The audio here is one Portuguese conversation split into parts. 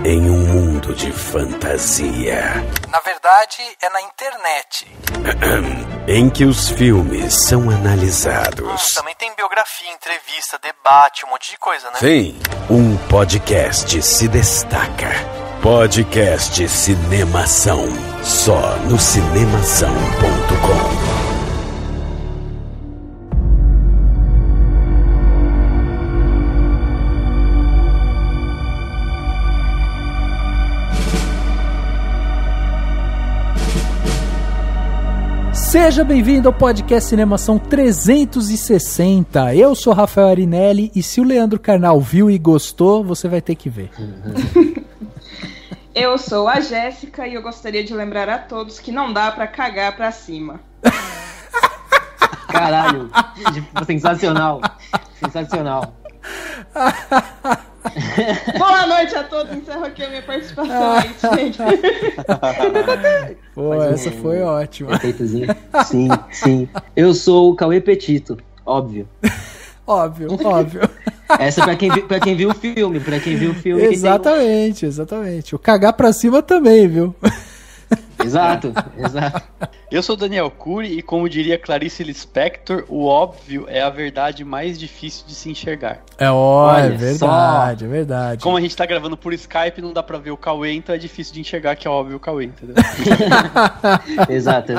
em um mundo de fantasia. Na verdade, é na internet. Em que os filmes são analisados. Também tem biografia, entrevista, debate, um monte de coisa, né? Sim, um podcast se destaca. Podcast Cinemação. Só no cinemação.com. Seja bem-vindo ao podcast Cinemação 360. Eu sou Rafael Arinelli e se o Leandro Carnal viu e gostou, você vai ter que ver. Eu sou a Jéssica e eu gostaria de lembrar a todos que não dá pra cagar pra cima. Caralho, sensacional. Sensacional. Boa noite a todos, encerro aqui a minha participação aí, gente. Pô, essa foi ótima. Efeitozinho. Sim, sim. Eu sou o Cauê Petito, óbvio. Óbvio. Essa é pra quem viu o filme, Exatamente, exatamente. O cagar pra cima também, viu? Exato. Eu sou Daniel Cury e, como diria Clarice Lispector, o óbvio é a verdade mais difícil de se enxergar. É verdade. Como a gente tá gravando por Skype, não dá pra ver o Cauê, então é difícil de enxergar que é óbvio o Cauê, entendeu? Exato.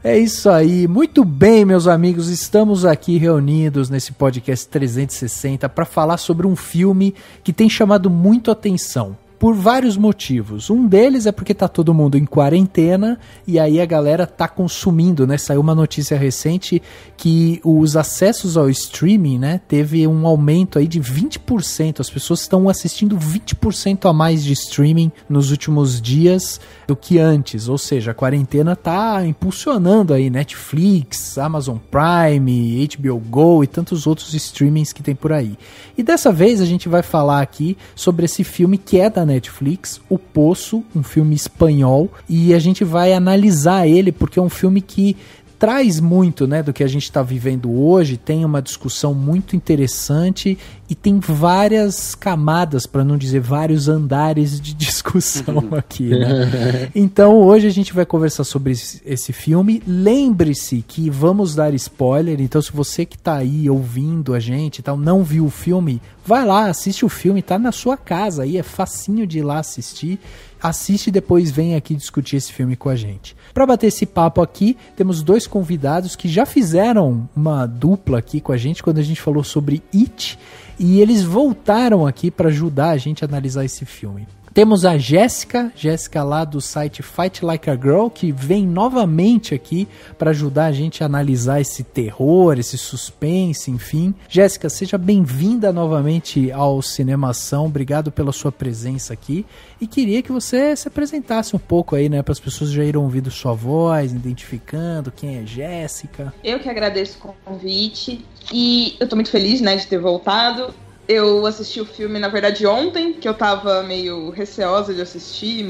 É isso aí. Muito bem, meus amigos, estamos aqui reunidos nesse podcast 360 para falar sobre um filme que tem chamado muito atenção. Por vários motivos. Um deles é porque tá todo mundo em quarentena e aí a galera tá consumindo, né? Saiu uma notícia recente que os acessos ao streaming, né? Teve um aumento aí de 20%. As pessoas estão assistindo 20% a mais de streaming nos últimos dias do que antes. Ou seja, a quarentena tá impulsionando aí Netflix, Amazon Prime, HBO Go e tantos outros streamings que tem por aí. E dessa vez a gente vai falar aqui sobre esse filme que é da Netflix, O Poço, um filme espanhol, e a gente vai analisar ele porque é um filme que traz muito, né, do que a gente está vivendo hoje, tem uma discussão muito interessante e tem várias camadas, para não dizer vários andares de discussão aqui, né? Então hoje a gente vai conversar sobre esse filme. Lembre-se que vamos dar spoiler, então se você que está aí ouvindo a gente e tal, não viu o filme, vai lá, assiste o filme, tá na sua casa aí, é facinho de ir lá assistir. Assiste e depois vem aqui discutir esse filme com a gente. Para bater esse papo aqui, temos dois convidados que já fizeram uma dupla aqui com a gente quando a gente falou sobre It, e eles voltaram aqui para ajudar a gente a analisar esse filme. Temos a Jéssica lá do site Fight Like a Girl, que vem novamente aqui para ajudar a gente a analisar esse terror, esse suspense, enfim. Jéssica, seja bem-vinda novamente ao Cinemação, obrigado pela sua presença aqui. E queria que você se apresentasse um pouco aí, né, para as pessoas já irem ouvindo sua voz, identificando quem é Jéssica. Eu que agradeço o convite e eu tô muito feliz, né, de ter voltado. Eu assisti o filme, na verdade, ontem, que eu tava meio receosa de assistir,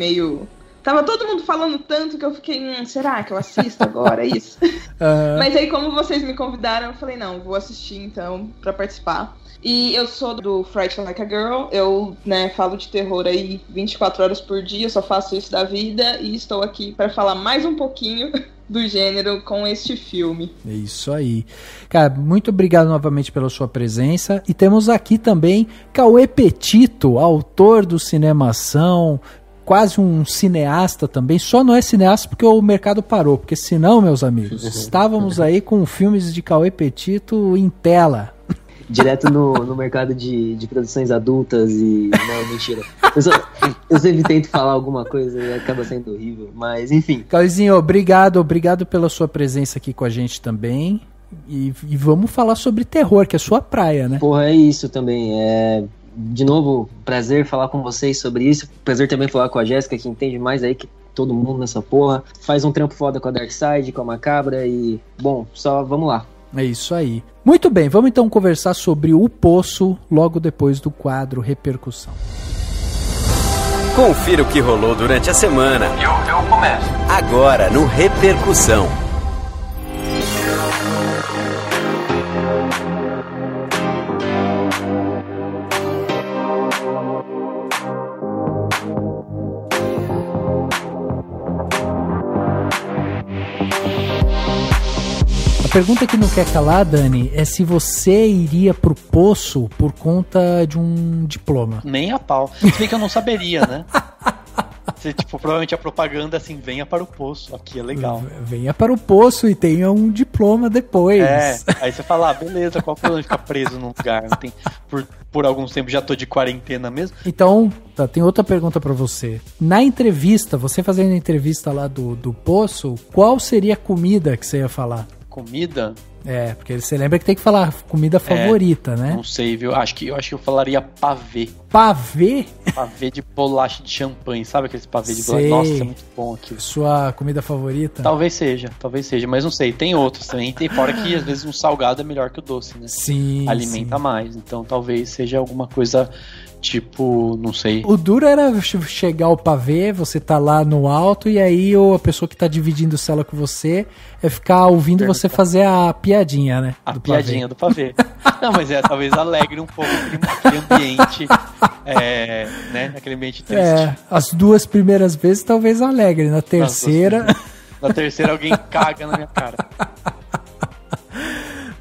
Tava todo mundo falando tanto que eu fiquei, será que eu assisto agora isso? Mas aí, como vocês me convidaram, eu falei, não, vou assistir então, pra participar. E eu sou do Fright Like a Girl, eu, né, falo de terror aí 24 horas por dia, eu só faço isso da vida e estou aqui para falar mais um pouquinho do gênero com este filme. É isso aí. Cara, muito obrigado novamente pela sua presença. E temos aqui também Cauê Petito, autor do Cinemação, quase um cineasta também. Só não é cineasta porque o mercado parou, porque senão, meus amigos, estávamos aí com filmes de Cauê Petito em tela. Direto no mercado de produções adultas e... Não, mentira. Eu sempre tento falar alguma coisa e acaba sendo horrível, mas enfim. Cauêzinho, obrigado pela sua presença aqui com a gente também. E vamos falar sobre terror, que é sua praia, né? Porra, é isso também. De novo, prazer falar com vocês sobre isso. Prazer também falar com a Jéssica, que entende mais aí que todo mundo nessa porra. Faz um trampo foda com a Darkseid, com a Macabra e... Bom, só vamos lá. É isso aí. Muito bem, vamos então conversar sobre O Poço logo depois do quadro Repercussão. Confira o que rolou durante a semana. Eu começo. Agora no Repercussão. pergunta que não quer calar, Dani, é se você iria pro Poço por conta de um diploma. Nem a pau. Se bem que eu não saberia, né? Tipo, provavelmente a propaganda assim, venha para o Poço, aqui é legal. Venha para o Poço e tenha um diploma depois. Aí você fala, beleza, qual o problema de ficar preso num lugar? Não tem, por alguns tempos já tô de quarentena mesmo. Então, tá, tem outra pergunta pra você. Na entrevista, você fazendo a entrevista lá do Poço, qual seria a comida que você ia falar? Comida? É, porque você lembra que tem que falar comida favorita, né? Não sei, viu? Eu acho que eu falaria pavê. Pavê? Pavê de bolacha de champanhe, sabe aqueles pavê de bolacha? Nossa, é muito bom aquilo. Sua comida favorita? Talvez seja, mas não sei. Tem outros também. Tem fora que às vezes um salgado é melhor que o doce, né? Sim. Alimenta mais. Então talvez seja alguma coisa tipo, não sei. O duro era chegar ao pavê, você tá lá no alto e aí a pessoa que tá dividindo cela com você é ficar ouvindo você fazer a piadinha, né? A piadinha do pavê. Não, mas talvez alegre um pouco aquele ambiente, né? Aquele ambiente triste. As 2 primeiras vezes talvez alegre, na terceira... Na terceira alguém caga na minha cara.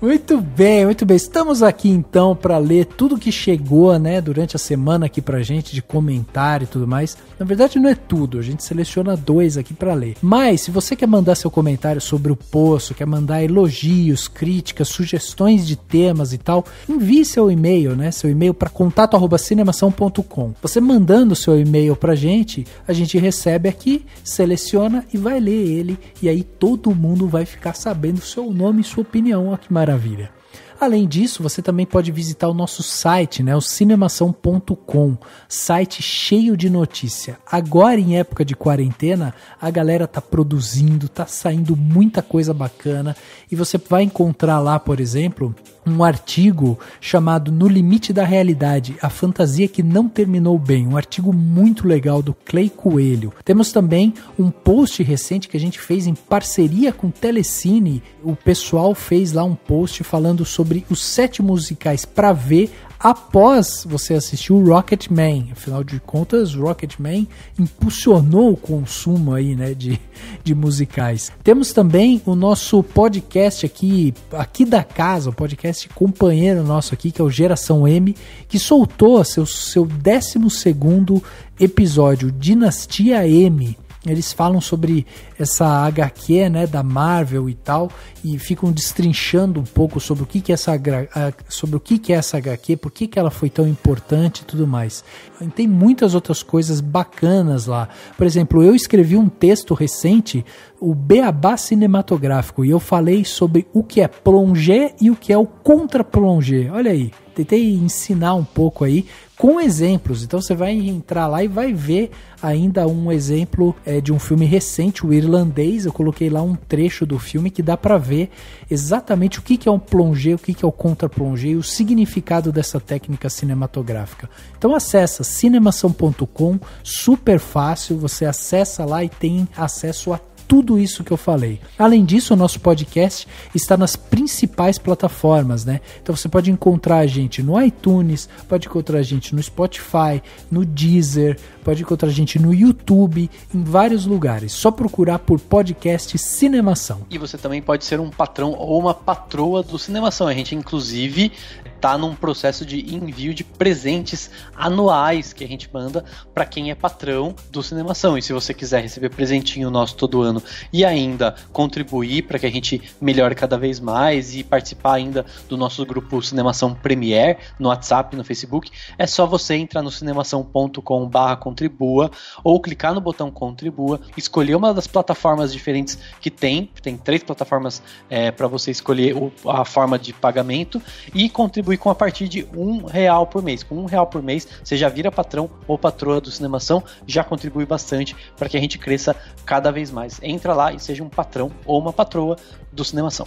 Muito bem, muito bem. Estamos aqui então para ler tudo que chegou, né, durante a semana aqui pra gente, de comentário e tudo mais. Na verdade não é tudo, a gente seleciona 2 aqui para ler. Mas se você quer mandar seu comentário sobre o Poço, quer mandar elogios, críticas, sugestões de temas e tal, envie seu e-mail, né, seu e-mail para contato@cinemação.com. Você mandando seu e-mail pra gente, a gente recebe aqui, seleciona e vai ler ele, e aí todo mundo vai ficar sabendo seu nome e sua opinião. Olha que maravilha. Além disso, você também pode visitar o nosso site, né, o cinemação.com, site cheio de notícia. Agora, em época de quarentena, a galera tá produzindo, tá saindo muita coisa bacana, e você vai encontrar lá, por exemplo, um artigo chamado No Limite da Realidade, a fantasia que não terminou bem, um artigo muito legal do Clay Coelho. Temos também um post recente que a gente fez em parceria com o Telecine. O pessoal fez lá um post falando sobre os 7 musicais para ver após você assistir o Rocketman. Afinal de contas, o Rocketman impulsionou o consumo aí, né, de musicais. Temos também o nosso podcast aqui da casa, o podcast companheiro nosso aqui, que é o Geração M, que soltou seu 12º episódio, Dinastia M. Eles falam sobre essa HQ, né, da Marvel e tal, e ficam destrinchando um pouco sobre o que é essa HQ, por que ela foi tão importante e tudo mais. E tem muitas outras coisas bacanas lá. Por exemplo, eu escrevi um texto recente, o Beabá Cinematográfico, e eu falei sobre o que é plongé e o que é o contra-plongé. Olha aí, tentei ensinar um pouco aí com exemplos. Então você vai entrar lá e vai ver ainda um exemplo de um filme recente, o Irlandês. Eu coloquei lá um trecho do filme que dá para ver exatamente o que é um plongé, o que é o contra-plongé e o significado dessa técnica cinematográfica. Então acessa cinemação.com, super fácil, você acessa lá e tem acesso a tudo isso que eu falei. Além disso, o nosso podcast está nas principais plataformas, né? Então você pode encontrar a gente no iTunes, pode encontrar a gente no Spotify, no Deezer, pode encontrar a gente no YouTube, em vários lugares. Só procurar por podcast Cinemação. E você também pode ser um patrão ou uma patroa do Cinemação. A gente, inclusive, está num processo de envio de presentes anuais que a gente manda para quem é patrão do Cinemação. E se você quiser receber presentinho nosso todo ano e ainda contribuir para que a gente melhore cada vez mais e participar ainda do nosso grupo Cinemação Premier no WhatsApp, no Facebook, é só você entrar no cinemação.com/contribua ou clicar no botão contribua, escolher uma das plataformas diferentes que tem 3 plataformas para você escolher a forma de pagamento e contribuir com a partir de R$1 por mês. Com R$1 por mês você já vira patrão ou patroa do Cinemação, já contribui bastante para que a gente cresça cada vez mais. Entra lá e seja um patrão ou uma patroa do Cinemação.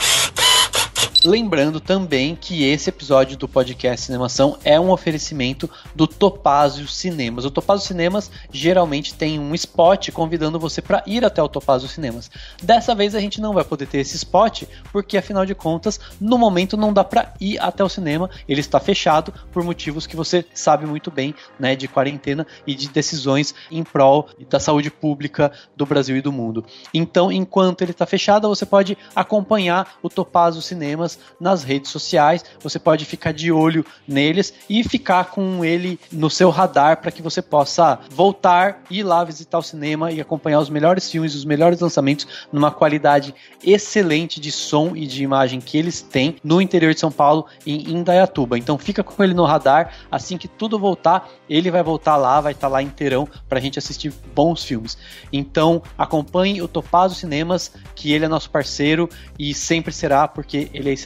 Lembrando também que esse episódio do podcast Cinemação é um oferecimento do Topázio Cinemas. O Topázio Cinemas geralmente tem um spot convidando você para ir até o Topázio Cinemas. Dessa vez a gente não vai poder ter esse spot, porque afinal de contas, no momento não dá para ir até o cinema, ele está fechado por motivos que você sabe muito bem, né, de quarentena e de decisões em prol da saúde pública do Brasil e do mundo. Então, enquanto ele está fechado, você pode acompanhar o Topázio Cinemas nas redes sociais, você pode ficar de olho neles e ficar com ele no seu radar para que você possa voltar, ir lá visitar o cinema e acompanhar os melhores filmes, os melhores lançamentos numa qualidade excelente de som e de imagem que eles têm no interior de São Paulo, em Indaiatuba. Então fica com ele no radar, assim que tudo voltar, ele vai voltar lá, vai estar lá inteirão pra gente assistir bons filmes. Então acompanhe o Topázio Cinemas, que ele é nosso parceiro e sempre será, porque ele é excelente.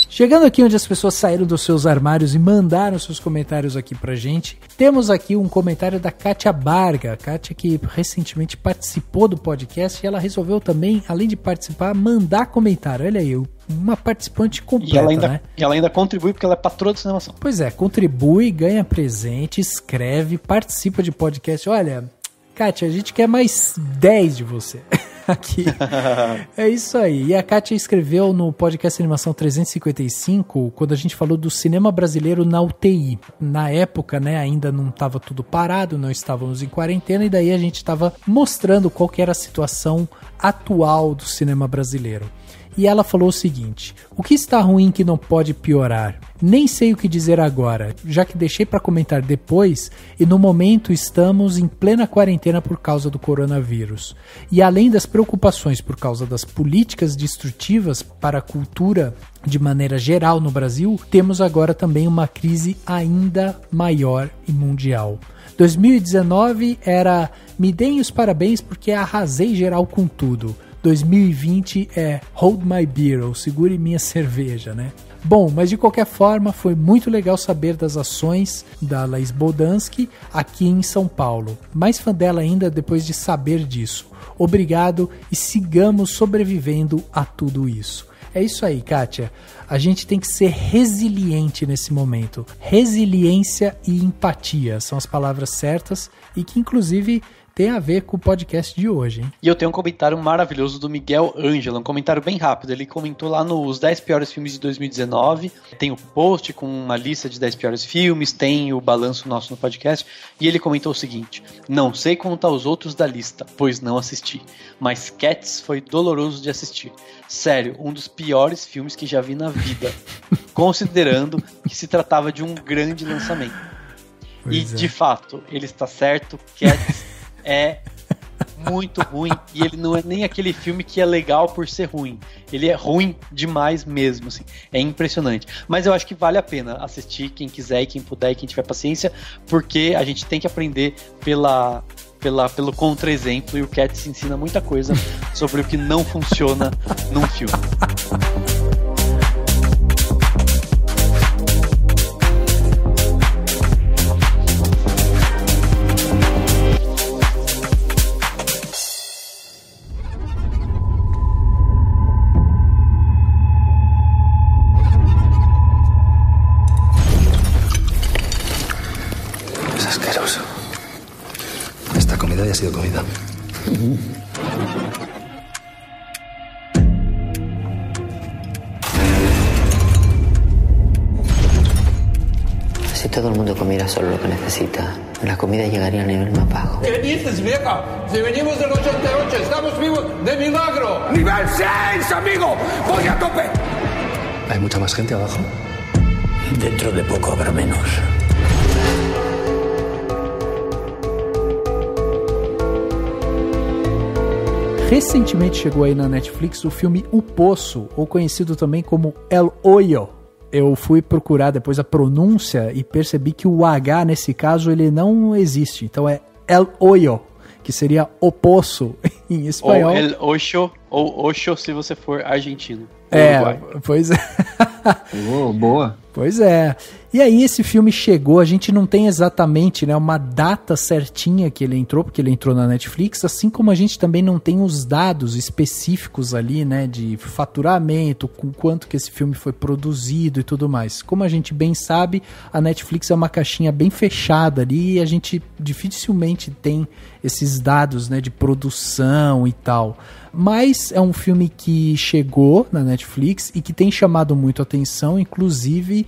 Chegando aqui onde as pessoas saíram dos seus armários e mandaram seus comentários aqui pra gente, temos aqui um comentário da Kátia Barga. Kátia que recentemente participou do podcast e ela resolveu também, além de participar, mandar comentário. Olha aí, uma participante completa, né? E ela ainda contribui porque ela é patroa do Cinemação. Pois é, contribui, ganha presente, escreve, participa de podcast. Olha, Kátia, a gente quer mais 10 de você. Aqui. É isso aí. E a Kátia escreveu no podcast Animação 355, quando a gente falou do cinema brasileiro na UTI. Na época, né, ainda não estava tudo parado, não estávamos em quarentena, e daí a gente estava mostrando qual que era a situação atual do cinema brasileiro. E ela falou o seguinte: o que está ruim que não pode piorar? Nem sei o que dizer agora, já que deixei para comentar depois e no momento estamos em plena quarentena por causa do coronavírus. E além das preocupações por causa das políticas destrutivas para a cultura de maneira geral no Brasil, temos agora também uma crise ainda maior e mundial. 2019 era me deem os parabéns porque arrasei geral com tudo. 2020 é Hold My Beer, ou segure minha cerveja, né? Bom, mas de qualquer forma foi muito legal saber das ações da Laís Boldansky aqui em São Paulo. Mais fã dela ainda depois de saber disso. Obrigado e sigamos sobrevivendo a tudo isso. É isso aí, Kátia. A gente tem que ser resiliente nesse momento. Resiliência e empatia são as palavras certas e que inclusive tem a ver com o podcast de hoje, hein? E eu tenho um comentário maravilhoso do Miguel Ângelo, um comentário bem rápido. Ele comentou lá nos 10 piores filmes de 2019, tem o post com uma lista de 10 piores filmes, tem o balanço nosso no podcast, e ele comentou o seguinte: não sei contar os outros da lista, pois não assisti, mas Cats foi doloroso de assistir. Sério, um dos piores filmes que já vi na vida, considerando que se tratava de um grande lançamento. De fato, ele está certo, Cats é muito ruim e ele não é nem aquele filme que é legal por ser ruim. Ele é ruim demais mesmo, assim. É impressionante. Mas eu acho que vale a pena assistir, quem quiser e quem puder e quem tiver paciência, porque a gente tem que aprender pelo contra-exemplo, e o Cats ensina muita coisa sobre o que não funciona num filme. Ha sido comida. Si todo el mundo comiera solo lo que necesita, la comida llegaría a nivel más bajo. ¿Qué dices, vieja? Si venimos del 88, estamos vivos de milagro. ¡Nivel 6, amigo! ¡Voy a tope! ¿Hay mucha más gente abajo? Dentro de poco habrá menos. Recentemente chegou aí na Netflix o filme O Poço, ou conhecido também como El Hoyo. Eu fui procurar depois a pronúncia e percebi que o H nesse caso ele não existe. Então é El Hoyo, que seria O Poço em espanhol. Ou El Ocho, ou Ocho se você for argentino. É, pois é. Boa. Pois é. E aí esse filme chegou, a gente não tem exatamente, né, uma data certinha que ele entrou, porque ele entrou na Netflix, assim como a gente também não tem os dados específicos ali, né, de faturamento, com quanto que esse filme foi produzido e tudo mais. Como a gente bem sabe, a Netflix é uma caixinha bem fechada ali e a gente dificilmente tem esses dados, né, de produção e tal. Mas é um filme que chegou na Netflix e que tem chamado muito atenção, inclusive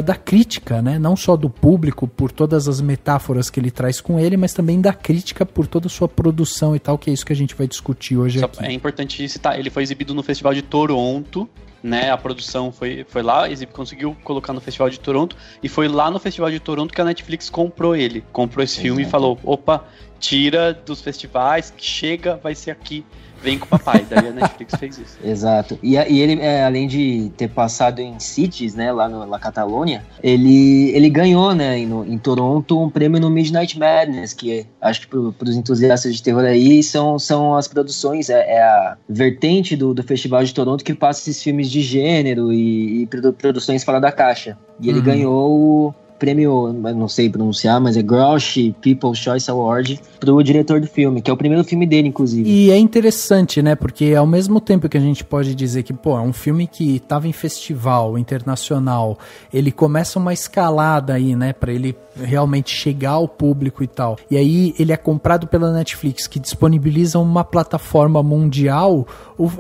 da crítica, né? Não só do público por todas as metáforas que ele traz com ele, mas também da crítica por toda a sua produção e tal, que é isso que a gente vai discutir hoje aqui. É importante citar, ele foi exibido no Festival de Toronto, né? A produção foi lá, conseguiu colocar no Festival de Toronto, e foi lá no Festival de Toronto que a Netflix comprou esse filme e falou, opa, tira dos festivais, que chega, vai ser aqui. Vem com o papai, daí a Netflix fez isso. Exato. E ele, além de ter passado em Sitges, né, lá na Catalônia, ele ganhou, né, em Toronto, um prêmio no Midnight Madness, que acho que para os entusiastas de terror aí são as produções, é a vertente do Festival de Toronto que passa esses filmes de gênero e produções fora da caixa. E ele ganhou o prêmio, não sei pronunciar, mas é Grouchy People's Choice Award pro diretor do filme, que é o primeiro filme dele, inclusive. E é interessante, né, porque ao mesmo tempo que a gente pode dizer que, pô, é um filme que tava em festival internacional, ele começa uma escalada aí, né, pra ele realmente chegar ao público e tal. E aí ele é comprado pela Netflix, que disponibiliza uma plataforma mundial.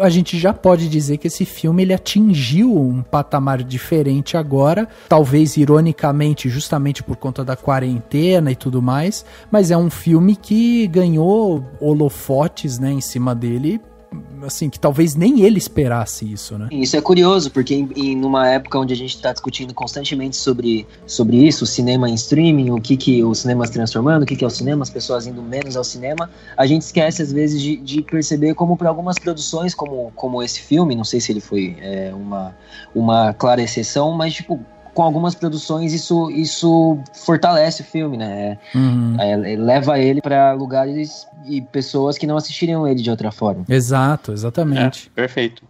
A gente já pode dizer que esse filme ele atingiu um patamar diferente agora, talvez ironicamente, justamente por conta da quarentena e tudo mais, mas é um filme que ganhou holofotes, né, em cima dele, assim, que talvez nem ele esperasse isso, né? Isso é curioso, porque numa época onde a gente está discutindo constantemente sobre isso, o cinema em streaming, o que o cinema se transformando, o que é o cinema, as pessoas indo menos ao cinema, a gente esquece às vezes de perceber como para algumas produções, como esse filme, não sei se ele foi uma clara exceção, mas tipo, com algumas produções isso fortalece o filme, né? Leva ele para lugares e pessoas que não assistiriam ele de outra forma. Exato, exatamente. Perfeito.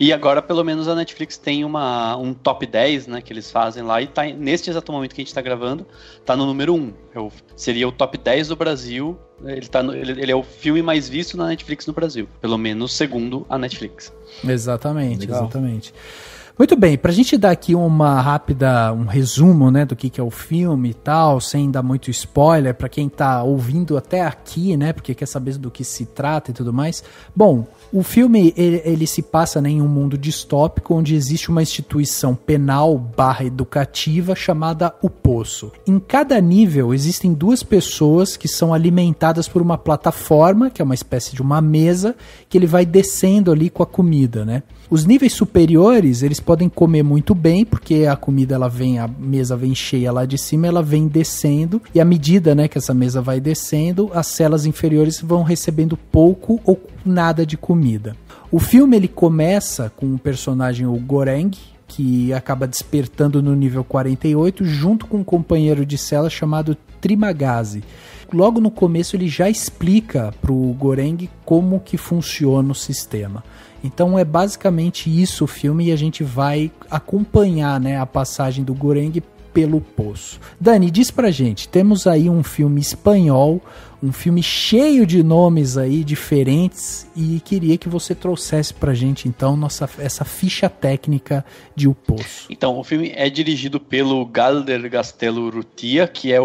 E agora, pelo menos, a Netflix tem um top 10, né, que eles fazem lá, e tá, neste exato momento que a gente tá gravando, tá no número 1. Seria o top 10 do Brasil. Ele é o filme mais visto na Netflix no Brasil, pelo menos segundo a Netflix. Exatamente. Muito bem, pra gente dar aqui um resumo, né, do que é o filme e tal, sem dar muito spoiler, pra quem tá ouvindo até aqui, né, porque quer saber do que se trata e tudo mais. Bom, o filme, ele se passa, né, em um mundo distópico, onde existe uma instituição penal / educativa chamada O Poço. Em cada nível, existem 2 pessoas que são alimentadas por uma plataforma, que é uma espécie de uma mesa, que ele vai descendo ali com a comida, né. Os níveis superiores, eles podem comer muito bem, porque a comida, a mesa vem cheia lá de cima, ela vem descendo, e à medida, né, que essa mesa vai descendo, as celas inferiores vão recebendo pouco ou nada de comida. O filme, ele começa com o personagem, o Goreng, que acaba despertando no nível 48, junto com um companheiro de cela chamado Trimagazi. Logo no começo, ele já explica pro Goreng como que funciona o sistema. Então é basicamente isso o filme, e a gente vai acompanhar, né, a passagem do Goreng pelo poço. Dani, diz pra gente, temos aí um filme espanhol, um filme cheio de nomes aí diferentes, e queria que você trouxesse pra gente então essa ficha técnica de O Poço. Então, o filme é dirigido pelo Galder Castelo Urrutia, que é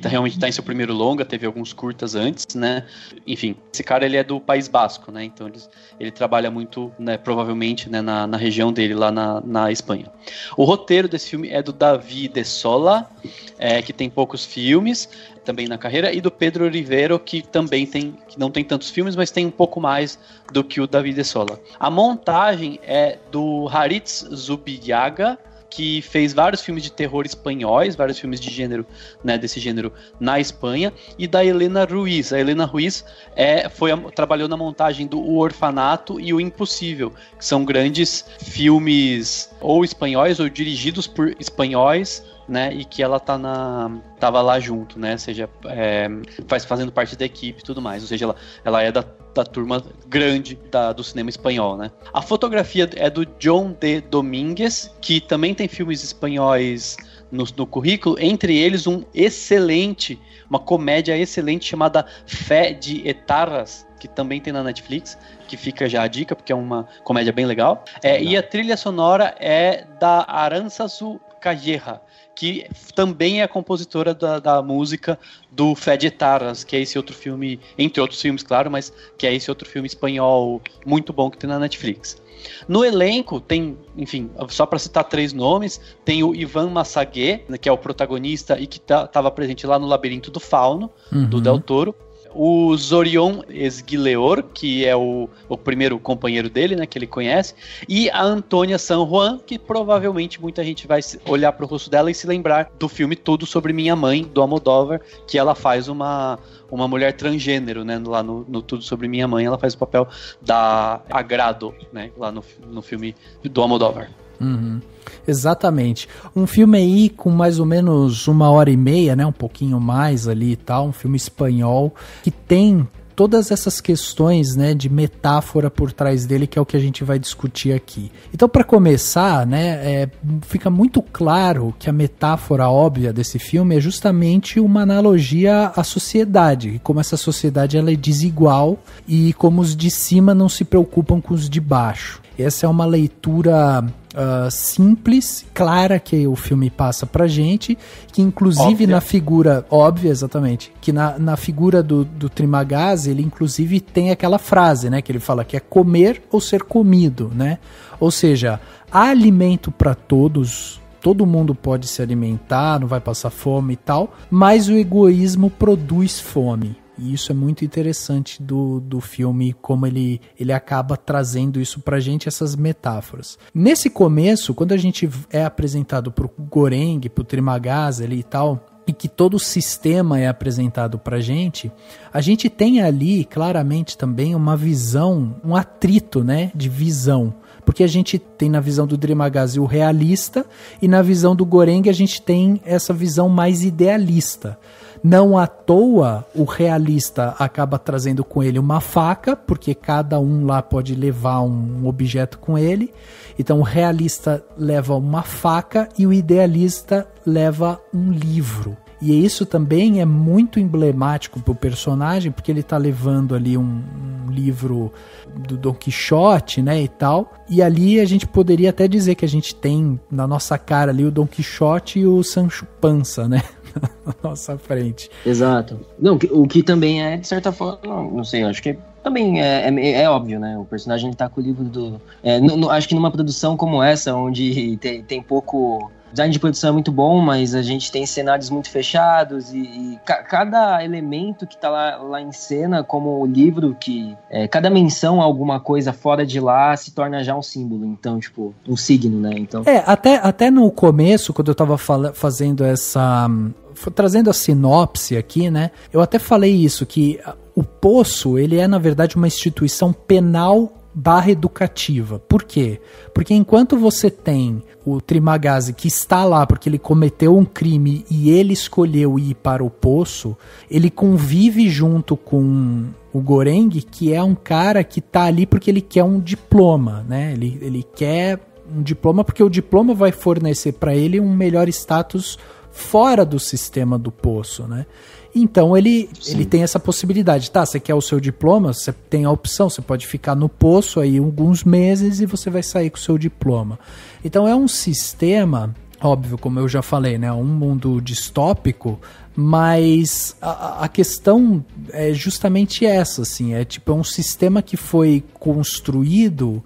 realmente tá em seu primeiro longa, teve alguns curtas antes, né? Enfim, esse cara, ele é do País Basco, né? Então ele trabalha muito, né, provavelmente, né, na região dele, lá na Espanha. O roteiro desse filme é do David de Sola, que tem poucos filmes também na carreira, e do Pedro Rivero, que não tem tantos filmes, mas tem um pouco mais do que o David de Sola. A montagem é do Haritz Zubillaga, que fez vários filmes de terror espanhóis, vários filmes de gênero, né, desse gênero na Espanha, e da Helena Ruiz. A Helena Ruiz trabalhou na montagem do O Orfanato e O Impossível, que são grandes filmes ou espanhóis ou dirigidos por espanhóis, né, e que ela tava lá junto, né, ou seja, fazendo parte da equipe e tudo mais, ou seja, ela é da da turma grande do cinema espanhol, né? A fotografia é do John D. Domínguez, que também tem filmes espanhóis no currículo, entre eles uma comédia excelente chamada Fé de Etarras, que também tem na Netflix, que fica já a dica, porque é uma comédia bem legal. E a trilha sonora é da Arantzazu Calleja, que também é a compositora da música do Fé de Etarras, que é esse outro filme, entre outros filmes, claro, mas que é esse outro filme espanhol muito bom que tem na Netflix. No elenco tem, enfim, só para citar 3 nomes, tem o Ivan Massagué, que é o protagonista e que estava presente lá no Labirinto do Fauno, do Del Toro. O Zorion Esguileor, que é o primeiro companheiro dele, né, que ele conhece, e a Antônia San Juan, que provavelmente muita gente vai olhar pro rosto dela e se lembrar do filme Tudo Sobre Minha Mãe, do Almodóvar, que ela faz uma mulher transgênero, né, lá no Tudo Sobre Minha Mãe, ela faz o papel da Agrado, né, lá no filme do Almodóvar. Uhum. Exatamente. Um filme aí com mais ou menos 1h30, né? Um pouquinho mais ali e tal. Um filme espanhol que tem todas essas questões, né, de metáfora por trás dele, que é o que a gente vai discutir aqui. Então, para começar, né, fica muito claro que a metáfora óbvia desse filme é justamente uma analogia à sociedade, e como essa sociedade ela é desigual e como os de cima não se preocupam com os de baixo. Essa é uma leitura simples, clara que o filme passa pra gente, que inclusive óbvia. Na figura, óbvia, exatamente, que na figura do Trimagazzi, ele inclusive tem aquela frase, né, que ele fala que é comer ou ser comido, né, ou seja, há alimento para todos, todo mundo pode se alimentar, não vai passar fome e tal, mas o egoísmo produz fome. E isso é muito interessante do filme, como ele acaba trazendo isso pra gente, essas metáforas. Nesse começo, quando a gente é apresentado pro Goreng, pro Trimagazzi ali e tal, e que todo o sistema é apresentado pra gente, a gente tem ali claramente também uma visão, um atrito, né, de visão. Porque a gente tem na visão do Trimagazzi o realista, e na visão do Goreng a gente tem essa visão mais idealista. Não à toa, o realista acaba trazendo com ele uma faca, porque cada um lá pode levar um objeto com ele. Então o realista leva uma faca e o idealista leva um livro. E isso também é muito emblemático pro personagem, porque ele tá levando ali um livro do Don Quixote, né, e tal. E ali a gente poderia até dizer que a gente tem na nossa cara ali o Don Quixote e o Sancho Panza, né? Na nossa frente. Exato. Não, o que também é, de certa forma, não sei, acho que também é óbvio, né? O personagem tá com o livro do... acho que numa produção como essa, onde tem pouco... O design de produção é muito bom, mas a gente tem cenários muito fechados e cada elemento que tá lá em cena, como o livro, que cada menção a alguma coisa fora de lá se torna já um símbolo, então, tipo, um signo, né? Então... até no começo, quando eu tava fazendo trazendo a sinopse aqui, né? Eu até falei isso, que o Poço, ele é, na verdade, uma instituição penal /educativa. Por quê? Porque enquanto você tem o Trimagazzi que está lá porque ele cometeu um crime e ele escolheu ir para o Poço, ele convive junto com o Goreng, que é um cara que está ali porque ele quer um diploma, né? Ele quer um diploma porque o diploma vai fornecer para ele um melhor status fora do sistema do Poço, né? Então ele tem essa possibilidade, tá? Você quer o seu diploma, você tem a opção, você pode ficar no Poço aí alguns meses e você vai sair com o seu diploma. Então é um sistema, óbvio, como eu já falei, né? Um mundo distópico, mas a questão é justamente essa, assim, é um sistema que foi construído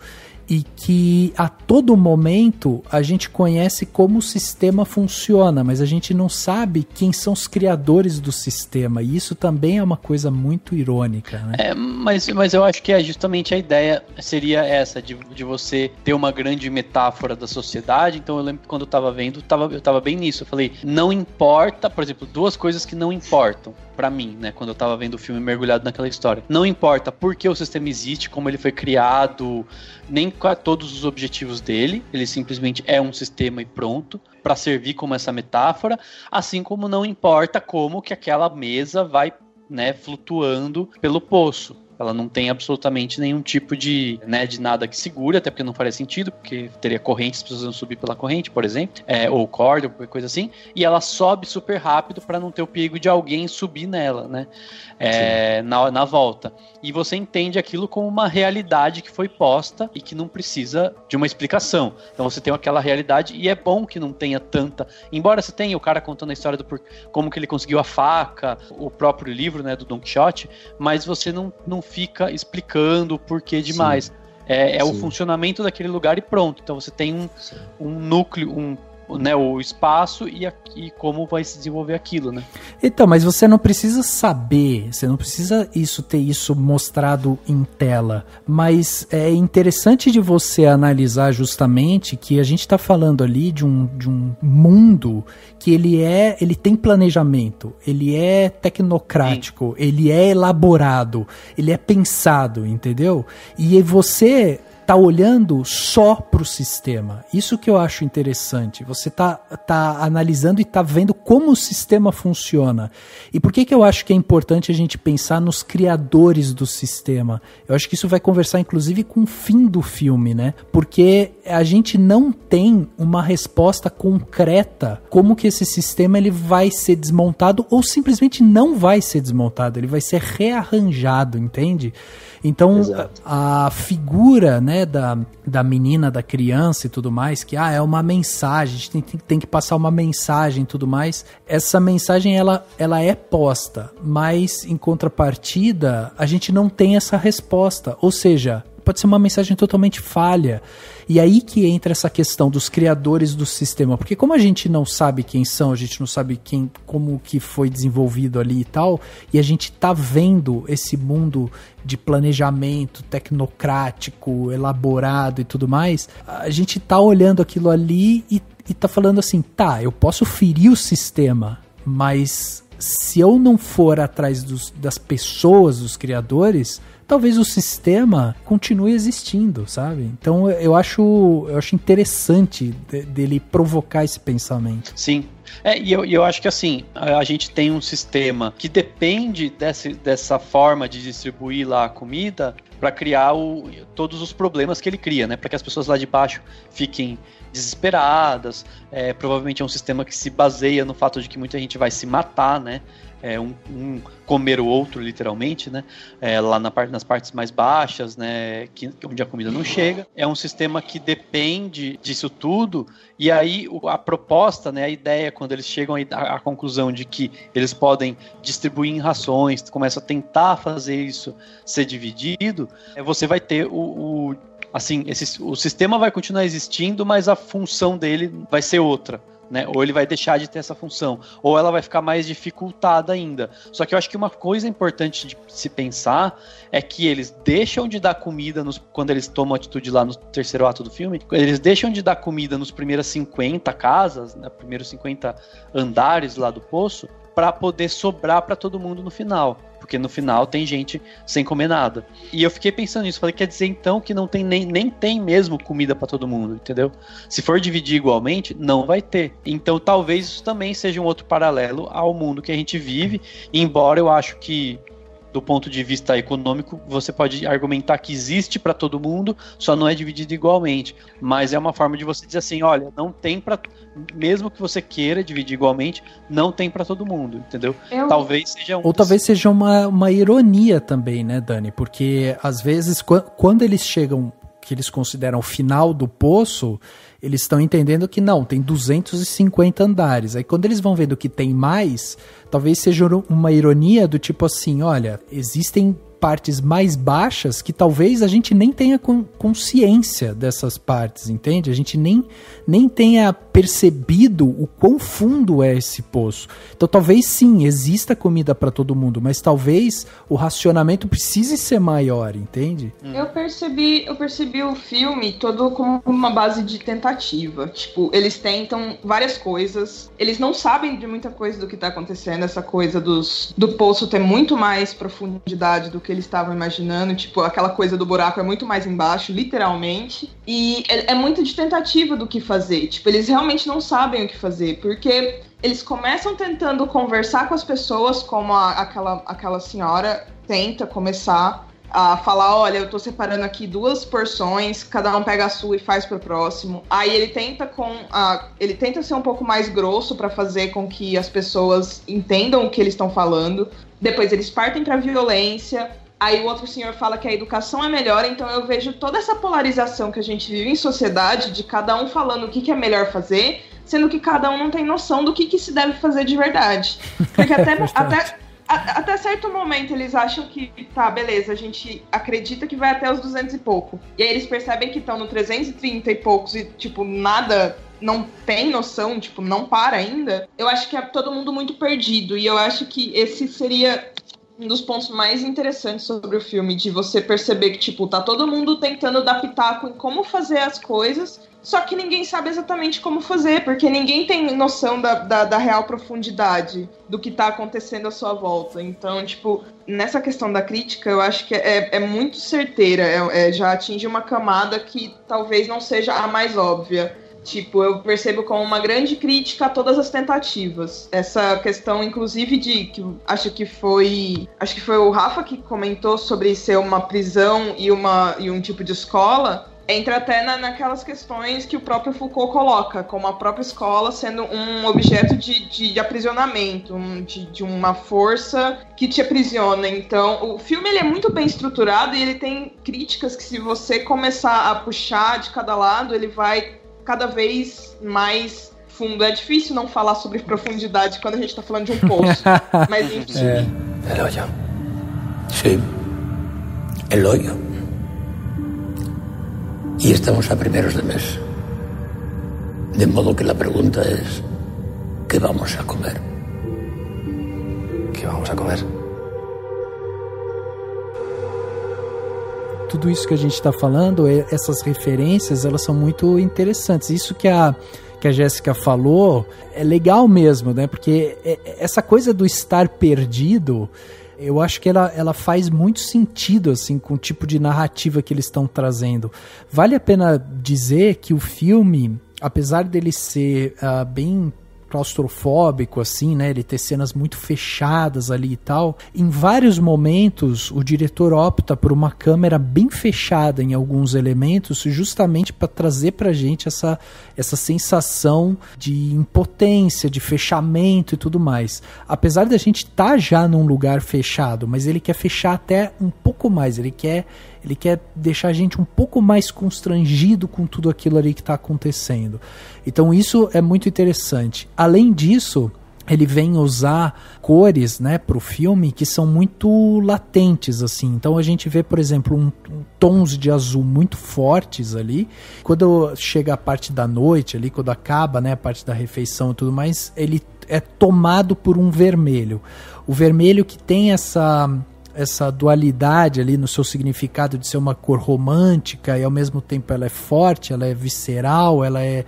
e que a todo momento a gente conhece como o sistema funciona, mas a gente não sabe quem são os criadores do sistema, e isso também é uma coisa muito irônica, né? Mas eu acho que justamente a ideia seria essa, de você ter uma grande metáfora da sociedade. Então eu lembro que quando eu tava vendo, eu tava bem nisso, eu falei, não importa, por exemplo, 2 coisas que não importam pra mim, né, quando eu tava vendo o filme mergulhado naquela história. Não importa por que o sistema existe, como ele foi criado, nem qual todos os objetivos dele, ele simplesmente é um sistema e pronto, para servir como essa metáfora, assim como não importa como que aquela mesa vai, né, flutuando pelo poço. Ela não tem absolutamente nenhum tipo de nada que segure, até porque não faria sentido, porque teria corrente, as pessoas iam subir pela corrente, por exemplo, ou corda, ou qualquer coisa assim, e ela sobe super rápido para não ter o perigo de alguém subir nela, né? Na volta. E você entende aquilo como uma realidade que foi posta e que não precisa de uma explicação. Então você tem aquela realidade, e é bom que não tenha tanta... Embora você tenha o cara contando a história como que ele conseguiu a faca, o próprio livro, né, do Don Quixote, mas você não fica explicando o porquê demais. É o funcionamento daquele lugar e pronto. Então você tem um núcleo, o espaço e como vai se desenvolver aquilo, né? Então, mas você não precisa saber, você não precisa ter isso mostrado em tela, mas é interessante de você analisar justamente que a gente está falando ali de um mundo que ele tem planejamento, ele é tecnocrático, ele é elaborado, ele é pensado, entendeu? E você tá olhando só pro sistema. Isso que eu acho interessante. Você tá analisando e tá vendo como o sistema funciona. E por que eu acho que é importante a gente pensar nos criadores do sistema? Eu acho que isso vai conversar, inclusive, com o fim do filme, né? Porque a gente não tem uma resposta concreta como que esse sistema ele vai ser desmontado ou simplesmente não vai ser desmontado. Ele vai ser rearranjado, entende? Então, a figura, né, da menina, da criança e tudo mais, que é uma mensagem, a gente tem que passar uma mensagem e tudo mais, essa mensagem ela é posta, mas em contrapartida a gente não tem essa resposta, ou seja, pode ser uma mensagem totalmente falha. E aí que entra essa questão dos criadores do sistema, porque como a gente não sabe quem são, a gente não sabe como que foi desenvolvido ali e tal, e a gente tá vendo esse mundo de planejamento tecnocrático, elaborado e tudo mais, a gente tá olhando aquilo ali e tá falando assim, eu posso ferir o sistema, mas se eu não for atrás das pessoas, dos criadores, talvez o sistema continue existindo, sabe? Então eu acho interessante dele provocar esse pensamento. Sim. E eu acho que assim, a gente tem um sistema que depende dessa forma de distribuir lá a comida para criar todos os problemas que ele cria, né? Para que as pessoas lá de baixo fiquem desesperadas. Provavelmente é um sistema que se baseia no fato de que muita gente vai se matar, né? Um comer o outro, literalmente, né? Lá nas partes mais baixas, né? Onde a comida não chega. É um sistema que depende disso tudo. E aí a proposta, né? A ideia, quando eles chegam à conclusão de que eles podem distribuir em rações, começam a tentar fazer isso ser dividido, você vai ter o sistema vai continuar existindo, mas a função dele vai ser outra. Né? Ou ele vai deixar de ter essa função, ou ela vai ficar mais dificultada ainda. Só que eu acho que uma coisa importante de se pensar é que eles deixam de dar comida quando eles tomam atitude lá no terceiro ato do filme, eles deixam de dar comida nos primeiros 50 casas, né, primeiros 50 andares lá do poço, para poder sobrar para todo mundo no final. Porque no final tem gente sem comer nada. E eu fiquei pensando nisso. Falei, quer dizer então que não tem nem tem mesmo comida pra todo mundo, entendeu? Se for dividir igualmente, não vai ter. Então talvez isso também seja um outro paralelo ao mundo que a gente vive. Embora eu acho que, do ponto de vista econômico, você pode argumentar que existe para todo mundo, só não é dividido igualmente. Mas é uma forma de você dizer assim, olha, não tem para, mesmo que você queira dividir igualmente, não tem para todo mundo, entendeu? Talvez seja Ou talvez seja uma ironia também, né, Dani? Porque às vezes quando eles chegam, que eles consideram o final do poço, eles estão entendendo que não, tem 250 andares. Aí quando eles vão vendo que tem mais, talvez seja uma ironia do tipo assim, olha, existem partes mais baixas que talvez a gente nem tenha consciência dessas partes, entende? A gente nem tenha percebido o quão fundo é esse poço. Então talvez sim, exista comida para todo mundo, mas talvez o racionamento precise ser maior, entende? Eu percebi o filme todo como uma base de tentativa. Tipo, eles tentam várias coisas, eles não sabem de muita coisa do que tá acontecendo, essa coisa do poço ter muito mais profundidade do que eles estavam imaginando, tipo, aquela coisa do buraco é muito mais embaixo, literalmente, e é muito de tentativa do que fazer, tipo, eles realmente não sabem o que fazer, porque eles começam tentando conversar com as pessoas, como aquela senhora tenta começar a falar, olha, eu tô separando aqui 2 porções, cada um pega a sua e faz pro próximo. Aí ele tenta ser um pouco mais grosso pra fazer com que as pessoas entendam o que eles estão falando. Depois eles partem pra violência. Aí o outro senhor fala que a educação é melhor, então eu vejo toda essa polarização que a gente vive em sociedade, de cada um falando o que é melhor fazer, sendo que cada um não tem noção do que se deve fazer de verdade. Porque até certo momento eles acham que, tá, beleza, a gente acredita que vai até os 200 e pouco. E aí eles percebem que estão no 330 e poucos e, tipo, nada, não tem noção, tipo, não para ainda. Eu acho que é todo mundo muito perdido. E eu acho que esse seria um dos pontos mais interessantes sobre o filme, de você perceber que, tipo, tá todo mundo tentando dar pitaco em como fazer as coisas, só que ninguém sabe exatamente como fazer, porque ninguém tem noção da real profundidade do que tá acontecendo à sua volta. Então, tipo, nessa questão da crítica, eu acho que é muito certeira, já atinge uma camada que talvez não seja a mais óbvia. Tipo, eu percebo como uma grande crítica a todas as tentativas. Essa questão, inclusive, acho que foi o Rafa que comentou sobre ser uma prisão e um tipo de escola. Entra até naquelas questões que o próprio Foucault coloca, como a própria escola sendo um objeto de aprisionamento, de uma força que te aprisiona. Então, o filme ele é muito bem estruturado e ele tem críticas que, se você começar a puxar de cada lado, ele vai cada vez mais fundo. É difícil não falar sobre profundidade quando a gente tá falando de um poço. Mas enfim. El hoyo. Sí. El hoyo. Y estamos a primeros de mes. De modo que la pregunta es: ¿qué vamos a comer? ¿Qué vamos a comer? Tudo isso que a gente está falando, essas referências, elas são muito interessantes. Isso que a Jéssica falou é legal mesmo, né? Porque essa coisa do estar perdido, eu acho que ela faz muito sentido, assim, com o tipo de narrativa que eles estão trazendo. Vale a pena dizer que o filme, apesar dele ser bem claustrofóbico, assim, né, ele ter cenas muito fechadas ali e tal, em vários momentos o diretor opta por uma câmera bem fechada em alguns elementos, justamente para trazer pra gente essa sensação de impotência, de fechamento e tudo mais. Apesar da gente estar já num lugar fechado, mas ele quer fechar até um pouco mais, ele quer deixar a gente um pouco mais constrangido com tudo aquilo ali que está acontecendo. Então isso é muito interessante. Além disso, ele vem usar cores, né, para o filme que são muito latentes, assim. Então a gente vê, por exemplo, tons de azul muito fortes ali. Quando chega a parte da noite ali, quando acaba, né, a parte da refeição e tudo mais, ele é tomado por um vermelho. O vermelho que tem essa dualidade ali no seu significado de ser uma cor romântica e ao mesmo tempo ela é forte, ela é visceral, ela é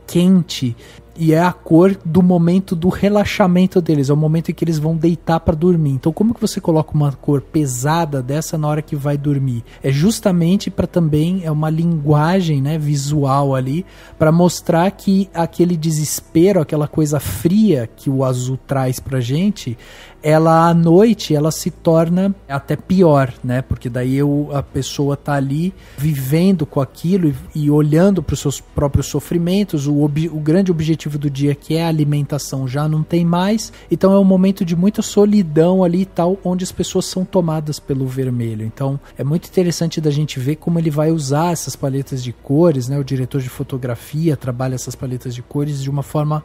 quente, e é a cor do momento do relaxamento deles, é o momento em que eles vão deitar para dormir. Então como que você coloca uma cor pesada dessa na hora que vai dormir? É justamente para também, é uma linguagem, né, visual ali, para mostrar que aquele desespero, aquela coisa fria que o azul traz pra gente, ela à noite ela se torna até pior, né? Porque daí a pessoa tá ali vivendo com aquilo e olhando para os seus próprios sofrimentos. O grande objetivo do dia, que é a alimentação, já não tem mais. Então é um momento de muita solidão ali e tal, onde as pessoas são tomadas pelo vermelho. Então é muito interessante da gente ver como ele vai usar essas paletas de cores, né? O diretor de fotografia trabalha essas paletas de cores de uma forma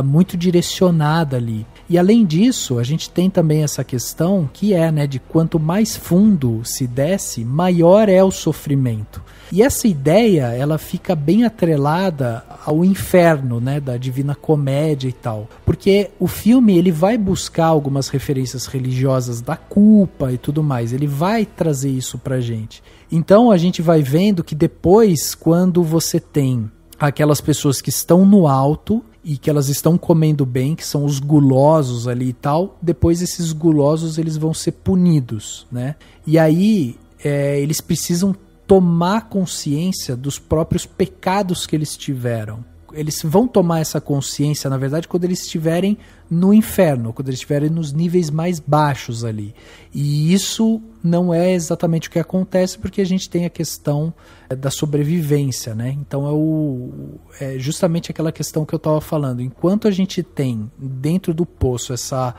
muito direcionada ali. E além disso, a gente tem também essa questão que é, né, de quanto mais fundo se desce, maior é o sofrimento. E essa ideia, ela fica bem atrelada ao inferno, né, da Divina Comédia e tal. Porque o filme, ele vai buscar algumas referências religiosas da culpa e tudo mais. Ele vai trazer isso pra gente. Então a gente vai vendo que depois, quando você tem aquelas pessoas que estão no alto e que elas estão comendo bem, que são os gulosos ali e tal, depois esses gulosos eles vão ser punidos, né? E aí eles precisam tomar consciência dos próprios pecados que eles tiveram. eles vão tomar essa consciência, na verdade, quando eles estiverem no inferno, quando eles estiverem nos níveis mais baixos ali. E isso não é exatamente o que acontece, porque a gente tem a questão da sobrevivência, né? Então é justamente aquela questão que eu estava falando. Enquanto a gente tem dentro do poço essa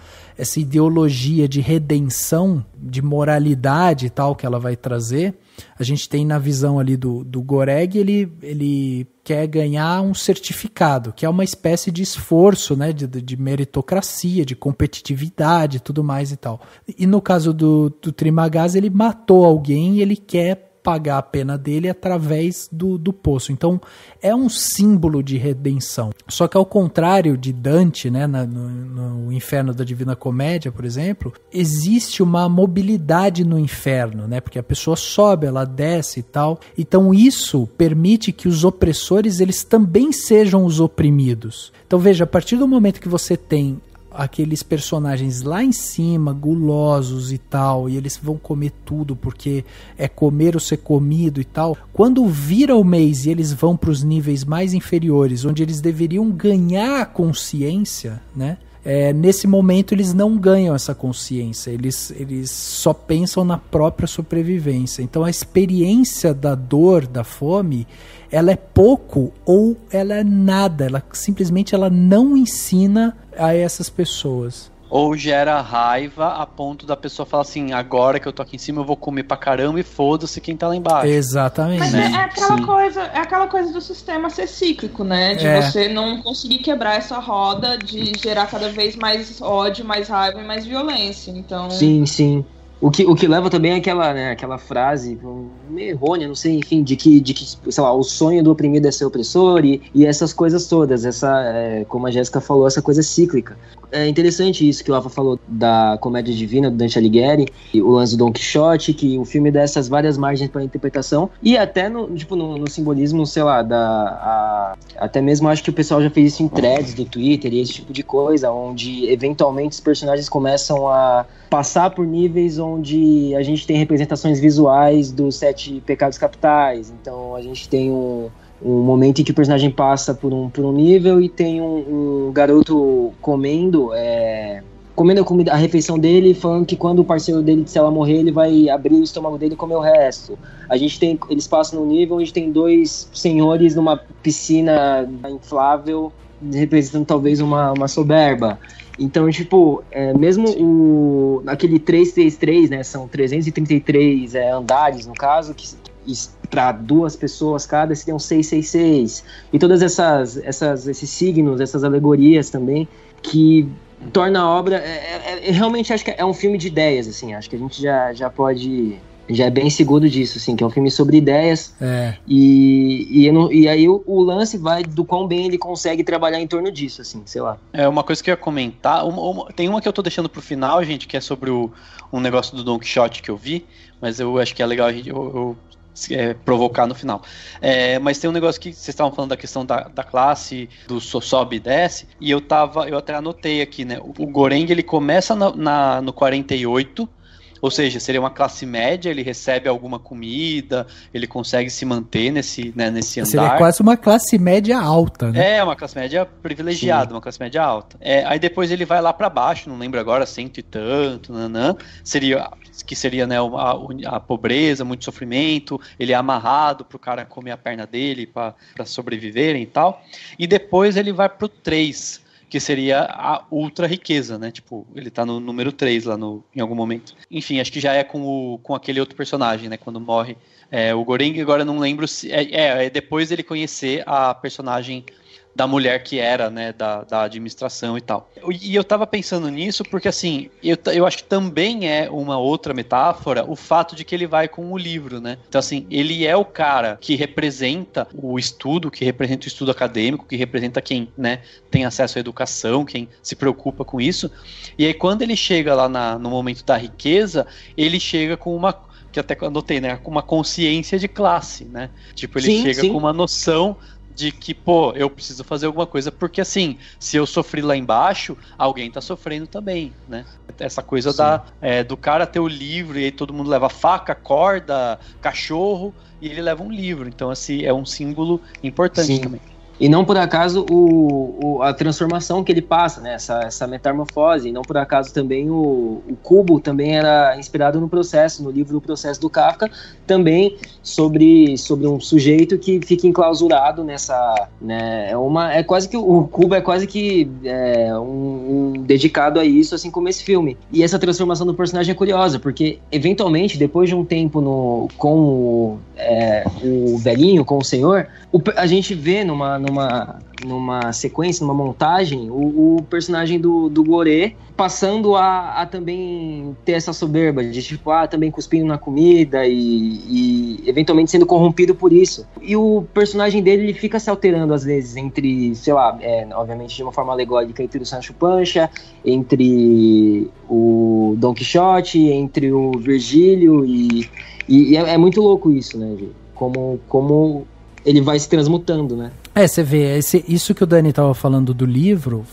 ideologia de redenção, de moralidade e tal que ela vai trazer, a gente tem na visão ali do Goreg, ele quer ganhar um certificado, que é uma espécie de esforço, né, de meritocracia, de competitividade e tudo mais e tal. E no caso do Trimagaz, ele matou alguém e ele quer pagar a pena dele através do poço. Então é um símbolo de redenção. Só que ao contrário de Dante, né, no Inferno da Divina Comédia, por exemplo, existe uma mobilidade no inferno, né, porque a pessoa sobe, ela desce e tal. Então isso permite que os opressores eles também sejam os oprimidos. Então veja, a partir do momento que você tem aqueles personagens lá em cima, gulosos e tal, e eles vão comer tudo porque é comer ou ser comido e tal. Quando vira o mês e eles vão para os níveis mais inferiores, onde eles deveriam ganhar a consciência, né? Nesse momento eles não ganham essa consciência, eles só pensam na própria sobrevivência. Então a experiência da dor, da fome, ela é pouco ou ela é nada, ela simplesmente não ensina a essas pessoas. Ou gera raiva a ponto da pessoa falar assim, agora que eu tô aqui em cima eu vou comer pra caramba e foda-se quem tá lá embaixo. Exatamente. Mas é aquela coisa do sistema ser cíclico, né? De você não conseguir quebrar essa roda de gerar cada vez mais ódio, mais raiva e mais violência. Então... Sim. O que leva também é aquela frase meio errônea, não sei, enfim, de que, sei lá, o sonho do oprimido é ser opressor e essas coisas todas, como a Jéssica falou, essa coisa cíclica. É interessante isso que o Rafa falou da Comédia Divina, do Dante Alighieri, e o lance do Don Quixote, que o filme dá essas várias margens para interpretação, e até no simbolismo, sei lá, até mesmo acho que o pessoal já fez isso em threads do Twitter e esse tipo de coisa, onde eventualmente os personagens começam a passar por níveis onde a gente tem representações visuais dos 7 pecados capitais. Então a gente tem um momento em que o personagem passa por um nível e tem um garoto comendo a refeição dele, falando que quando o parceiro dele, se ela morrer, ele vai abrir o estômago dele e comer o resto. Eles passam num nível onde tem 2 senhores numa piscina inflável, representando talvez uma soberba. Então, tipo, mesmo aquele 333, né, são 333 andares, no caso, que para 2 pessoas cada, se tem um 666. E todas esses signos, essas alegorias também, que torna a obra... realmente acho que é um filme de ideias, assim, acho que a gente já pode... Já é bem seguro disso, assim, que é um filme sobre ideias. E aí o lance vai do quão bem ele consegue trabalhar em torno disso, assim, sei lá. Uma coisa que eu ia comentar, tem uma que eu tô deixando pro final, gente, que é sobre um negócio do Don Quixote que eu vi, mas eu acho que é legal eu provocar no final. Mas tem um negócio que vocês estavam falando da questão da classe, do sobe e desce, e eu até anotei aqui, né? O Goreng, ele começa no 48, ou seja, seria uma classe média, ele recebe alguma comida, ele consegue se manter nesse andar. Seria quase uma classe média alta, né? Uma classe média privilegiada, uma classe média alta. Aí depois ele vai lá pra baixo, não lembro agora, 100 e tanto, seria né, a pobreza, muito sofrimento, ele é amarrado pro cara comer a perna dele pra sobreviverem e tal. E depois ele vai pro 3, que seria a ultra riqueza, né? Tipo, ele tá no número 3 lá em algum momento. Enfim, acho que já é com aquele outro personagem, né? Quando morre o Goreng, agora não lembro se... depois ele conhecer a personagem da mulher que era, né, da administração e tal. E eu tava pensando nisso porque, assim, eu acho que também é uma outra metáfora o fato de que ele vai com o livro, né? Então, assim, ele é o cara que representa o estudo, que representa o estudo acadêmico, que representa quem, né, tem acesso à educação, quem se preocupa com isso. E aí, quando ele chega lá no momento da riqueza, ele chega com que até anotei, né, com uma consciência de classe, né? Tipo, ele chega com uma noção de que, eu preciso fazer alguma coisa, porque assim, se eu sofri lá embaixo, alguém tá sofrendo também, né? Essa coisa do cara ter o livro, e aí todo mundo leva faca, corda, cachorro, e ele leva um livro, então assim, é um símbolo importante também. E não por acaso a transformação que ele passa, né? Essa metamorfose. E não por acaso também o Kubo também era inspirado no processo, no livro do Processo do Kafka, também sobre um sujeito que fica enclausurado nessa, né? É quase que o Kubo é quase que um dedicado a isso, assim como esse filme. E essa transformação do personagem é curiosa, porque eventualmente, depois de um tempo com o velhinho, com o senhor, a gente vê numa sequência, numa montagem, o personagem do Gorê passando a também ter essa soberba de tipo, também cuspindo na comida e eventualmente sendo corrompido por isso. E o personagem dele, ele fica se alterando às vezes entre, sei lá, obviamente de uma forma alegórica, entre o Sancho Panza, entre o Don Quixote, entre o Virgílio e é muito louco isso, né, gente? Como ele vai se transmutando, né? Você vê, isso que o Dani estava falando do livro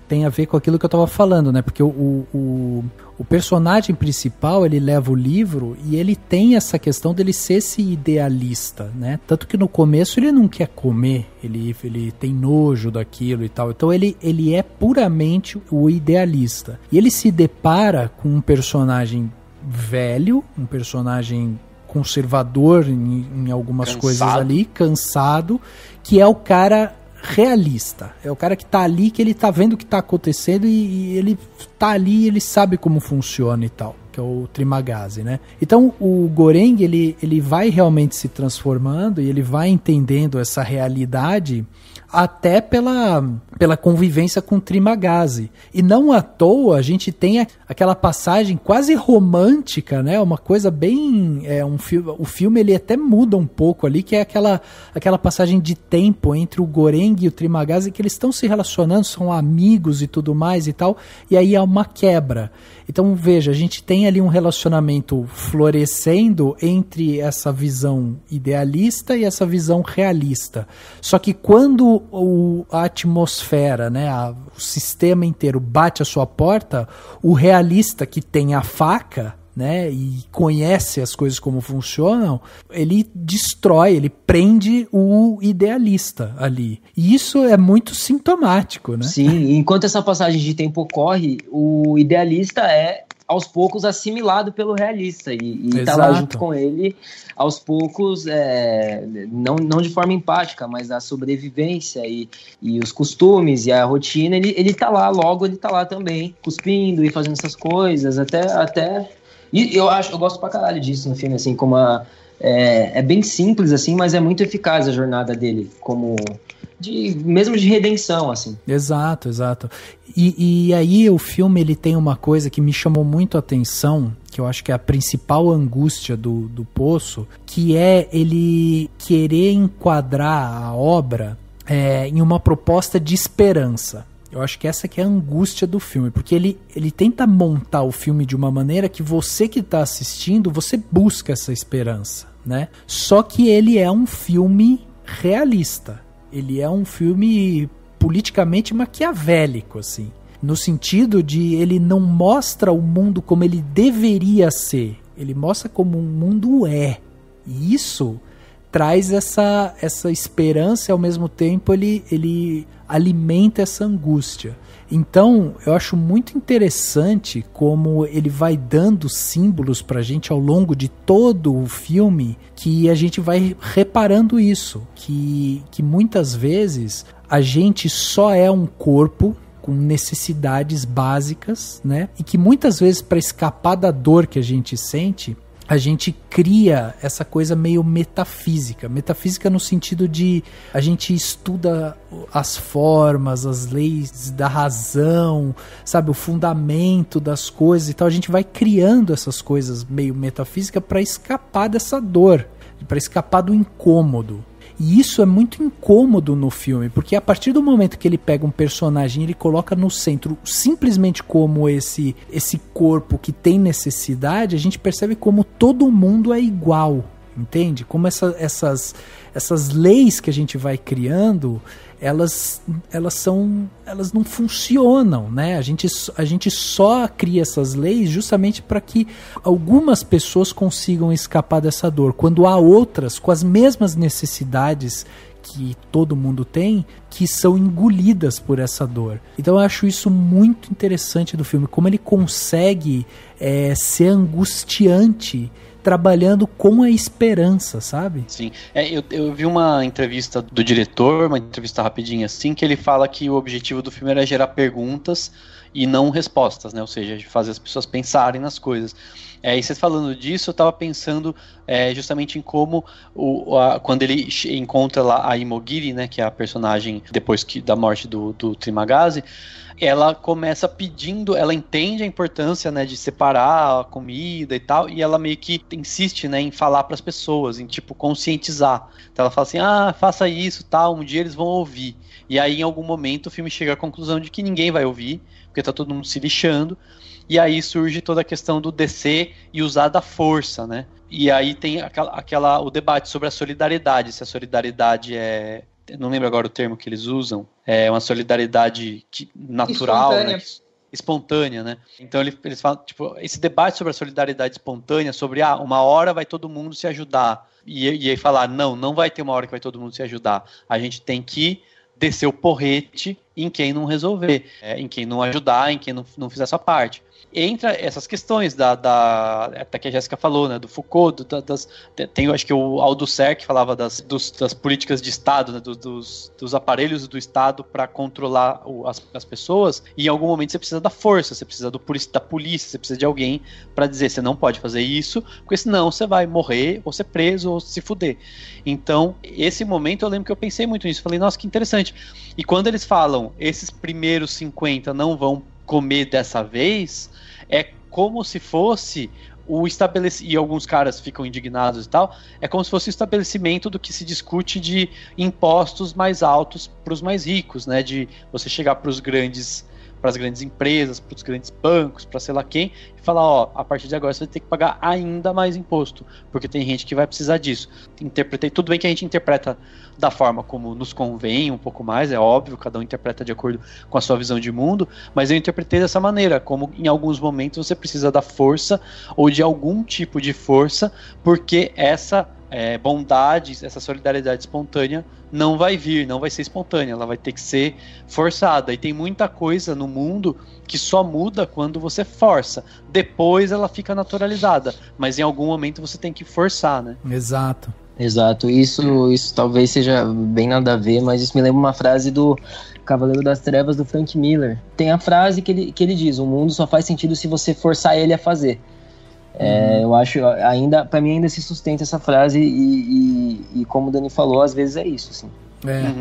tem a ver com aquilo que eu estava falando, né? Porque o personagem principal, ele leva o livro e ele tem essa questão dele ser esse idealista, né? Tanto que no começo ele não quer comer, ele tem nojo daquilo e tal. Então ele é puramente o idealista. E ele se depara com um personagem velho, um personagem conservador em algumas coisas ali, cansado, que é o cara realista, é o cara que tá ali, que ele tá vendo o que tá acontecendo e ele tá ali, ele sabe como funciona e tal, que é o Trimagasi, né? Então o Goreng, ele vai realmente se transformando e ele vai entendendo essa realidade até pela convivência com o Trimagasi. E não à toa a gente tem aquela passagem quase romântica, né? Uma coisa bem... o filme ele até muda um pouco ali, que é aquela passagem de tempo entre o Goreng e o Trimagasi, que eles estão se relacionando, são amigos e tudo mais e tal, e aí há uma quebra. Então, veja, a gente tem ali um relacionamento florescendo entre essa visão idealista e essa visão realista. Só que quando a atmosfera, né, o sistema inteiro bate a sua porta, o realista que tem a faca, né, e conhece as coisas como funcionam, ele destrói, ele prende o idealista ali. E isso é muito sintomático, né? Sim, enquanto essa passagem de tempo ocorre, o idealista é aos poucos assimilado pelo realista e tá lá junto com ele aos poucos, não de forma empática, mas a sobrevivência e os costumes e a rotina, ele tá lá, logo ele tá lá também, cuspindo e fazendo essas coisas, até e eu gosto pra caralho disso no filme, assim, como é bem simples, assim, mas é muito eficaz a jornada dele, mesmo de redenção, assim. Exato. E aí o filme, ele tem uma coisa que me chamou muito a atenção, que eu acho que é a principal angústia do Poço, que é ele querer enquadrar a obra em uma proposta de esperança. Eu acho que essa que é a angústia do filme, porque ele tenta montar o filme de uma maneira que você que está assistindo, você busca essa esperança, né? Só que ele é um filme realista, ele é um filme politicamente maquiavélico, assim, no sentido de ele não mostra o mundo como ele deveria ser, ele mostra como o mundo é, e isso traz essa esperança e ao mesmo tempo ele alimenta essa angústia. Então eu acho muito interessante como ele vai dando símbolos pra gente ao longo de todo o filme, que a gente vai reparando isso, que muitas vezes a gente só é um corpo com necessidades básicas, né? E que muitas vezes, para escapar da dor que a gente sente, a gente cria essa coisa meio metafísica no sentido de a gente estuda as formas, as leis da razão, sabe, o fundamento das coisas e tal, a gente vai criando essas coisas meio metafísica para escapar dessa dor, para escapar do incômodo. E isso é muito incômodo no filme, porque a partir do momento que ele pega um personagem e ele coloca no centro simplesmente como esse corpo que tem necessidade, a gente percebe como todo mundo é igual, entende? Como essas leis que a gente vai criando, elas não funcionam, né? A gente só cria essas leis justamente para que algumas pessoas consigam escapar dessa dor, quando há outras com as mesmas necessidades que todo mundo tem, que são engolidas por essa dor. Então eu acho isso muito interessante do filme, como ele consegue ser angustiante trabalhando com a esperança, sabe? Sim, eu vi uma entrevista do diretor, uma entrevista rapidinha assim, que ele fala que o objetivo do filme era gerar perguntas e não respostas, né? Ou seja, de fazer as pessoas pensarem nas coisas. E você falando disso, eu estava pensando justamente em como quando ele encontra lá a Imogiri, né, que é a personagem depois da morte do Trimagazi, ela começa pedindo, ela entende a importância, né, de separar a comida e tal, e ela meio que insiste, né, em falar para as pessoas, em tipo conscientizar. Então ela fala assim, faça isso, tal, um dia eles vão ouvir. E aí em algum momento o filme chega à conclusão de que ninguém vai ouvir, porque tá todo mundo se lixando. E aí surge toda a questão do descer e usar da força, né? E aí tem o debate sobre a solidariedade, se a solidariedade não lembro agora o termo que eles usam, é uma solidariedade natural, espontânea, né? Espontânea, né? Então eles falam, tipo, esse debate sobre a solidariedade espontânea, sobre uma hora vai todo mundo se ajudar, e aí falar, não vai ter uma hora que vai todo mundo se ajudar, a gente tem que descer o porrete em quem não resolver, em quem não ajudar, em quem não fizer essa parte. Entra essas questões até que a Jéssica falou, né, do Foucault, tem, eu acho que o Althusser que falava das políticas de Estado, né, dos aparelhos do Estado para controlar as pessoas, e em algum momento você precisa da força, você precisa da polícia, você precisa de alguém para dizer, você não pode fazer isso, porque senão você vai morrer, ou ser preso, ou se fuder. Então, esse momento eu lembro que eu pensei muito nisso, falei, nossa, que interessante. E quando eles falam, esses primeiros 50 não vão comer dessa vez, é como se fosse o estabelecimento, e alguns caras ficam indignados e tal, é como se fosse o estabelecimento do que se discute de impostos mais altos para os mais ricos, né, de você chegar para as grandes empresas, para os grandes bancos, para sei lá quem, e falar, a partir de agora você vai ter que pagar ainda mais imposto, porque tem gente que vai precisar disso. Tudo bem que a gente interpreta da forma como nos convém um pouco mais, é óbvio, cada um interpreta de acordo com a sua visão de mundo, mas eu interpretei dessa maneira, como em alguns momentos você precisa da força, ou de algum tipo de força, porque essa bondade, essa solidariedade espontânea não vai ser espontânea, ela vai ter que ser forçada, e tem muita coisa no mundo que só muda quando você força, depois ela fica naturalizada, mas em algum momento você tem que forçar, né? Exato, isso talvez seja bem nada a ver, mas isso me lembra uma frase do Cavaleiro das Trevas do Frank Miller. Tem a frase que ele diz, o mundo só faz sentido se você forçar ele a fazer. Eu acho, pra mim ainda se sustenta essa frase e como o Dani falou, às vezes é isso, assim.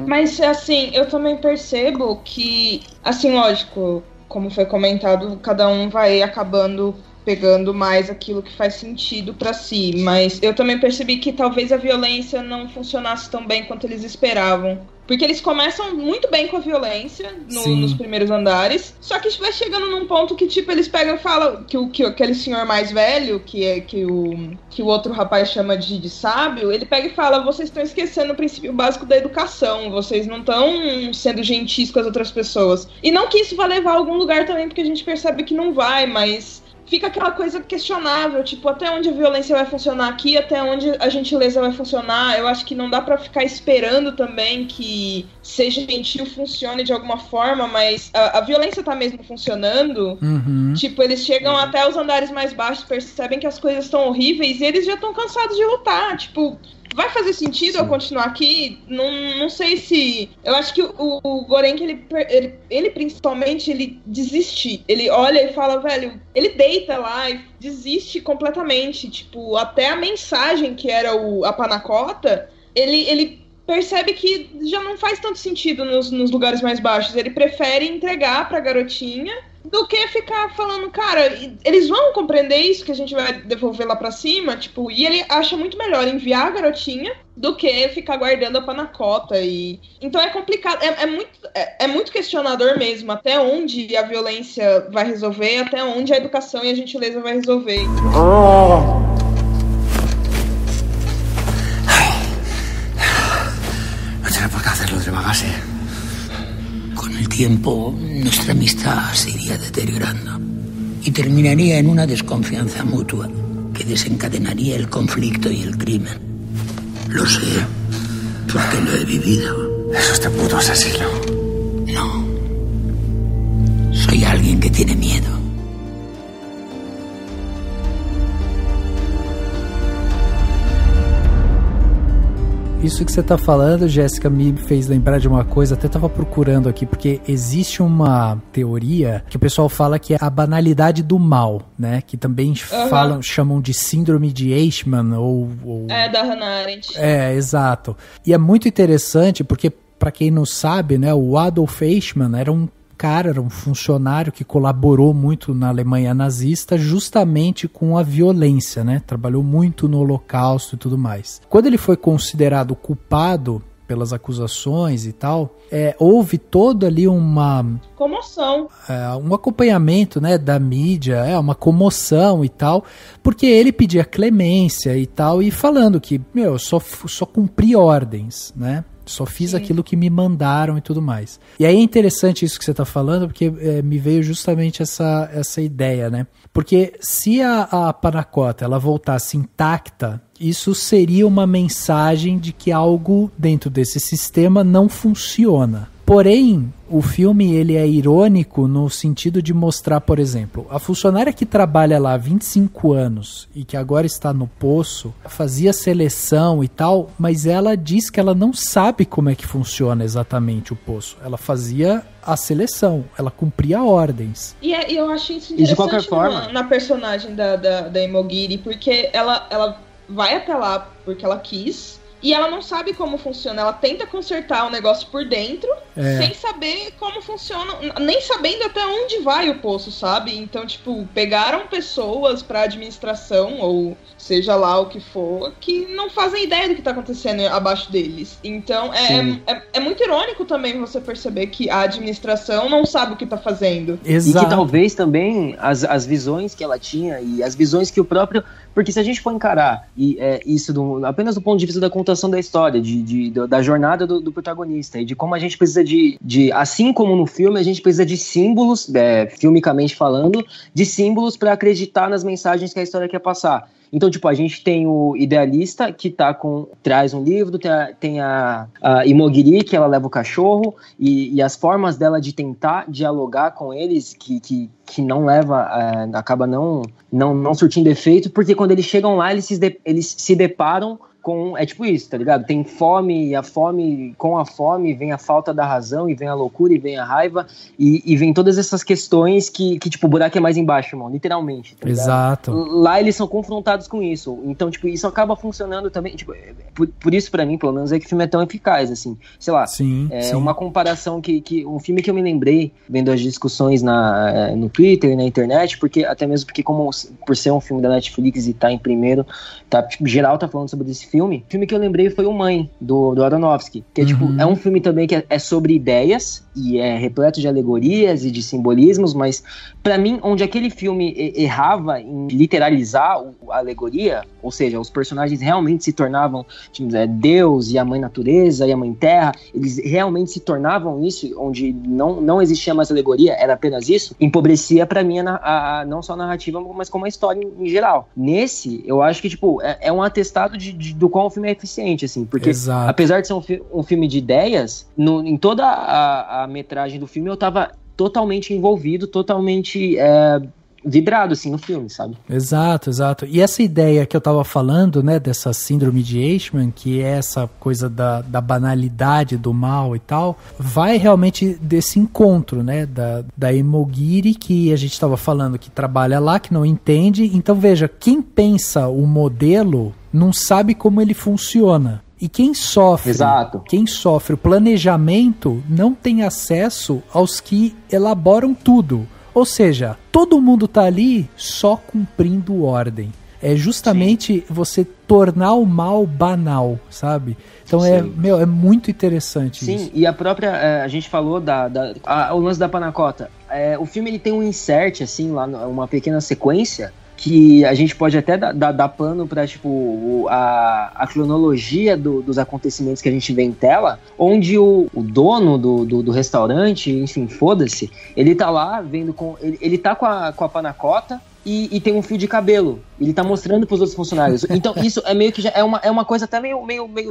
Mas, assim, eu também percebo que, assim, lógico, como foi comentado, cada um vai acabando pegando mais aquilo que faz sentido pra si, mas eu também percebi que talvez a violência não funcionasse tão bem quanto eles esperavam. Porque eles começam muito bem com a violência nos primeiros andares, só que vai chegando num ponto que, tipo, eles pegam e falam que aquele senhor mais velho, que o outro rapaz chama de sábio, ele pega e fala, vocês estão esquecendo o princípio básico da educação, vocês não estão sendo gentis com as outras pessoas. E não que isso vá levar a algum lugar também, porque a gente percebe que não vai, mas fica aquela coisa questionável, tipo, até onde a violência vai funcionar aqui, até onde a gentileza vai funcionar. Eu acho que não dá pra ficar esperando também que seja gentil, funcione de alguma forma, mas a violência tá mesmo funcionando. Tipo, eles chegam até os andares mais baixos, percebem que as coisas estão horríveis e eles já estão cansados de lutar, tipo... Vai fazer sentido eu continuar aqui? Não sei se... Eu acho que o Gorenk, ele principalmente, ele desiste. Ele olha e fala, velho... Ele deita lá e desiste completamente. Tipo, até a mensagem que era a panacota, ele percebe que já não faz tanto sentido nos lugares mais baixos. Ele prefere entregar pra garotinha do que ficar falando, cara, eles vão compreender isso que a gente vai devolver lá pra cima, tipo, e ele acha muito melhor enviar a garotinha do que ficar guardando a panacota. Então é complicado, é muito questionador mesmo, até onde a violência vai resolver, até onde a educação e a gentileza vai resolver. No será por qué hacerlo de bagaje. Con el tiempo, nuestra amistad se iría deteriorando y terminaría en una desconfianza mutua que desencadenaría el conflicto y el crimen. Lo sé. Porque lo he vivido. Es usted puto asesino. No. Soy alguien que tiene miedo. Isso que você tá falando, Jéssica, me fez lembrar de uma coisa, até tava procurando aqui, porque existe uma teoria que o pessoal fala que é a banalidade do mal, né? Que também chamam de síndrome de Eichmann ou... É, da Hannah Arendt. É, exato. E é muito interessante porque, pra quem não sabe, né, o Adolf Eichmann era um funcionário que colaborou muito na Alemanha nazista justamente com a violência, né? Trabalhou muito no Holocausto e tudo mais. Quando ele foi considerado culpado pelas acusações e tal, houve todo ali uma... comoção. Um acompanhamento, né, da mídia, uma comoção e tal, porque ele pedia clemência e tal, e falando que, eu só cumpri ordens, né? Só fiz aquilo que me mandaram e tudo mais. E aí é interessante isso que você está falando, porque me veio justamente essa ideia, né? Porque se a Panacota ela voltasse intacta, isso seria uma mensagem de que algo dentro desse sistema não funciona. Porém, o filme ele é irônico no sentido de mostrar, por exemplo, a funcionária que trabalha lá há 25 anos e que agora está no poço, fazia seleção e tal, mas ela diz que ela não sabe como é que funciona exatamente o poço. Ela fazia a seleção, ela cumpria ordens. E eu acho isso interessante de qualquer forma na personagem da Imogiri, porque ela vai até lá porque ela quis, e ela não sabe como funciona. Ela tenta consertar o negócio por dentro, sem saber como funciona, nem sabendo até onde vai o poço, sabe? Então, tipo, pegaram pessoas pra administração, ou seja lá o que for, que não fazem ideia do que tá acontecendo abaixo deles. Então, é muito irônico também você perceber que a administração não sabe o que tá fazendo. Exato. E que talvez também as visões que ela tinha e as visões que o próprio... Porque se a gente for encarar isso apenas do ponto de vista da contação da história, da jornada do protagonista, e de como a gente precisa assim como no filme, a gente precisa de símbolos, filmicamente falando, de símbolos para acreditar nas mensagens que a história quer passar. Então, tipo, a gente tem o idealista que traz um livro, tem a Imogiri, que ela leva o cachorro, e as formas dela de tentar dialogar com eles, que não leva, acaba não surtindo efeito, porque quando eles chegam lá, eles se deparam com, tipo isso, tá ligado? Tem fome, e com a fome vem a falta da razão, e vem a loucura, e vem a raiva, e vem todas essas questões que tipo, o buraco é mais embaixo, irmão, literalmente, tá ligado? Exato. Lá eles são confrontados com isso, então, tipo, isso acaba funcionando também, tipo, por isso pra mim, pelo menos, é que o filme é tão eficaz, assim, sei lá, sim. Uma comparação um filme que eu me lembrei, vendo as discussões no Twitter e na internet, por ser um filme da Netflix e tá em primeiro, tipo, geral tá falando sobre esse filme. O filme que eu lembrei foi o Mãe, do Aronofsky, que é um filme também que é sobre ideias e é repleto de alegorias e de simbolismos, mas pra mim, onde aquele filme errava em literalizar a alegoria, ou seja, os personagens realmente se tornavam Deus e a Mãe Natureza e a Mãe Terra, eles realmente se tornavam isso, onde não existia mais alegoria, era apenas isso, empobrecia pra mim não só a narrativa, mas como a história em geral. Nesse, eu acho que tipo, é um atestado do qual o filme é eficiente, assim, porque Exato. Apesar de ser um filme de ideias, em toda a metragem do filme eu tava totalmente envolvido, totalmente vibrado, assim, no filme, sabe? Exato. E essa ideia que eu tava falando, né, dessa síndrome de Eichmann, que é essa coisa da banalidade do mal e tal, vai realmente desse encontro, né, da Imogiri, que a gente tava falando que trabalha lá, que não entende. Então, veja, quem pensa o modelo não sabe como ele funciona. E quem sofre o planejamento não tem acesso aos que elaboram tudo. Ou seja, todo mundo tá ali só cumprindo ordem. É justamente você tornar o mal banal, sabe? Então é muito interessante isso. Sim, e a própria, a gente falou o lance da Panacota. O filme ele tem um insert, assim, lá, uma pequena sequência, que a gente pode até dar pano pra, tipo, a cronologia dos acontecimentos que a gente vê em tela, onde o dono do restaurante, enfim, foda-se, ele tá lá vendo ele tá com a Panacota, e tem um fio de cabelo. Ele tá mostrando pros outros funcionários. Então isso é meio que já é uma coisa até meio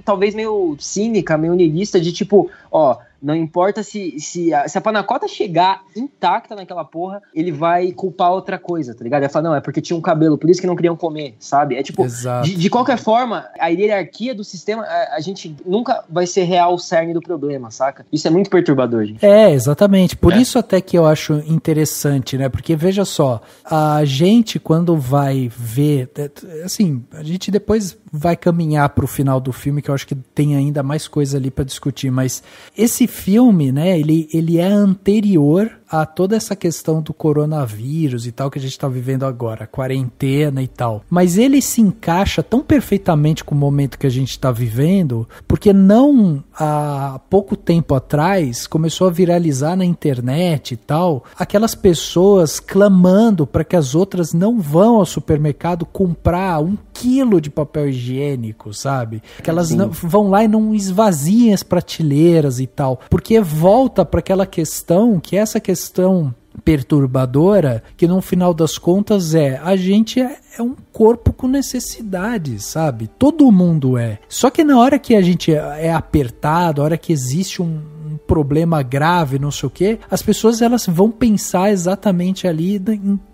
talvez meio cínica, meio niilista, de tipo, ó, não importa se a panacota chegar intacta naquela porra, ele vai culpar outra coisa, tá ligado? Ele vai falar, não, é porque tinha um cabelo, por isso que não queriam comer, sabe? É tipo, de qualquer forma, a hierarquia do sistema, a gente nunca vai ser real o cerne do problema, saca? Isso é muito perturbador, gente. Exatamente. Por isso até que eu acho interessante, né? Porque veja só, a gente quando vai ver, assim, a gente depois vai caminhar pro final do filme, que eu acho que tem ainda mais coisa ali pra discutir, mas esse filme, né, ele é anterior a toda essa questão do coronavírus e tal que a gente tá vivendo agora, quarentena e tal. Mas ele se encaixa tão perfeitamente com o momento que a gente tá vivendo, porque não há pouco tempo atrás começou a viralizar na internet e tal, aquelas pessoas clamando para que as outras não vão ao supermercado comprar 1 quilo de papel higiênico, sabe? Que elas não, vão lá e não esvaziem as prateleiras e tal, porque volta para aquela questão, que é essa questão perturbadora, que no final das contas a gente é um corpo com necessidades, sabe? Todo mundo é. Só que na hora que a gente é apertado, a hora que existe um problema grave, não sei o quê, as pessoas elas vão pensar exatamente ali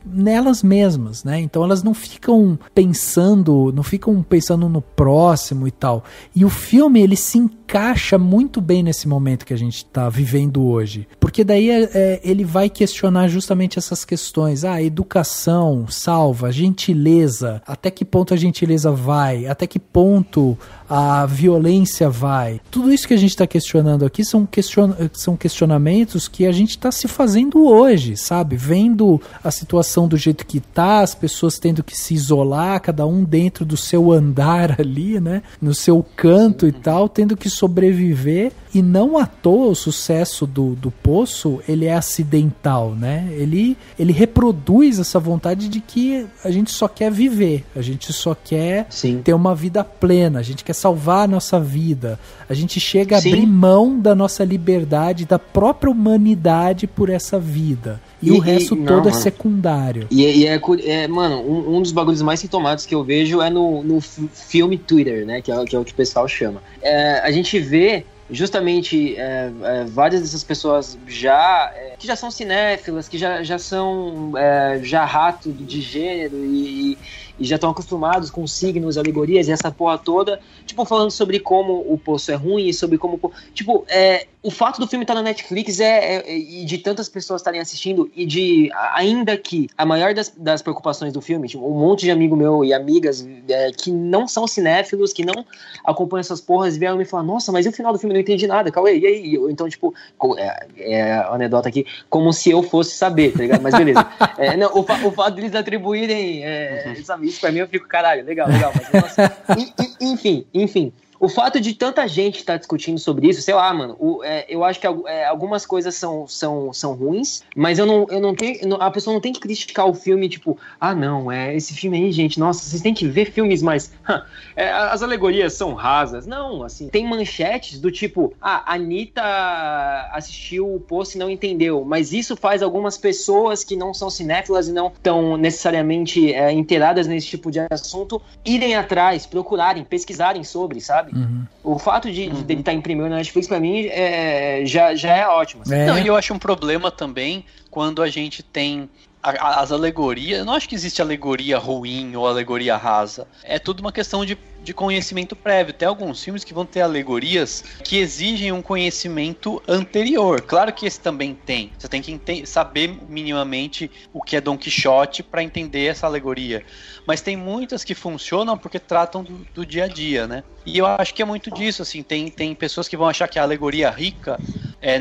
nelas mesmas, né? Então elas não ficam pensando no próximo e tal. E o filme, ele se encaixa muito bem nesse momento que a gente está vivendo hoje. Porque daí ele vai questionar justamente essas questões. A educação salva, a gentileza, até que ponto a gentileza vai, até que ponto a violência vai. Tudo isso que a gente está questionando aqui são questionamentos que a gente está se fazendo hoje, sabe? Vendo a situação do jeito que tá, as pessoas tendo que se isolar, cada um dentro do seu andar ali, né? No seu canto e tal, tendo que sobreviver. E não à toa o sucesso do Poço, ele é acidental, né? Ele reproduz essa vontade de que a gente só quer viver, a gente só quer ter uma vida plena, a gente quer salvar a nossa vida, a gente chega a abrir mão da nossa liberdade, da própria humanidade por essa vida. E o resto todo é secundário. Mano, um dos bagulhos mais sintomáticos que eu vejo é no filme Twitter, né? Que é o que o pessoal chama. A gente vê justamente várias dessas pessoas que já são cinéfilas, que já são rato de gênero e já estão acostumados com signos, alegorias e essa porra toda, tipo, falando sobre como o Poço é ruim e sobre como... Tipo, o fato do filme estar na Netflix e de tantas pessoas estarem assistindo e de, ainda que a maior das preocupações do filme, tipo, um monte de amigo meu e amigas que não são cinéfilos, que não acompanham essas porras, vieram me falar, nossa, mas e o final do filme? Eu não entendi nada, Cauê, e aí? Então, tipo, a anedota aqui, como se eu fosse saber, tá ligado? Mas beleza. Não, o fato deles atribuírem, sabe, isso pra mim eu fico, caralho, legal, mas enfim. O fato de tanta gente estar discutindo sobre isso, sei lá, mano, eu acho que algumas coisas são ruins, mas eu não tenho, a pessoa não tem que criticar o filme, tipo, não, esse filme aí, gente, nossa, vocês têm que ver filmes mais, as alegorias são rasas. Não, assim, tem manchetes do tipo, a Anitta assistiu o Poço e não entendeu, mas isso faz algumas pessoas que não são cinéfilas e não estão necessariamente inteiradas nesse tipo de assunto, irem atrás, procurarem, pesquisarem sobre, sabe? Uhum. O fato de ele estar em primeiro na Netflix, pra mim, já é ótimo. Assim. Não, e eu acho um problema também quando a gente tem as alegorias. Eu não acho que existe alegoria ruim ou alegoria rasa. É tudo uma questão de conhecimento prévio. Tem alguns filmes que vão ter alegorias que exigem um conhecimento anterior. Claro que esse também tem. Você tem que saber minimamente o que é Dom Quixote para entender essa alegoria. Mas tem muitas que funcionam porque tratam do dia a dia, né? E eu acho que é muito disso, assim. Tem pessoas que vão achar que a alegoria rica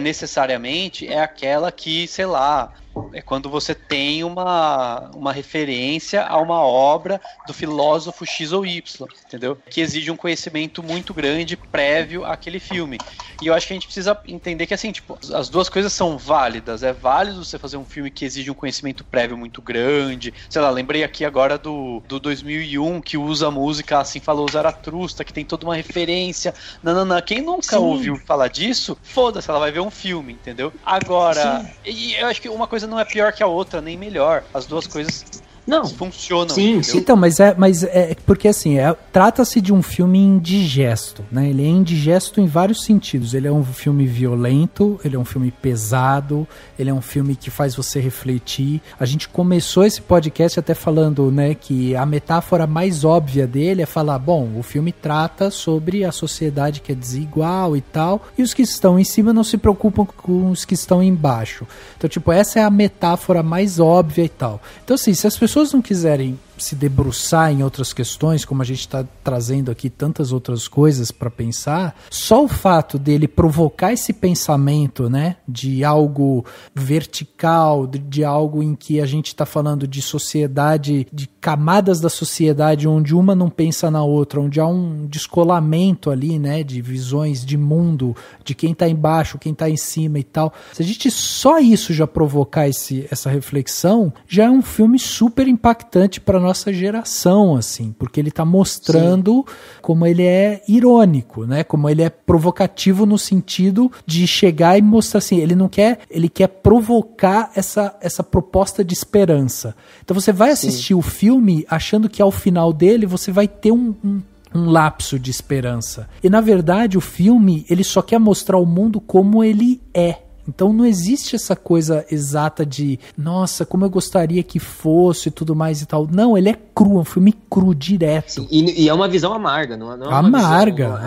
necessariamente é aquela que, sei lá, é quando você tem uma referência a uma obra do filósofo X ou Y, entendeu? Que exige um conhecimento muito grande prévio àquele filme. E eu acho que a gente precisa entender que, assim, tipo, as duas coisas são válidas. É válido você fazer um filme que exige um conhecimento prévio muito grande. Sei lá, lembrei aqui agora do 2001, que usa a música Assim Falou Zaratustra, que tem toda uma referência. Nananã. Quem nunca ouviu falar disso, foda-se, ela vai ver um filme, entendeu? Agora, e eu acho que uma coisa não é pior que a outra, nem melhor. As duas coisas Não, funcionam. Sim. Então, mas é porque assim, trata-se de um filme indigesto, né? Ele é indigesto em vários sentidos. Ele é um filme violento, ele é um filme pesado, ele é um filme que faz você refletir. A gente começou esse podcast até falando, né, que a metáfora mais óbvia dele é falar, bom, o filme trata sobre a sociedade que é desigual e tal, e os que estão em cima não se preocupam com os que estão embaixo. Então, tipo, essa é a metáfora mais óbvia e tal. Então, assim, se as pessoas não quiserem se debruçar em outras questões, como a gente está trazendo aqui tantas outras coisas para pensar, só o fato dele provocar esse pensamento, né, de algo vertical, de algo em que a gente está falando de sociedade, de camadas da sociedade onde uma não pensa na outra, onde há um descolamento ali, né, de visões de mundo, de quem está embaixo, quem está em cima e tal. Se a gente só isso já provocar essa reflexão, já é um filme super impactante para nossa geração, assim, porque ele tá mostrando como ele é irônico, né, como ele é provocativo no sentido de chegar e mostrar assim, ele quer provocar essa proposta de esperança. Então você vai assistir o filme achando que ao final dele você vai ter um lapso de esperança. E na verdade o filme, ele só quer mostrar o mundo como ele é. Então não existe essa coisa exata de, nossa, como eu gostaria que fosse e tudo mais e tal. Não, ele é cru, é um filme cru, direto. E é uma visão amarga, não é amarga.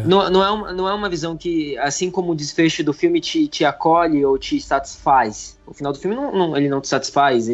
Não é uma visão que, assim como o desfecho do filme te acolhe ou te satisfaz. O final do filme ele não te satisfaz.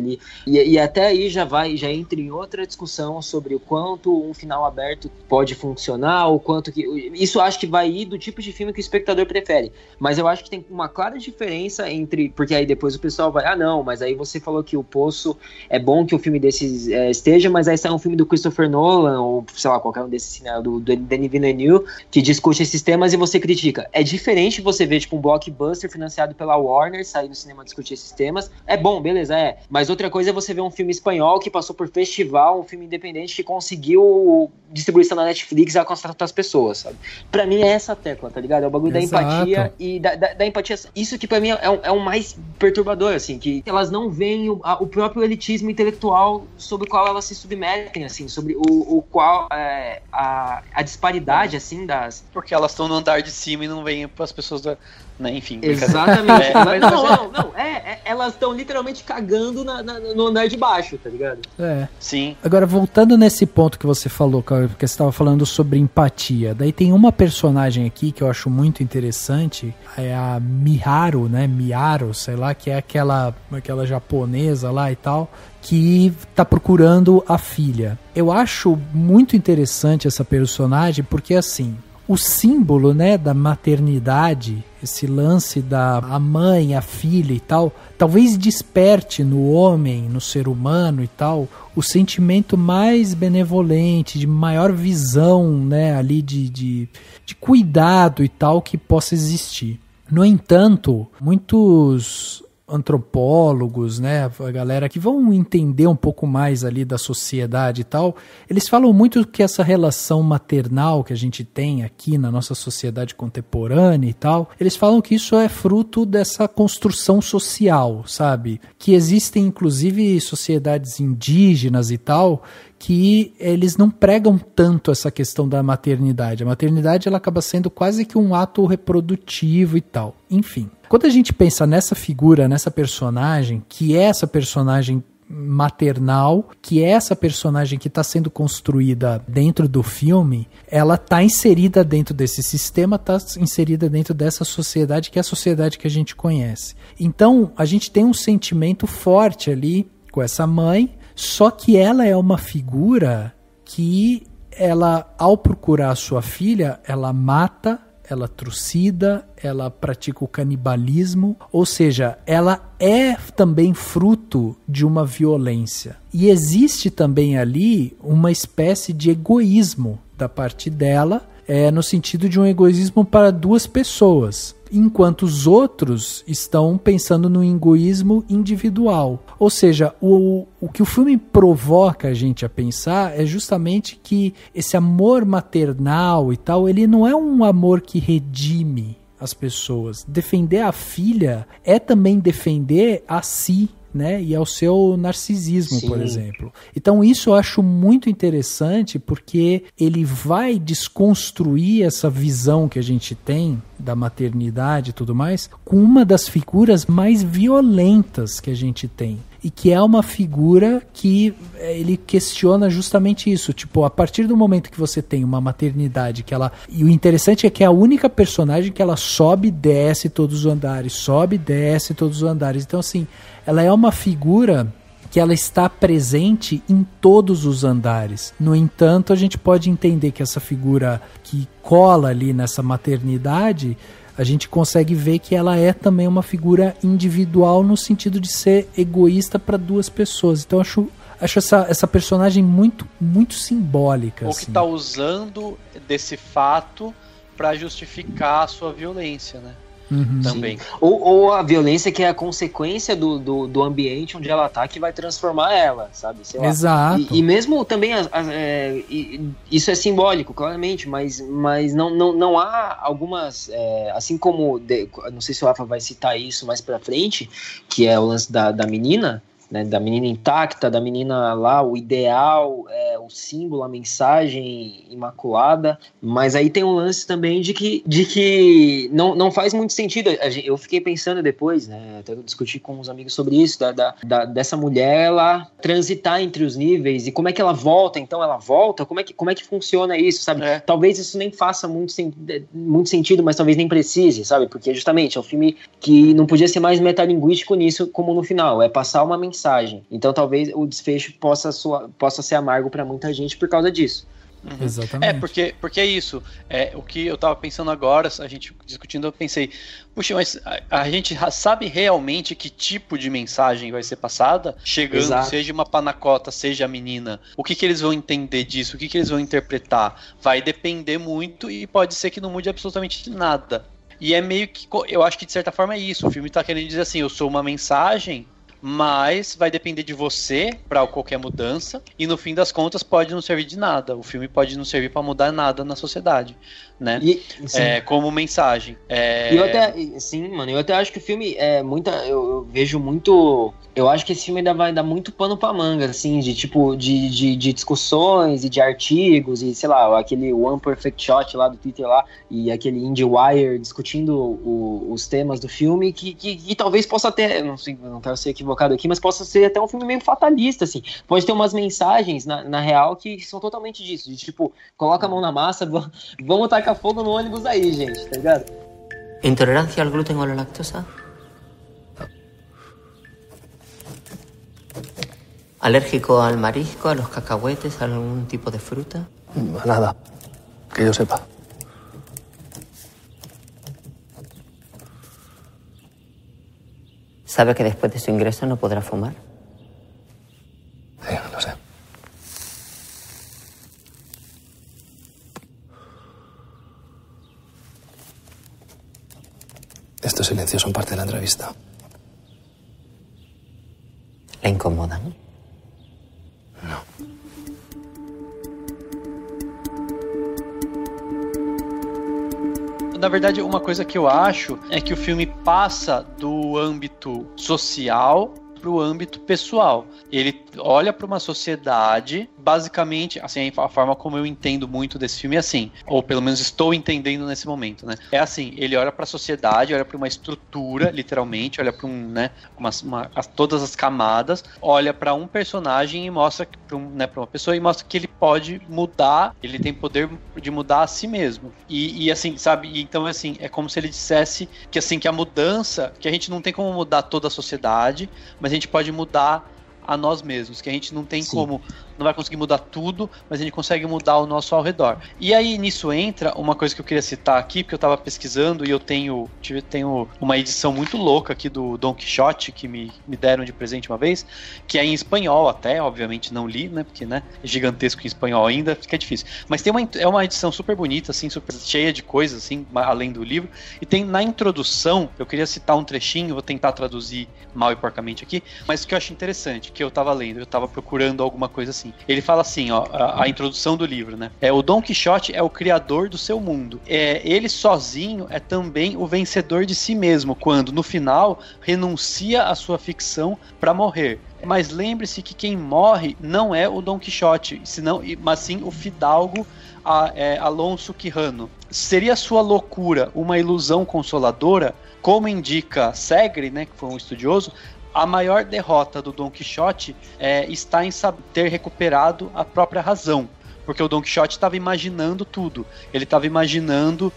E até aí já entra em outra discussão sobre o quanto um final aberto pode funcionar, o quanto que... Isso acho que vai ir do tipo de filme que o espectador prefere. Mas eu acho que tem uma clara diferença entre... Porque aí depois o pessoal vai... não, mas aí você falou que o Poço é bom que o filme desses esteja, mas aí sai um filme do Christopher Nolan, ou sei lá, qualquer um desses, né, do Denis Villeneuve, que discute esses temas e você critica. É diferente você ver, tipo, um blockbuster financiado pela Warner sair no cinema discutir esses temas. É bom, beleza, mas outra coisa é você ver um filme espanhol que passou por festival, um filme independente que conseguiu distribuição na Netflix e alcançar outras pessoas, sabe? Pra mim é essa tecla, tá ligado? É o bagulho da empatia e da empatia. Isso que pra mim é o mais perturbador, assim, que elas não veem o próprio elitismo intelectual sobre o qual elas se submetem, assim, sobre o qual a disparidade, assim, das... Porque elas estão no andar de cima e não veem as pessoas da... Né? Enfim, exatamente. Elas estão literalmente cagando no andar de baixo, tá ligado? Sim. Agora, voltando nesse ponto que você falou, porque você estava falando sobre empatia, daí tem uma personagem aqui que eu acho muito interessante, é a Miharu, né? Miharu, sei lá, que é aquela japonesa lá e tal, que tá procurando a filha. Eu acho muito interessante essa personagem porque, assim, o símbolo, né, da maternidade, esse lance da a mãe, a filha e tal, talvez desperte no homem, no ser humano e tal, o sentimento mais benevolente, de maior visão, né, ali de cuidado e tal que possa existir. No entanto, muitos antropólogos, né, a galera que vão entender um pouco mais ali da sociedade e tal, eles falam muito que essa relação maternal que a gente tem aqui na nossa sociedade contemporânea e tal, eles falam que isso é fruto dessa construção social, sabe? Que existem inclusive sociedades indígenas e tal, que eles não pregam tanto essa questão da maternidade. A maternidade ela acaba sendo quase que um ato reprodutivo e tal. Enfim, quando a gente pensa nessa figura, nessa personagem, que é essa personagem maternal, que é essa personagem que está sendo construída dentro do filme, ela está inserida dentro desse sistema, está inserida dentro dessa sociedade, que é a sociedade que a gente conhece. Então, a gente tem um sentimento forte ali com essa mãe, só que ela é uma figura que ela, ao procurar a sua filha, ela mata, ela trucida, ela pratica o canibalismo, ou seja, ela é também fruto de uma violência. E existe também ali uma espécie de egoísmo da parte dela, no sentido de um egoísmo para duas pessoas, enquanto os outros estão pensando no egoísmo individual. Ou seja, o que o filme provoca a gente a pensar é justamente que esse amor maternal e tal, ele não é um amor que redime as pessoas. Defender a filha é também defender a si, né, e ao seu narcisismo, Sim. por exemplo. Então isso eu acho muito interessante, porque ele vai desconstruir essa visão que a gente tem da maternidade e tudo mais, com uma das figuras mais violentas que a gente tem. E que é uma figura que ele questiona justamente isso. Tipo, a partir do momento que você tem uma maternidade que ela... E o interessante é que é a única personagem que ela sobe e desce todos os andares. Sobe e desce todos os andares. Então, assim, ela é uma figura que ela está presente em todos os andares. No entanto, a gente pode entender que essa figura que cola ali nessa maternidade... a gente consegue ver que ela é também uma figura individual no sentido de ser egoísta para duas pessoas. Então acho essa personagem muito, muito simbólica. Ou assim. que tá usando desse fato para justificar a sua violência, né? Também. Ou a violência que é a consequência do ambiente onde ela tá, que vai transformar ela, sabe? Sei lá. Exato. E mesmo também isso é simbólico, claramente, mas não há algumas, assim como, não sei se o Rafa vai citar isso mais pra frente, que é o lance da menina, né, da menina intacta, da menina lá, o ideal, o símbolo, a mensagem imaculada, mas aí tem um lance também de que não faz muito sentido. Eu fiquei pensando depois, né, até eu discuti com uns amigos sobre isso, dessa mulher, ela transitar entre os níveis, e como é que ela volta, então ela volta, como é que funciona isso, sabe? Talvez isso nem faça muito sentido, mas talvez nem precise, sabe? Porque justamente é um filme que não podia ser mais metalinguístico nisso, como no final, é passar uma mensagem. Então talvez o desfecho possa ser amargo para muita gente por causa disso. Exatamente. Porque é isso. O que eu tava pensando agora, a gente discutindo, eu pensei, puxa, mas a gente sabe realmente que tipo de mensagem vai ser passada? Chegando, Exato. Seja uma panacota, seja a menina. O que eles vão entender disso? O que eles vão interpretar? Vai depender muito e pode ser que não mude absolutamente nada. E é meio que, eu acho que de certa forma é isso. O filme tá querendo dizer assim, eu sou uma mensagem, mas vai depender de você para qualquer mudança, e no fim das contas pode não servir de nada. O filme pode não servir para mudar nada na sociedade, né? Como mensagem. Eu até acho que o filme eu vejo muito. Eu acho que esse filme ainda vai dar muito pano pra manga, assim, de discussões e de artigos, e sei lá, aquele One Perfect Shot lá do Twitter lá, e aquele IndieWire discutindo os temas do filme, que talvez possa ter, não quero ser equivocado aqui, mas possa ser até um filme meio fatalista, assim. Pode ter umas mensagens na real que são totalmente disso, de tipo, coloca a mão na massa, vamos tacar fogo no ônibus aí, gente, tá ligado? ¿Intolerancia al gluten o a la lactosa? ¿Alérgico al marisco, a los cacahuetes, a algún tipo de fruta? A nada, que yo sepa. ¿Sabe que después de su ingreso no podrá fumar? Sí, lo sé. Estos silencios son parte de la entrevista. ¿Le incomodan? No. Na verdade, uma coisa que eu acho é que o filme passa do âmbito social para o âmbito pessoal. Ele olha para uma sociedade, basicamente, assim, a forma como eu entendo muito desse filme é assim, ou pelo menos estou entendendo nesse momento, né? É assim, ele olha para a sociedade, olha para uma estrutura, literalmente, olha para todas as camadas, olha para um personagem e mostra para uma pessoa e mostra que ele pode mudar, ele tem poder de mudar a si mesmo. E assim, sabe? Então, assim, é como se ele dissesse que assim, que a mudança, que a gente não tem como mudar toda a sociedade, mas a gente pode mudar a nós mesmos, que a gente não tem como, não vai conseguir mudar tudo, mas a gente consegue mudar o nosso ao redor. E aí nisso entra uma coisa que eu queria citar aqui, porque eu tava pesquisando e eu tenho uma edição muito louca aqui do Don Quixote, que me deram de presente uma vez, que é em espanhol até, obviamente não li, né, porque, né, é gigantesco em espanhol ainda, fica difícil. Mas é uma edição super bonita, assim, super cheia de coisas, assim, além do livro, e tem na introdução, eu queria citar um trechinho, vou tentar traduzir mal e porcamente aqui, mas o que eu acho interessante, que eu tava lendo, eu tava procurando alguma coisa assim. assim. Ele fala assim, ó, a introdução do livro, né? O Dom Quixote é o criador do seu mundo. Ele sozinho é também o vencedor de si mesmo, quando, no final, renuncia à sua ficção para morrer. Mas lembre-se que quem morre não é o Dom Quixote, mas sim o fidalgo Alonso Quijano. Seria sua loucura uma ilusão consoladora? Como indica Segre, né, que foi um estudioso, a maior derrota do Dom Quixote está em ter recuperado a própria razão. Porque o Dom Quixote estava imaginando tudo. Ele estava imaginando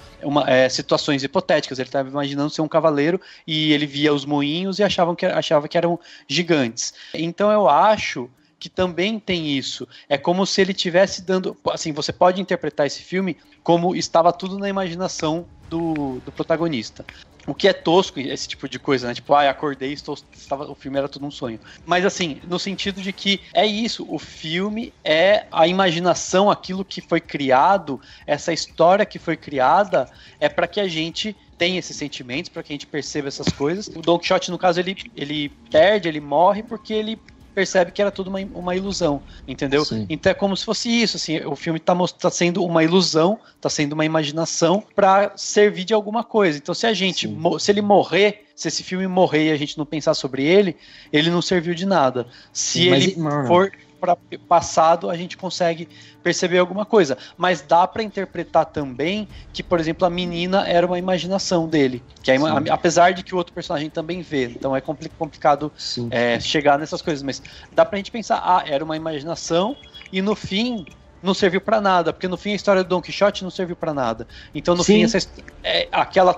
situações hipotéticas. Ele estava imaginando ser um cavaleiro e ele via os moinhos e achava que eram gigantes. Então eu acho que também tem isso. É como se ele estivesse dando... Assim, você pode interpretar esse filme como estava tudo na imaginação do protagonista. O que é tosco, esse tipo de coisa, né? Tipo, acordei e o filme era tudo um sonho. Mas assim, no sentido de que é isso, o filme é a imaginação, aquilo que foi criado, essa história que foi criada, é para que a gente tenha esses sentimentos, para que a gente perceba essas coisas. O Don Quixote, no caso, ele perde, ele morre porque ele percebe que era tudo uma ilusão, entendeu? Sim. Então é como se fosse isso, assim, o filme tá sendo uma ilusão, tá sendo uma imaginação para servir de alguma coisa. Então se ele morrer, se esse filme morrer e a gente não pensar sobre ele não serviu de nada. Se ele for para passado, a gente consegue perceber alguma coisa, mas dá para interpretar também que, por exemplo, a menina era uma imaginação dele, que apesar de que o outro personagem também vê, então é complicado chegar nessas coisas, mas dá pra gente pensar, era uma imaginação e no fim não serviu pra nada, porque no fim a história do Don Quixote não serviu pra nada, então no fim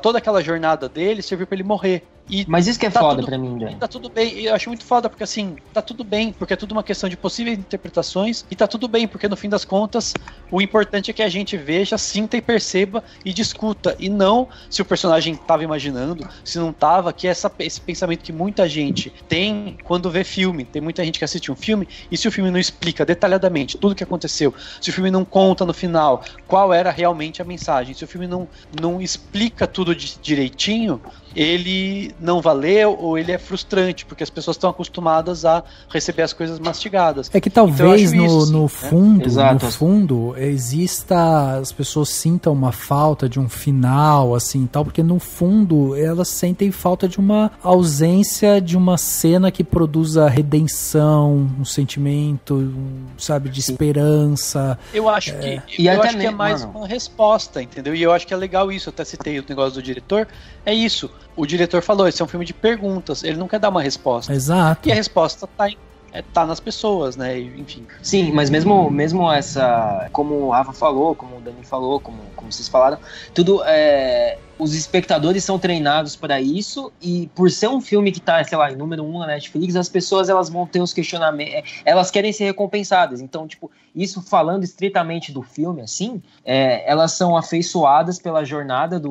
toda aquela jornada dele serviu pra ele morrer. Mas isso que é foda pra mim, né? Tá tudo bem, eu acho muito foda, porque assim, tá tudo bem, porque é tudo uma questão de possíveis interpretações, e tá tudo bem, porque no fim das contas, o importante é que a gente veja, sinta e perceba e discuta, e não se o personagem tava imaginando, se não tava, que esse pensamento que muita gente tem quando vê filme. Tem muita gente que assiste um filme, e se o filme não explica detalhadamente tudo o que aconteceu, se o filme não conta no final qual era realmente a mensagem, se o filme não explica tudo direitinho, ele não valeu ou ele é frustrante, porque as pessoas estão acostumadas a receber as coisas mastigadas. É que talvez então, no fundo as pessoas sintam uma falta de um final, assim, tal, porque no fundo elas sentem falta de uma ausência de uma cena que produza redenção, um sentimento, sabe, de esperança. Eu acho que é mais uma resposta, entendeu? E eu acho que é legal isso, eu até citei o negócio do diretor, é isso. O diretor falou, esse é um filme de perguntas, ele não quer dar uma resposta. Exato. E a resposta tá nas pessoas, né? Enfim. Sim, mas mesmo essa, como o Rafa falou, como o Dani falou, como vocês falaram, tudo os espectadores são treinados para isso, e por ser um filme que tá, sei lá, em número 1 na Netflix, as pessoas elas vão ter os questionamentos, elas querem ser recompensadas. Então, tipo, isso falando estritamente do filme, assim, elas são afeiçoadas pela jornada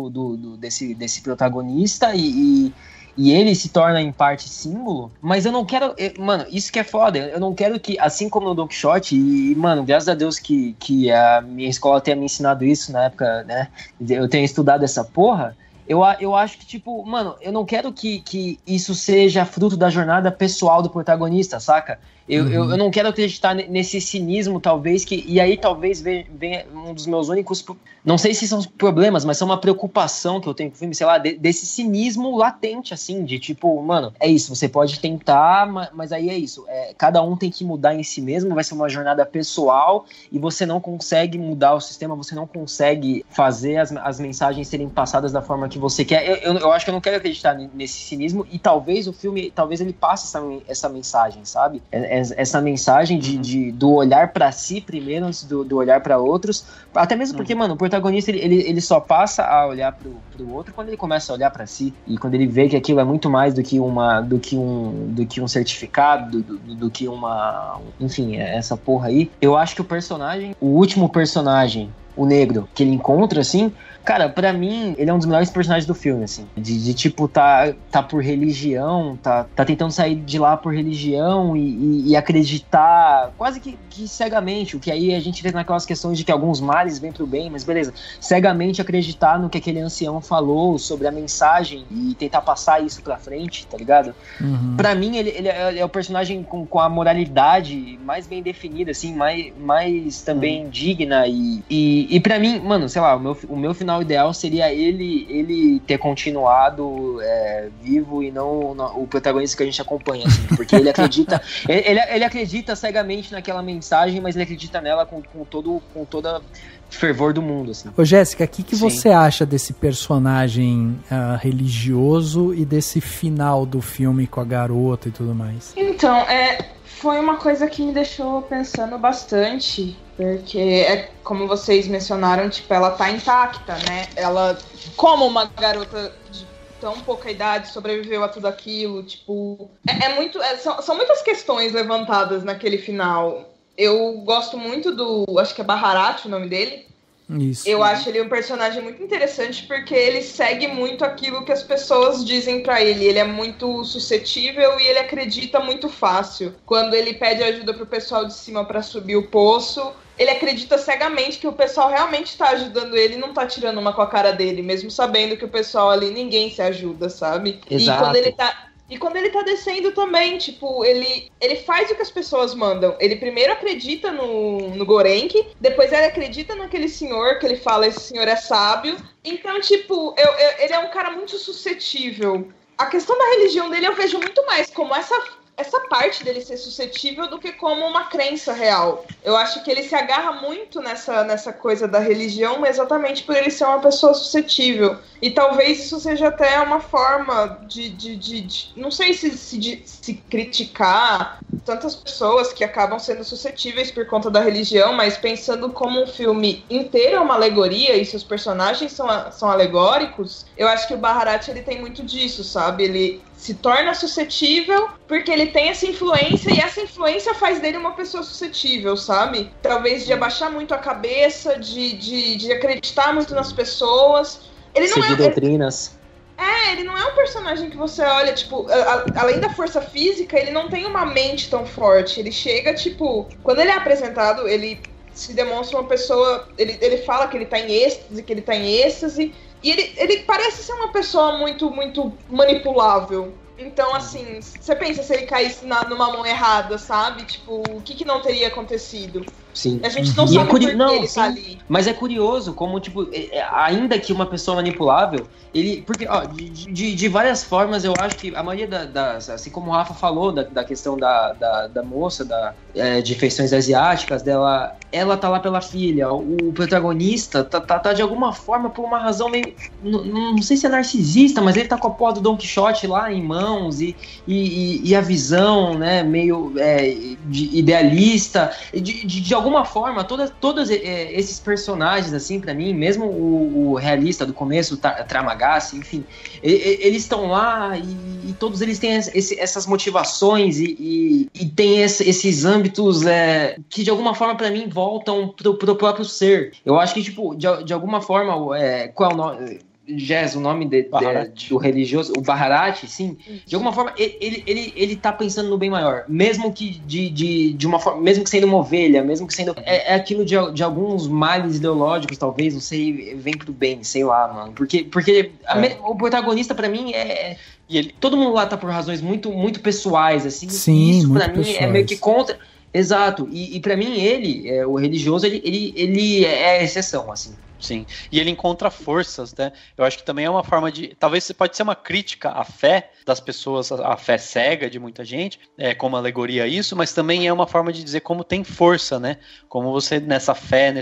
desse protagonista e ele se torna em parte símbolo, mas eu não quero... Mano, isso que é foda, eu não quero que, assim como no Don Quixote, e mano, graças a Deus que a minha escola tenha me ensinado isso na época, né, eu tenho estudado essa porra, eu acho que, tipo, mano, eu não quero que isso seja fruto da jornada pessoal do protagonista, saca? Eu não quero acreditar nesse cinismo, talvez, e aí talvez venha um dos meus únicos, não sei se são problemas, mas são uma preocupação que eu tenho com o filme, sei lá, desse cinismo latente, assim, de tipo, mano, é isso, você pode tentar, mas aí é isso, cada um tem que mudar em si mesmo, vai ser uma jornada pessoal, e você não consegue mudar o sistema, você não consegue fazer as mensagens serem passadas da forma que você quer. Eu acho que eu não quero acreditar nesse cinismo, e talvez o filme, talvez ele passe essa mensagem, sabe? Essa mensagem do olhar pra si primeiro antes do olhar pra outros, até mesmo porque, mano, o protagonista ele só passa a olhar pro outro quando ele começa a olhar pra si, e quando ele vê que aquilo é muito mais do que um certificado, do que uma, enfim, essa porra aí. Eu acho que o último personagem, o negro que ele encontra, assim, cara, pra mim, ele é um dos melhores personagens do filme, assim. De tipo, tá por religião, tá tentando sair de lá por religião e acreditar quase que cegamente, o que aí a gente vê naquelas questões de que alguns males vêm pro bem, mas beleza, cegamente acreditar no que aquele ancião falou sobre a mensagem e tentar passar isso pra frente, tá ligado? Pra mim, ele é o personagem com a moralidade mais bem definida, assim, mais também digna e pra mim, mano, sei lá, o meu final ideal seria ele ter continuado vivo e não o protagonista que a gente acompanha, assim, porque ele acredita ele acredita cegamente naquela mensagem, mas ele acredita nela com toda fervor do mundo, assim. Ô Jéssica, o que você acha desse personagem religioso e desse final do filme com a garota e tudo mais? Então, foi uma coisa que me deixou pensando bastante, porque como vocês mencionaram, tipo, ela tá intacta, né? Ela, como uma garota de tão pouca idade, sobreviveu a tudo aquilo, tipo... São muitas questões levantadas naquele final. Eu gosto muito acho que é Baharat o nome dele. Isso. Eu acho ele um personagem muito interessante porque ele segue muito aquilo que as pessoas dizem pra ele. Ele é muito suscetível e ele acredita muito fácil. Quando ele pede ajuda pro pessoal de cima pra subir o poço, ele acredita cegamente que o pessoal realmente tá ajudando ele e não tá tirando uma com a cara dele, mesmo sabendo que o pessoal ali, ninguém se ajuda, sabe? Exato. E quando ele tá descendo também, tipo, ele faz o que as pessoas mandam. Ele primeiro acredita no Gorenk, depois ele acredita naquele senhor, que ele fala, esse senhor é sábio. Então, tipo, ele é um cara muito suscetível. A questão da religião dele eu vejo muito mais como essa parte dele ser suscetível do que como uma crença real. Eu acho que ele se agarra muito nessa coisa da religião exatamente por ele ser uma pessoa suscetível. E talvez isso seja até uma forma de não sei se criticar tantas pessoas que acabam sendo suscetíveis por conta da religião, mas pensando como um filme inteiro é uma alegoria e seus personagens são alegóricos, eu acho que o Baharat ele tem muito disso, sabe? Ele se torna suscetível porque ele tem essa influência e essa influência faz dele uma pessoa suscetível, sabe? Talvez de abaixar muito a cabeça, de acreditar muito nas pessoas. Ele não seguir doutrinas. Ele não é um personagem que você olha, tipo, além da força física, ele não tem uma mente tão forte. Ele chega, tipo, quando ele é apresentado, ele se demonstra uma pessoa, ele fala que ele tá em êxtase, e ele parece ser uma pessoa muito, muito manipulável. Então, assim, você pensa se ele caísse numa mão errada, sabe? Tipo, o que não teria acontecido? Sim. A gente não sabe por que ele tá ali. Mas é curioso como, tipo, ainda que uma pessoa manipulável, ele... Porque, ó, de várias formas, eu acho que a maioria assim como o Rafa falou, da questão da moça, de feições asiáticas, ela tá lá pela filha. O protagonista tá de alguma forma por uma razão meio... Não sei se é narcisista, mas ele tá com a porra do Don Quixote lá em mãos e a visão, né, meio idealista. De alguma forma, todos esses personagens, assim, pra mim, mesmo o realista do começo, o Tramagasi, enfim, eles estão lá e todos eles têm essas motivações e têm esses âmbitos que, de alguma forma, pra mim, voltam pro próprio ser. Eu acho que, tipo, de alguma forma, qual é o nome... Jazz, o nome do religioso, o Baharat, sim, de alguma forma ele tá pensando no bem maior, mesmo que de uma forma, mesmo que sendo uma ovelha, mesmo que sendo aquilo de alguns males ideológicos, talvez, não sei, vem pro bem, sei lá, mano, porque o protagonista pra mim todo mundo lá tá por razões muito, muito pessoais, assim, sim, isso pra mim pessoais. É meio que contra, exato, e pra mim o religioso, ele é a exceção, assim. Sim, e ele encontra forças, né? Eu acho que também é uma forma de... Talvez pode ser uma crítica à fé das pessoas, a fé cega de muita gente, como alegoria isso, mas também é uma forma de dizer como tem força, né? Como você, nessa fé,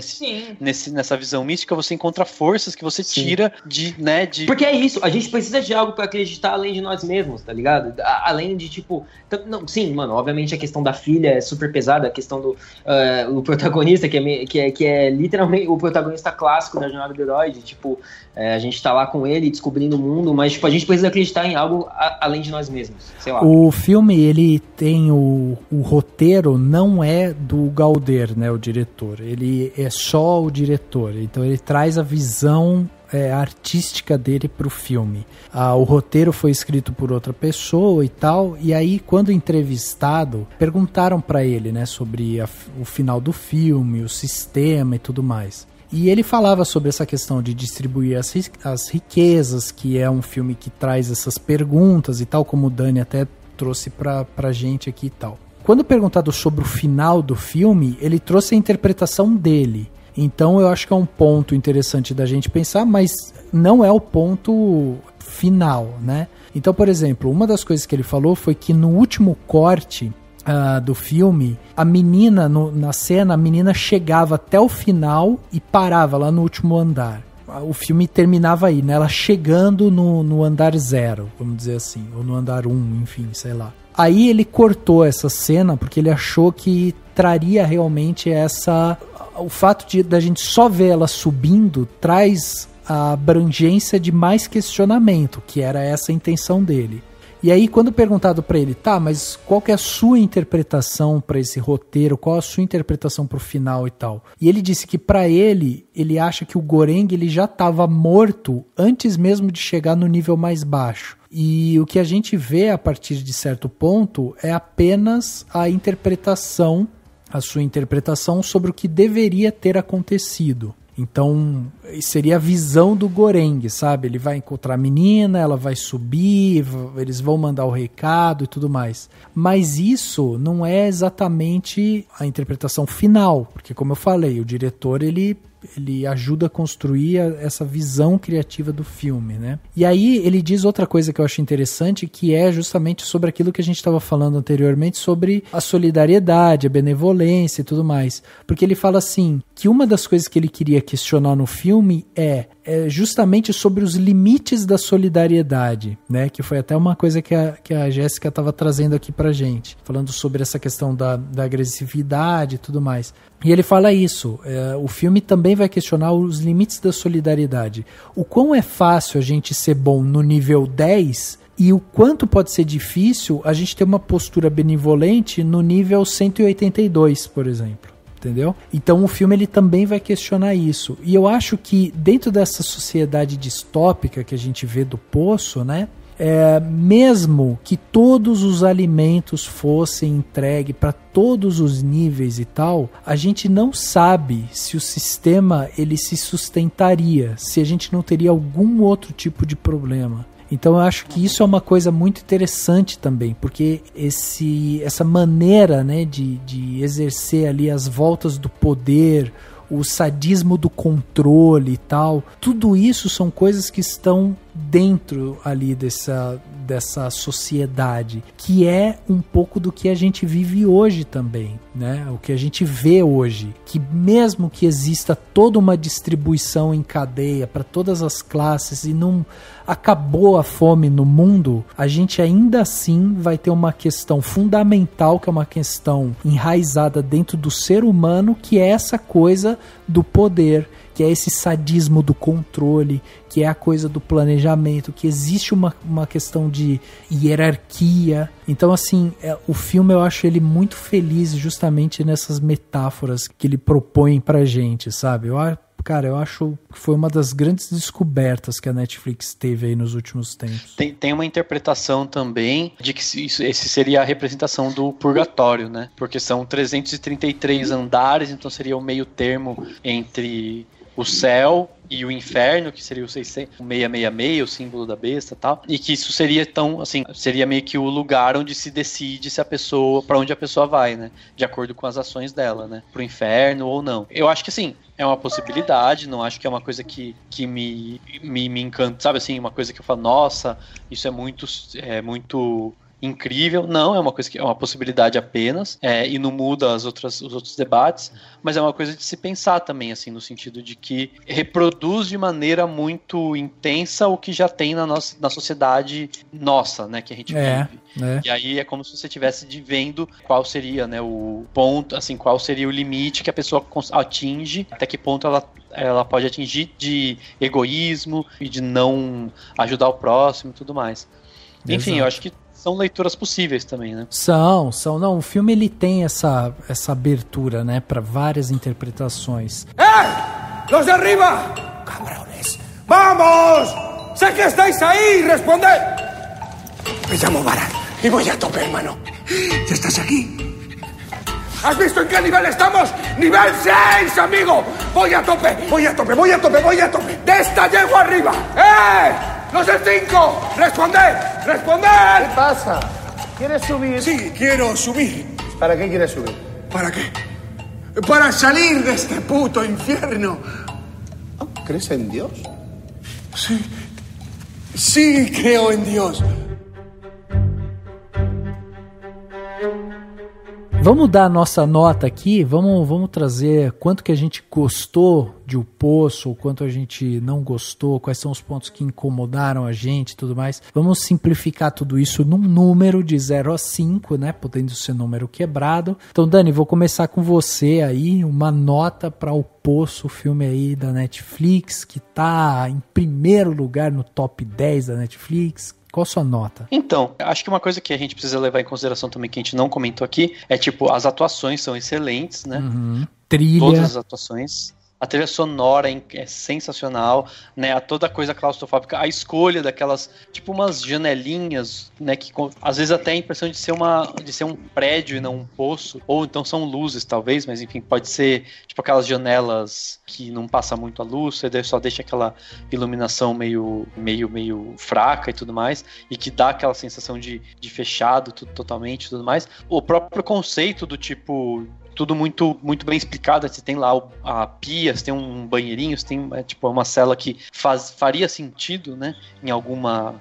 nessa visão mística, você encontra forças que você tira de... Porque é isso, a gente precisa de algo pra acreditar além de nós mesmos, tá ligado? Além de, tipo... Não, sim, mano, obviamente a questão da filha é super pesada, a questão do protagonista, que é literalmente o protagonista clássico clássico da jornada do herói, de, tipo, a gente tá lá com ele descobrindo o mundo, mas tipo, a gente precisa acreditar em algo além de nós mesmos, sei lá. O filme, ele tem o roteiro não é do Galder, né, o diretor, ele é só o diretor, então ele traz a visão artística dele pro filme. O roteiro foi escrito por outra pessoa e tal, e aí quando entrevistado, perguntaram pra ele, né, sobre o final do filme, o sistema e tudo mais. E ele falava sobre essa questão de distribuir as riquezas, que é um filme que traz essas perguntas e tal, como o Dani até trouxe pra gente aqui e tal. Quando perguntado sobre o final do filme, ele trouxe a interpretação dele. Então eu acho que é um ponto interessante da gente pensar, mas não é o ponto final, né? Então, por exemplo, uma das coisas que ele falou foi que no último corte do filme, a menina, na cena, a menina chegava até o final e parava lá no último andar. O filme terminava aí, né? Ela chegando no andar 0, vamos dizer assim, ou no andar 1, enfim, sei lá. Aí ele cortou essa cena porque ele achou que traria realmente o fato da gente só ver ela subindo traz a abrangência de mais questionamento, que era essa a intenção dele. E aí, quando perguntado pra ele, tá, mas qual que é a sua interpretação pra esse roteiro, qual a sua interpretação pro final e tal? E ele disse que pra ele acha que o Goreng ele já estava morto antes mesmo de chegar no nível mais baixo. E o que a gente vê a partir de certo ponto é apenas a sua interpretação sobre o que deveria ter acontecido. Então, seria a visão do Goreng, sabe? Ele vai encontrar a menina, ela vai subir, eles vão mandar o recado e tudo mais. Mas isso não é exatamente a interpretação final, porque como eu falei, o diretor ele ajuda a construir essa visão criativa do filme, né? E aí ele diz outra coisa que eu acho interessante, que é justamente sobre aquilo que a gente estava falando anteriormente, sobre a solidariedade, a benevolência e tudo mais. Porque ele fala assim, que uma das coisas que ele queria questionar no filme é justamente sobre os limites da solidariedade, né? Que foi até uma coisa que a Jéssica estava trazendo aqui pra gente, falando sobre essa questão da agressividade e tudo mais. E ele fala isso, o filme também vai questionar os limites da solidariedade. O quão é fácil a gente ser bom no nível 10 e o quanto pode ser difícil a gente ter uma postura benevolente no nível 182, por exemplo. Entendeu? Então o filme ele também vai questionar isso. E eu acho que dentro dessa sociedade distópica que a gente vê do Poço, né? Mesmo que todos os alimentos fossem entregues para todos os níveis e tal, a gente não sabe se o sistema ele se sustentaria, se a gente não teria algum outro tipo de problema. Então eu acho que isso é uma coisa muito interessante também, porque essa maneira, né, de exercer ali as voltas do poder, o sadismo do controle e tal, tudo isso são coisas que estão dentro ali dessa sociedade, que é um pouco do que a gente vive hoje também, né? O que a gente vê hoje, que mesmo que exista toda uma distribuição em cadeia para todas as classes e não acabou a fome no mundo, a gente ainda assim vai ter uma questão fundamental, que é uma questão enraizada dentro do ser humano, que é essa coisa do poder, que é esse sadismo do controle, que é a coisa do planejamento, que existe uma questão de hierarquia. Então, assim, o filme eu acho ele muito feliz justamente nessas metáforas que ele propõe pra gente, sabe? Cara, eu acho que foi uma das grandes descobertas que a Netflix teve aí nos últimos tempos. Tem uma interpretação também de que esse seria a representação do purgatório, né? Porque são 333 andares, então seria o meio termo entre o céu e o inferno, que seria o 666, o símbolo da besta e tal, e que isso seria seria meio que o lugar onde se decide se para onde a pessoa vai, né, de acordo com as ações dela, né, pro inferno ou não. Eu acho que assim, é uma possibilidade, não acho que é uma coisa que me encanta, sabe assim, uma coisa que eu falo, nossa, isso é muito incrível. Não, é uma coisa que é uma possibilidade apenas, e não muda os outros debates, mas é uma coisa de se pensar também, assim, no sentido de que reproduz de maneira muito intensa o que já tem na sociedade nossa, né, que a gente vive. E aí é como se você estivesse vendo qual seria, né, o ponto, assim, qual seria o limite que a pessoa atinge, até que ponto ela pode atingir de egoísmo e de não ajudar o próximo e tudo mais. Enfim, eu acho que são leituras possíveis também, né? São. Não, o filme ele tem essa abertura, né, para várias interpretações. ¡Los de arriba! ¡Cabrones! ¡Vamos! ¡Sé que estáis ahí! ¡Responded! Me llamo Baran y voy a tope, hermano. ¿Ya estás aquí? ¿Has visto en qué nivel estamos? ¡Nivel 6, amigo! ¡Voy a tope! ¡Voy a tope! ¡Voy a tope! ¡Voy a tope! ¡De esta llego arriba! ¡Los de 5! ¡Responded! ¡Responded! ¿Qué pasa? ¿Quieres subir? Sí, quiero subir. ¿Para qué quieres subir? ¿Para qué? Para salir de este puto infierno. ¿Crees en Dios? Sí. Sí, creo en Dios. Vamos dar a nossa nota aqui, vamos trazer quanto que a gente gostou de O Poço, ou quanto a gente não gostou, quais são os pontos que incomodaram a gente e tudo mais. Vamos simplificar tudo isso num número de 0 a 5, né, podendo ser número quebrado. Então, Dani, vou começar com você aí, uma nota para O Poço, o filme aí da Netflix, que tá em primeiro lugar no top 10 da Netflix. Qual a sua nota? Então, acho que uma coisa que a gente precisa levar em consideração também, que a gente não comentou aqui, é tipo, as atuações são excelentes, né? Trilha. Todas as atuações. A trilha sonora é sensacional, né? Toda a coisa claustrofóbica, a escolha daquelas, tipo, umas janelinhas, né? Que às vezes até a impressão de ser um prédio e não um poço, ou então são luzes, talvez, mas enfim, pode ser tipo aquelas janelas que não passa muito a luz, você só deixa aquela iluminação meio fraca e tudo mais, e que dá aquela sensação de fechado totalmente e tudo mais. O próprio conceito do tipo, tudo muito, muito bem explicado. Você tem lá a pia, você tem um banheirinho, você tem tipo uma cela que faria sentido, né,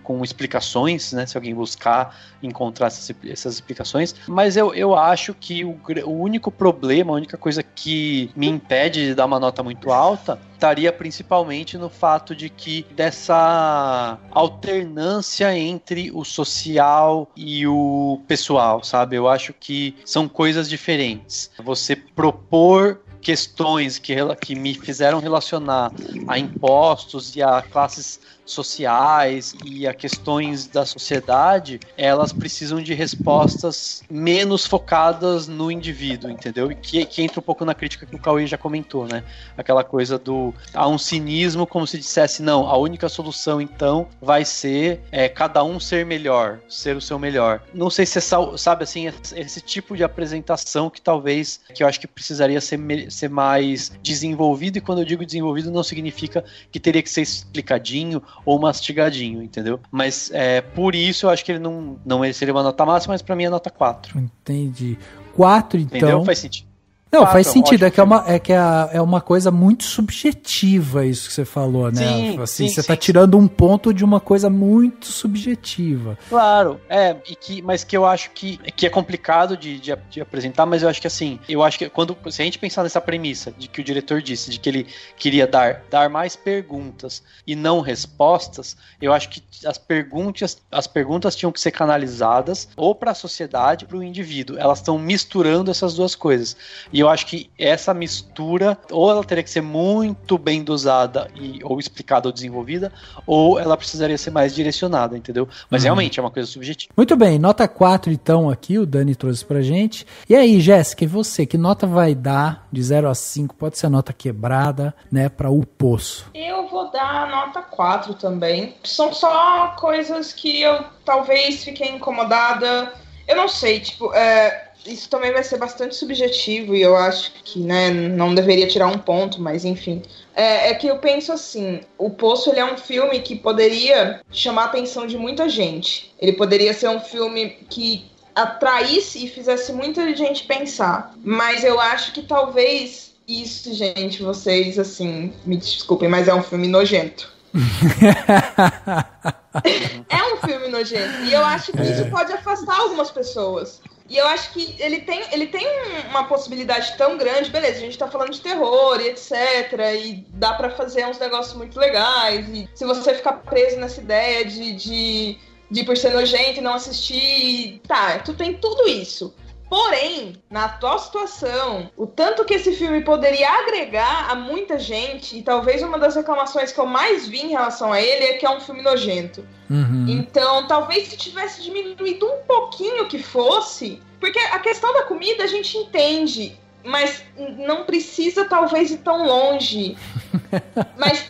com explicações, né, se alguém buscar encontrar essas explicações. Mas eu acho que o único problema, a única coisa que me impede de dar uma nota muito alta estaria principalmente no fato de que dessa alternância entre o social e o pessoal, sabe? Eu acho que são coisas diferentes. Você propor questões que me fizeram relacionar a impostos e a classes sociais e a questões da sociedade, elas precisam de respostas menos focadas no indivíduo, entendeu? E que entra um pouco na crítica que o Cauê já comentou, né? Aquela coisa há um cinismo, como se dissesse, não, a única solução então vai ser cada um ser melhor, ser o seu melhor. Não sei se sabe assim, esse tipo de apresentação que eu acho que precisaria ser mais desenvolvido, e quando eu digo desenvolvido não significa que teria que ser explicadinho ou mastigadinho, entendeu? Mas por isso eu acho que ele não mereceria uma nota máxima, mas pra mim é nota 4. Entendi. 4, então. Entendeu? Faz sentido. Não, faz sentido, é uma coisa muito subjetiva isso que você falou, né? Sim, assim, sim, você tá tirando um ponto de uma coisa muito subjetiva. Claro, mas que eu acho que é complicado de apresentar, mas eu acho que assim, se a gente pensar nessa premissa de que o diretor disse, de que ele queria dar mais perguntas e não respostas, eu acho que as perguntas tinham que ser canalizadas ou para a sociedade, para o indivíduo. Elas estão misturando essas duas coisas. E eu acho que essa mistura, ou ela teria que ser muito bem dosada ou explicada ou desenvolvida, ou ela precisaria ser mais direcionada, entendeu? Mas realmente é uma coisa subjetiva. Muito bem, nota 4 então aqui, o Dani trouxe pra gente. E aí, Jéssica, e você, que nota vai dar de 0 a 5? Pode ser nota quebrada, né, pra O Poço? Eu vou dar nota 4 também. São só coisas que eu talvez fiquei incomodada. Eu não sei, tipo, isso também vai ser bastante subjetivo e eu acho que, né, não deveria tirar um ponto, mas enfim. É que eu penso assim, O Poço, ele é um filme que poderia chamar a atenção de muita gente. Ele poderia ser um filme que atraísse e fizesse muita gente pensar. Mas eu acho que talvez isso, gente, vocês, assim, me desculpem, mas é um filme nojento. É um filme nojento. E eu acho que isso pode afastar algumas pessoas. E eu acho que ele tem uma possibilidade tão grande. Beleza, a gente tá falando de terror e etc. E dá pra fazer uns negócios muito legais. E se você ficar preso nessa ideia de por ser nojento e não assistir... Tá, tu tem tudo isso. Porém, na atual situação, o tanto que esse filme poderia agregar a muita gente, e talvez uma das reclamações que eu mais vi em relação a ele é que é um filme nojento. Uhum. Então, talvez se tivesse diminuído um pouquinho que fosse, porque a questão da comida a gente entende, mas não precisa talvez ir tão longe. Mas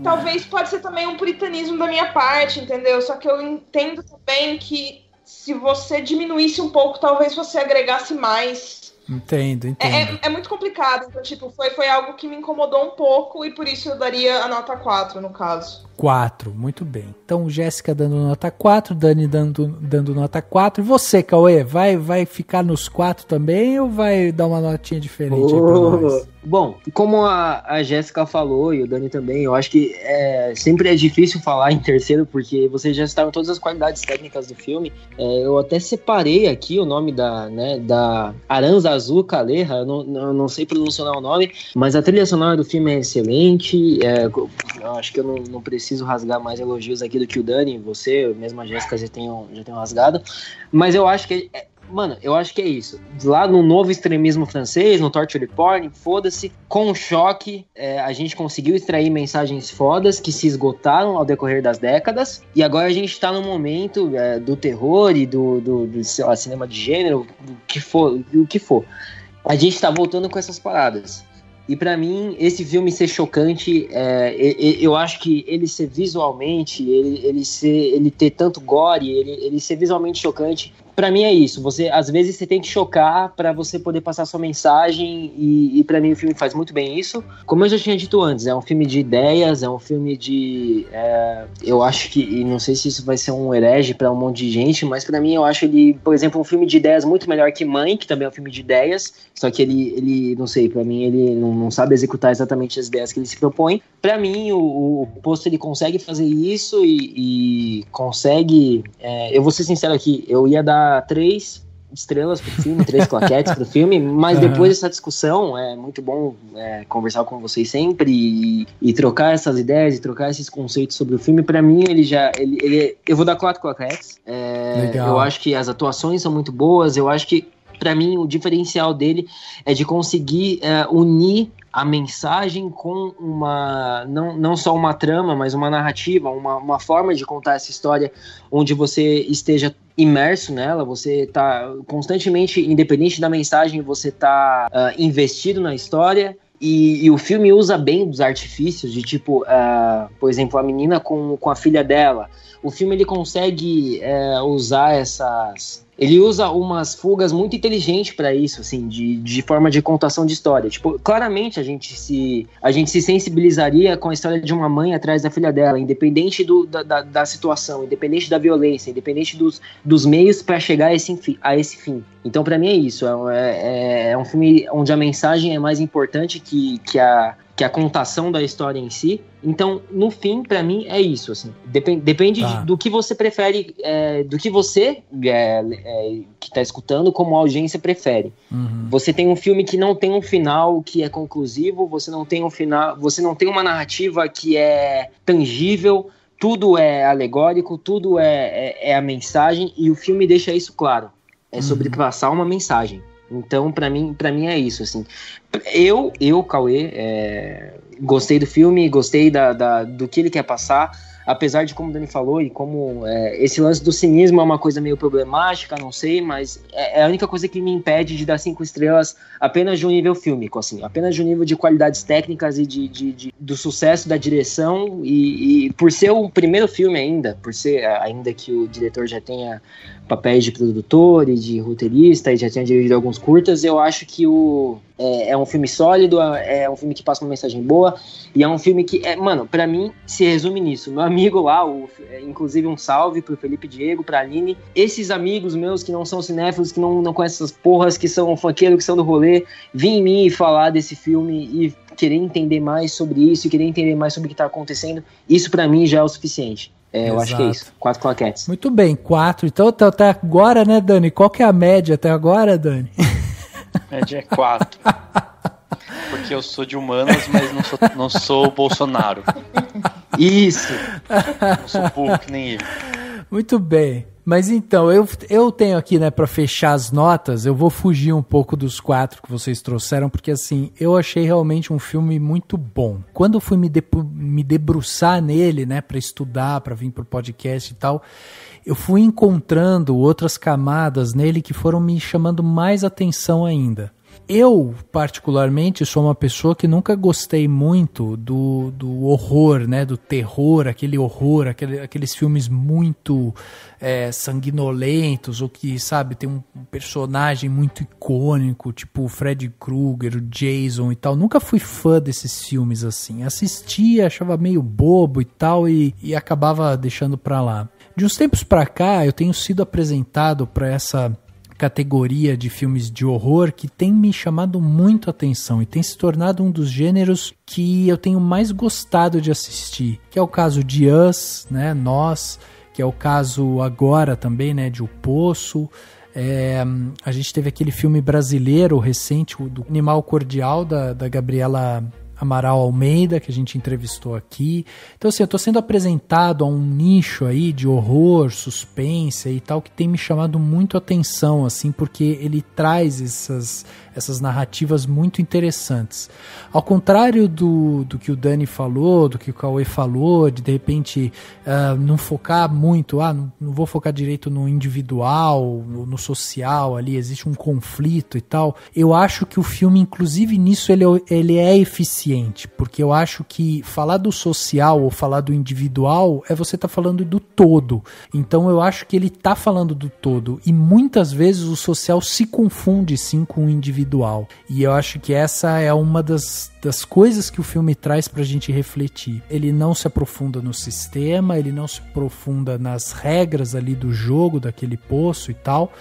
talvez pode ser também um puritanismo da minha parte, entendeu? Só que eu entendo também que se você diminuísse um pouco, talvez você agregasse mais. Entendo. É muito complicado. Então, tipo, foi algo que me incomodou um pouco e por isso eu daria a nota 4, no caso. 4, muito bem. Então, Jéssica dando nota 4, Dani dando nota 4. E você, Cauê, vai ficar nos 4 também ou vai dar uma notinha diferente aí pra nós? Bom, como a Jéssica falou e o Dani também, eu acho que sempre é difícil falar em terceiro porque vocês já citaram todas as qualidades técnicas do filme. Eu até separei aqui o nome da Aranza Azul Caleja, eu não sei pronunciar o nome, mas a trilha sonora do filme é excelente. Eu acho que eu não preciso rasgar mais elogios aqui do que o Dani, você, mesmo a Jéssica já tenham rasgado, mas eu acho que eu acho que é isso. Lá no novo extremismo francês, no torture porn, foda-se, com o choque, a gente conseguiu extrair mensagens fodas que se esgotaram ao decorrer das décadas, e agora a gente tá no momento do terror e do sei lá, cinema de gênero, o que for. A gente tá voltando com essas paradas. E pra mim, esse filme ser chocante, eu acho que ele ser visualmente, ele ter tanto gore, ele ser visualmente chocante, pra mim é isso. Às vezes você tem que chocar pra você poder passar sua mensagem e pra mim o filme faz muito bem isso. Como eu já tinha dito antes, é um filme de ideias, é um filme de... eu acho que, e não sei se isso vai ser um herege pra um monte de gente, mas pra mim eu acho ele, por exemplo, um filme de ideias muito melhor que Mãe, que também é um filme de ideias, só que ele não sei, pra mim ele não sabe executar exatamente as ideias que ele se propõe. Pra mim, o Poço, ele consegue fazer isso e consegue... eu vou ser sincero aqui, eu ia dar 3 estrelas pro filme, 3 claquetes pro filme, mas depois dessa discussão, é muito bom conversar com vocês sempre e trocar essas ideias e trocar esses conceitos sobre o filme. Pra mim, eu vou dar 4 claquetes. Eu acho que as atuações são muito boas, eu acho que pra mim, o diferencial dele é de conseguir unir a mensagem com não só uma trama, mas uma narrativa, uma forma de contar essa história onde você esteja imerso nela, você tá constantemente, independente da mensagem, você tá investido na história. E o filme usa bem dos artifícios de tipo, por exemplo, a menina com a filha dela. O filme ele consegue usar ele usa umas fugas muito inteligentes para isso, assim, de forma de contação de história. Tipo, claramente a gente se sensibilizaria com a história de uma mãe atrás da filha dela, independente da situação, independente da violência, independente dos meios para chegar a esse fim. Então, para mim é isso. É um filme onde a mensagem é mais importante que a contação da história em si. Então, no fim, pra mim, é isso, assim. Depende do que você prefere, do que você, que tá escutando, como audiência, prefere. Uhum. Você tem um filme que não tem um final que é conclusivo, você não tem uma narrativa que é tangível, tudo é alegórico, tudo é a mensagem, e o filme deixa isso claro. É sobre passar uma mensagem. Então, pra mim é isso, assim. Eu Cauê, gostei do filme, gostei do que ele quer passar, apesar de, como o Dani falou, e como esse lance do cinismo é uma coisa meio problemática, não sei, mas é a única coisa que me impede de dar 5 estrelas apenas de um nível fílmico, assim, apenas de um nível de qualidades técnicas e do sucesso da direção, e por ser o primeiro filme ainda que o diretor já tenha papéis de produtor e de roteirista e já tinha dirigido alguns curtas, eu acho que é um filme sólido, é um filme que passa uma mensagem boa, e é um filme que, mano, pra mim, se resume nisso. Meu amigo lá, inclusive um salve pro Felipe Diego, pra Aline, esses amigos meus que não são cinéfilos, que não conhecem essas porras, que são funkeiros, que são do rolê, vim em mim e falar desse filme e querer entender mais sobre isso, querer entender mais sobre o que tá acontecendo, isso pra mim já é o suficiente. Eu acho que é isso. 4 claquetes. Muito bem, 4. Então até agora, né, Dani? Qual que é a média até agora, Dani? A média é 4. Porque eu sou de humanas, mas não sou o Bolsonaro. Isso. Não sou burro que nem ele. Muito bem. Mas então, eu tenho aqui, né, pra fechar as notas, eu vou fugir um pouco dos 4 que vocês trouxeram, porque assim, eu achei realmente um filme muito bom. Quando eu fui me debruçar nele, né, pra estudar, pra vir pro podcast e tal, eu fui encontrando outras camadas nele que foram me chamando mais atenção ainda. Eu, particularmente, sou uma pessoa que nunca gostei muito do horror, né, do terror, aquele horror, aqueles filmes muito sanguinolentos, ou que, sabe, tem um personagem muito icônico, tipo o Freddy Krueger, o Jason e tal. Nunca fui fã desses filmes assim. Assistia, achava meio bobo e tal, e acabava deixando pra lá. De uns tempos pra cá, eu tenho sido apresentado pra essa categoria de filmes de horror que tem me chamado muito a atenção e tem se tornado um dos gêneros que eu tenho mais gostado de assistir, que é o caso de Us, né, Nós, que é o caso agora também, né, de O Poço. A gente teve aquele filme brasileiro recente, do Animal Cordial, da Gabriela Amaral Almeida, que a gente entrevistou aqui. Então assim, eu tô sendo apresentado a um nicho aí de horror, suspense e tal, que tem me chamado muito a atenção, assim, porque ele traz essas narrativas muito interessantes. Ao contrário do que o Dani falou, do que o Cauê falou, de repente não focar muito, não vou focar direito no individual, no social ali, existe um conflito e tal. Eu acho que o filme, inclusive nisso, ele é eficiente, porque eu acho que falar do social ou falar do individual é você tá falando do todo. Então eu acho que ele tá falando do todo, e muitas vezes o social se confunde sim com o individual, e eu acho que essa é uma das coisas que o filme traz pra gente refletir. Ele não se aprofunda no sistema, ele não se aprofunda nas regras ali do jogo, daquele poço e tal,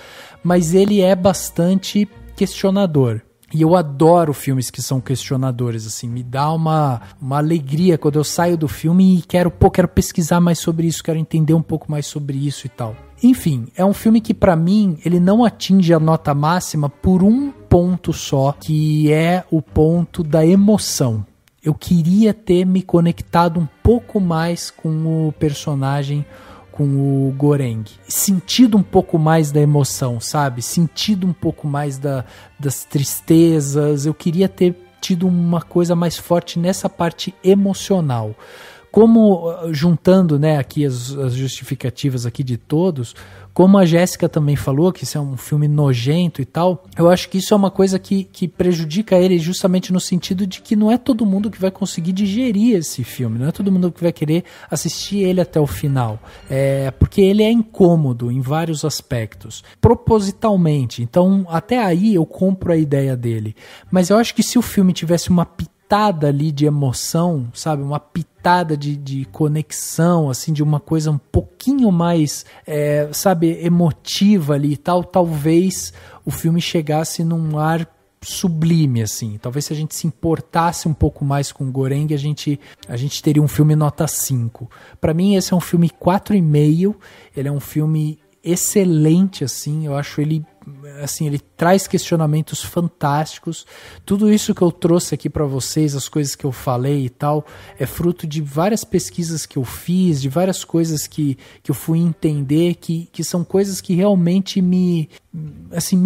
mas ele é bastante questionador. E eu adoro filmes que são questionadores, assim, me dá uma alegria quando eu saio do filme e quero pesquisar mais sobre isso, quero entender um pouco mais sobre isso e tal. Enfim, é um filme que pra mim, ele não atinge a nota máxima por um ponto só, que é o ponto da emoção. Eu queria ter me conectado um pouco mais com o personagem, com o Goreng, sentido um pouco mais da emoção, sabe? Sentido um pouco mais das tristezas. Eu queria ter tido uma coisa mais forte nessa parte emocional. Como, juntando, né, aqui as justificativas aqui de todos, como a Jéssica também falou, que isso é um filme nojento e tal, eu acho que isso é uma coisa que prejudica ele justamente no sentido de que não é todo mundo que vai conseguir digerir esse filme, não é todo mundo que vai querer assistir ele até o final, porque ele é incômodo em vários aspectos, propositalmente. Então até aí eu compro a ideia dele, mas eu acho que se o filme tivesse uma pitada ali de emoção, sabe, uma pitada de conexão, assim, de uma coisa um pouquinho mais, sabe, emotiva ali e tal, talvez o filme chegasse num ar sublime, assim. Talvez se a gente se importasse um pouco mais com o Goreng, a gente teria um filme nota 5. Para mim esse é um filme 4,5, ele é um filme excelente, assim, eu acho ele, assim, ele traz questionamentos fantásticos. Tudo isso que eu trouxe aqui para vocês, as coisas que eu falei e tal, é fruto de várias pesquisas que eu fiz, de várias coisas que eu fui entender, que são coisas que realmente me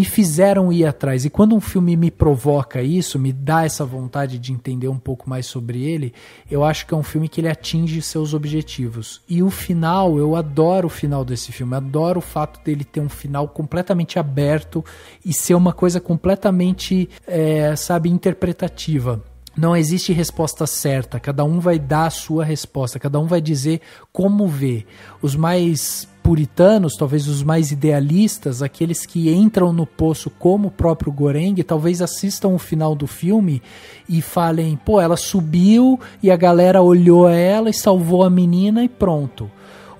fizeram ir atrás. E quando um filme me provoca isso, me dá essa vontade de entender um pouco mais sobre ele, eu acho que é um filme que ele atinge seus objetivos. E o final, eu adoro o final desse filme, adoro o fato dele ter um final completamente aberto e ser uma coisa completamente, sabe, interpretativa. Não existe resposta certa, cada um vai dar a sua resposta, cada um vai dizer como vê. Os mais puritanos, talvez os mais idealistas, aqueles que entram no poço como o próprio Goreng, talvez assistam o final do filme e falem, pô, ela subiu e a galera olhou ela e salvou a menina e pronto.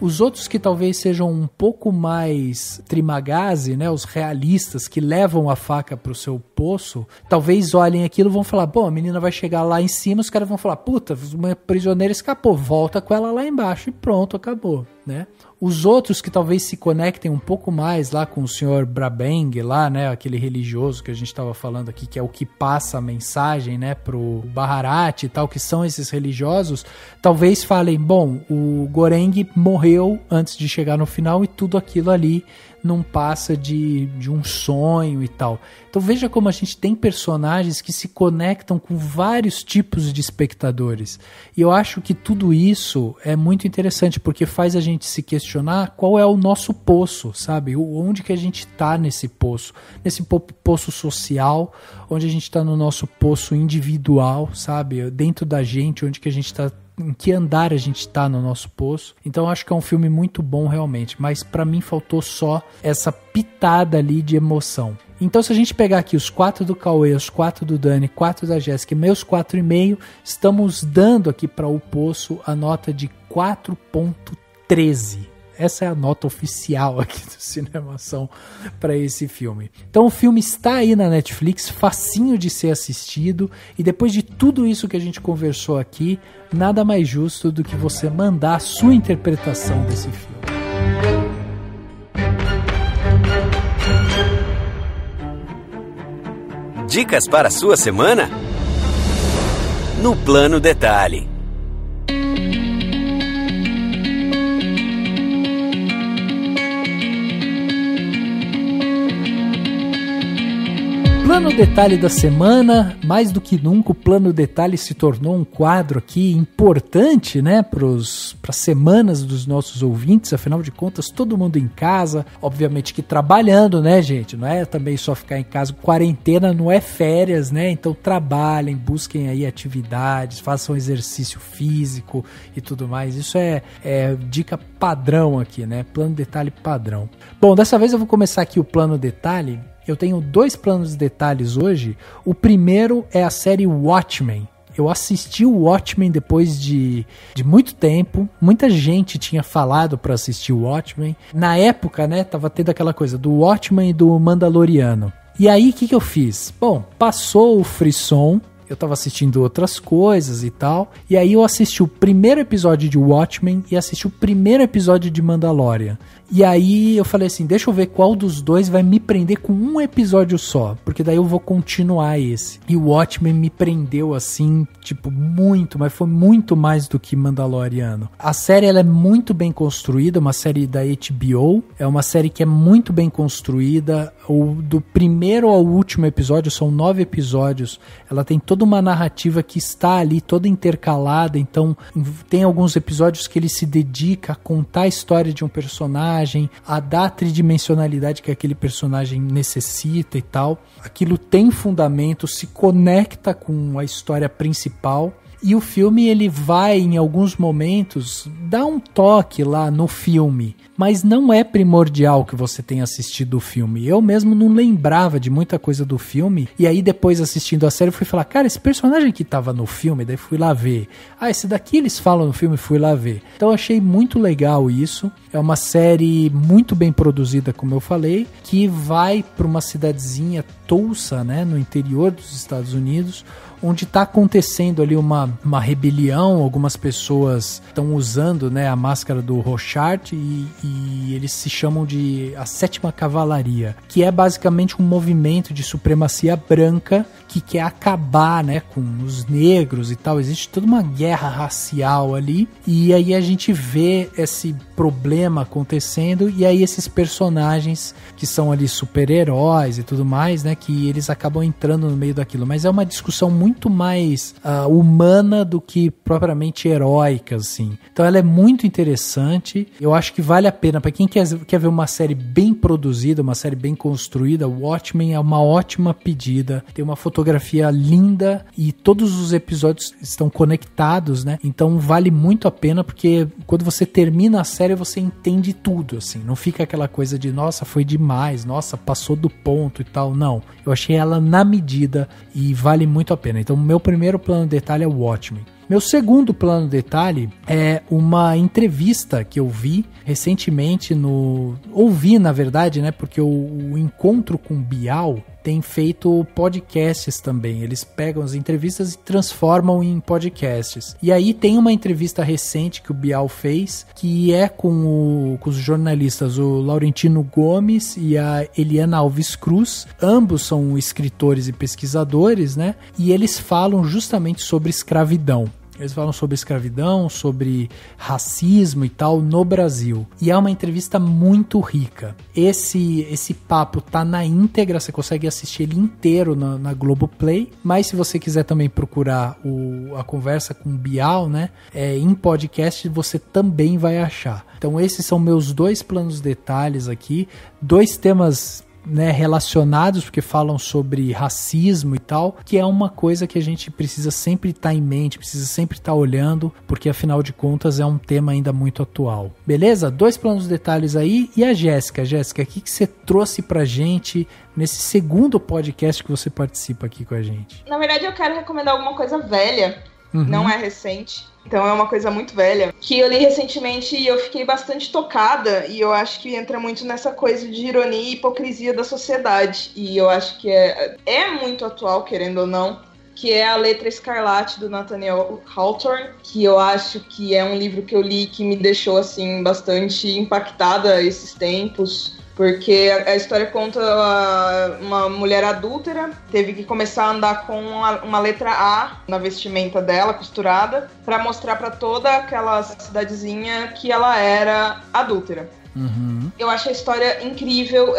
Os outros que talvez sejam um pouco mais Trimagazzi, né, os realistas que levam a faca pro seu poço, talvez olhem aquilo e vão falar, bom, a menina vai chegar lá em cima, os caras vão falar, puta, uma prisioneira escapou, volta com ela lá embaixo e pronto, acabou, né? Os outros que talvez se conectem um pouco mais lá com o Sr. Brabeng lá, né, aquele religioso que a gente estava falando aqui, que é o que passa a mensagem, né, pro Baharat e tal, que são esses religiosos, talvez falem, bom, o Goreng morreu antes de chegar no final e tudo aquilo ali não passa de um sonho e tal. Então veja como a gente tem personagens que se conectam com vários tipos de espectadores. E eu acho que tudo isso é muito interessante, porque faz a gente se questionar qual é o nosso poço, sabe? Onde que a gente está nesse poço? Nesse poço social, onde a gente está no nosso poço individual, sabe? Dentro da gente, onde que a gente está, em que andar a gente tá no nosso poço. Então eu acho que é um filme muito bom realmente, mas pra mim faltou só essa pitada ali de emoção. Então se a gente pegar aqui os 4 do Cauê, os 4 do Dani, 4 da Jéssica e meus 4,5, estamos dando aqui para O Poço a nota de 4.13. Essa é a nota oficial aqui do Cinemação para esse filme. Então o filme está aí na Netflix, facinho de ser assistido, e depois de tudo isso que a gente conversou aqui, nada mais justo do que você mandar a sua interpretação desse filme. Dicas para a sua semana? No Plano Detalhe. Plano Detalhe da semana, mais do que nunca o Plano Detalhe se tornou um quadro aqui importante, né, para as semanas dos nossos ouvintes, afinal de contas todo mundo em casa, obviamente que trabalhando, né gente, não é também só ficar em casa, quarentena não é férias, né, então trabalhem, busquem aí atividades, façam exercício físico e tudo mais, isso é dica padrão aqui, né, Plano Detalhe padrão. Bom, dessa vez eu vou começar aqui o Plano Detalhe. Eu tenho 2 planos de detalhes hoje. O primeiro é a série Watchmen. Eu assisti o Watchmen depois de muito tempo. Muita gente tinha falado para assistir o Watchmen. Na época, né, tava tendo aquela coisa do Watchmen e do Mandaloriano. E aí, o que eu fiz? Bom, passou o frisson. Eu tava assistindo outras coisas e tal. E aí eu assisti o primeiro episódio de Watchmen e assisti o primeiro episódio de Mandalorian. E aí eu falei assim, deixa eu ver qual dos dois vai me prender com um episódio só, porque daí eu vou continuar esse. E o Watchmen me prendeu assim, tipo, muito, mas foi muito mais do que Mandaloriano. A série, ela é muito bem construída, uma série da HBO, é uma série que é muito bem construída, do primeiro ao último episódio, são 9 episódios, ela tem toda uma narrativa que está ali, toda intercalada, então tem alguns episódios que ele se dedica a contar a história de um personagem, a dar a tridimensionalidade que aquele personagem necessita e tal. Aquilo tem fundamento, se conecta com a história principal. E o filme, ele vai, em alguns momentos, dar um toque lá no filme, mas não é primordial que você tenha assistido o filme. Eu mesmo não lembrava de muita coisa do filme, e aí depois assistindo a série eu fui falar, cara, esse personagem que tava no filme, daí fui lá ver. Ah, esse daqui eles falam no filme, fui lá ver. Então eu achei muito legal isso. É uma série muito bem produzida, como eu falei, que vai para uma cidadezinha, Tulsa, né, no interior dos Estados Unidos, onde está acontecendo ali uma rebelião. Algumas pessoas estão usando, né, a máscara do Rorschach e eles se chamam de a 7ª Cavalaria, que é basicamente um movimento de supremacia branca que quer acabar, né, com os negros e tal. Existe toda uma guerra racial ali, e aí a gente vê esse problema acontecendo, e aí esses personagens que são ali super-heróis e tudo mais, né, que eles acabam entrando no meio daquilo, mas é uma discussão muito mais humana do que propriamente heróica, assim. Então ela é muito interessante, eu acho que vale a pena, para quem quer ver uma série bem produzida, uma série bem construída, Watchmen é uma ótima pedida, tem uma fotografia linda e todos os episódios estão conectados, né, então vale muito a pena, porque quando você termina a série você entende tudo, assim, não fica aquela coisa de, nossa, foi demais, nossa, passou do ponto e tal, não, eu achei ela na medida e vale muito a pena. Então o meu primeiro plano de detalhe é o Watchmen. Meu segundo plano detalhe é uma entrevista que eu vi recentemente ouvi, na verdade, né? Porque o Encontro com Bial tem feito podcasts também. Eles pegam as entrevistas e transformam em podcasts. E aí tem uma entrevista recente que o Bial fez, que é com os jornalistas, o Laurentino Gomes e a Eliana Alves Cruz. Ambos são escritores e pesquisadores, né? E eles falam justamente sobre escravidão. Eles falam sobre escravidão, sobre racismo e tal no Brasil. E é uma entrevista muito rica. Esse papo tá na íntegra, você consegue assistir ele inteiro na Globoplay. Mas se você quiser também procurar a conversa com o Bial, né, em podcast, você também vai achar. Então esses são meus 2 planos detalhes aqui. 2 temas, né, relacionados, porque falam sobre racismo e tal, que é uma coisa que a gente precisa sempre estar em mente, precisa sempre estar olhando, porque afinal de contas é um tema ainda muito atual. Beleza? 2 planos detalhes aí. E a Jéssica? Jéssica, o que você trouxe pra gente nesse segundo podcast que você participa aqui com a gente? Na verdade, eu quero recomendar alguma coisa velha, não é recente. Então é uma coisa muito velha, que eu li recentemente e eu fiquei bastante tocada, e eu acho que entra muito nessa coisa de ironia e hipocrisia da sociedade, e eu acho que é muito atual, querendo ou não, que é A Letra Escarlate, do Nathaniel Hawthorne, que eu acho que é um livro que eu li que me deixou, assim, bastante impactada a esses tempos. Porque a história conta uma mulher adúltera, teve que começar a andar com uma letra A na vestimenta dela, costurada, para mostrar para toda aquela cidadezinha que ela era adúltera. Eu acho a história incrível,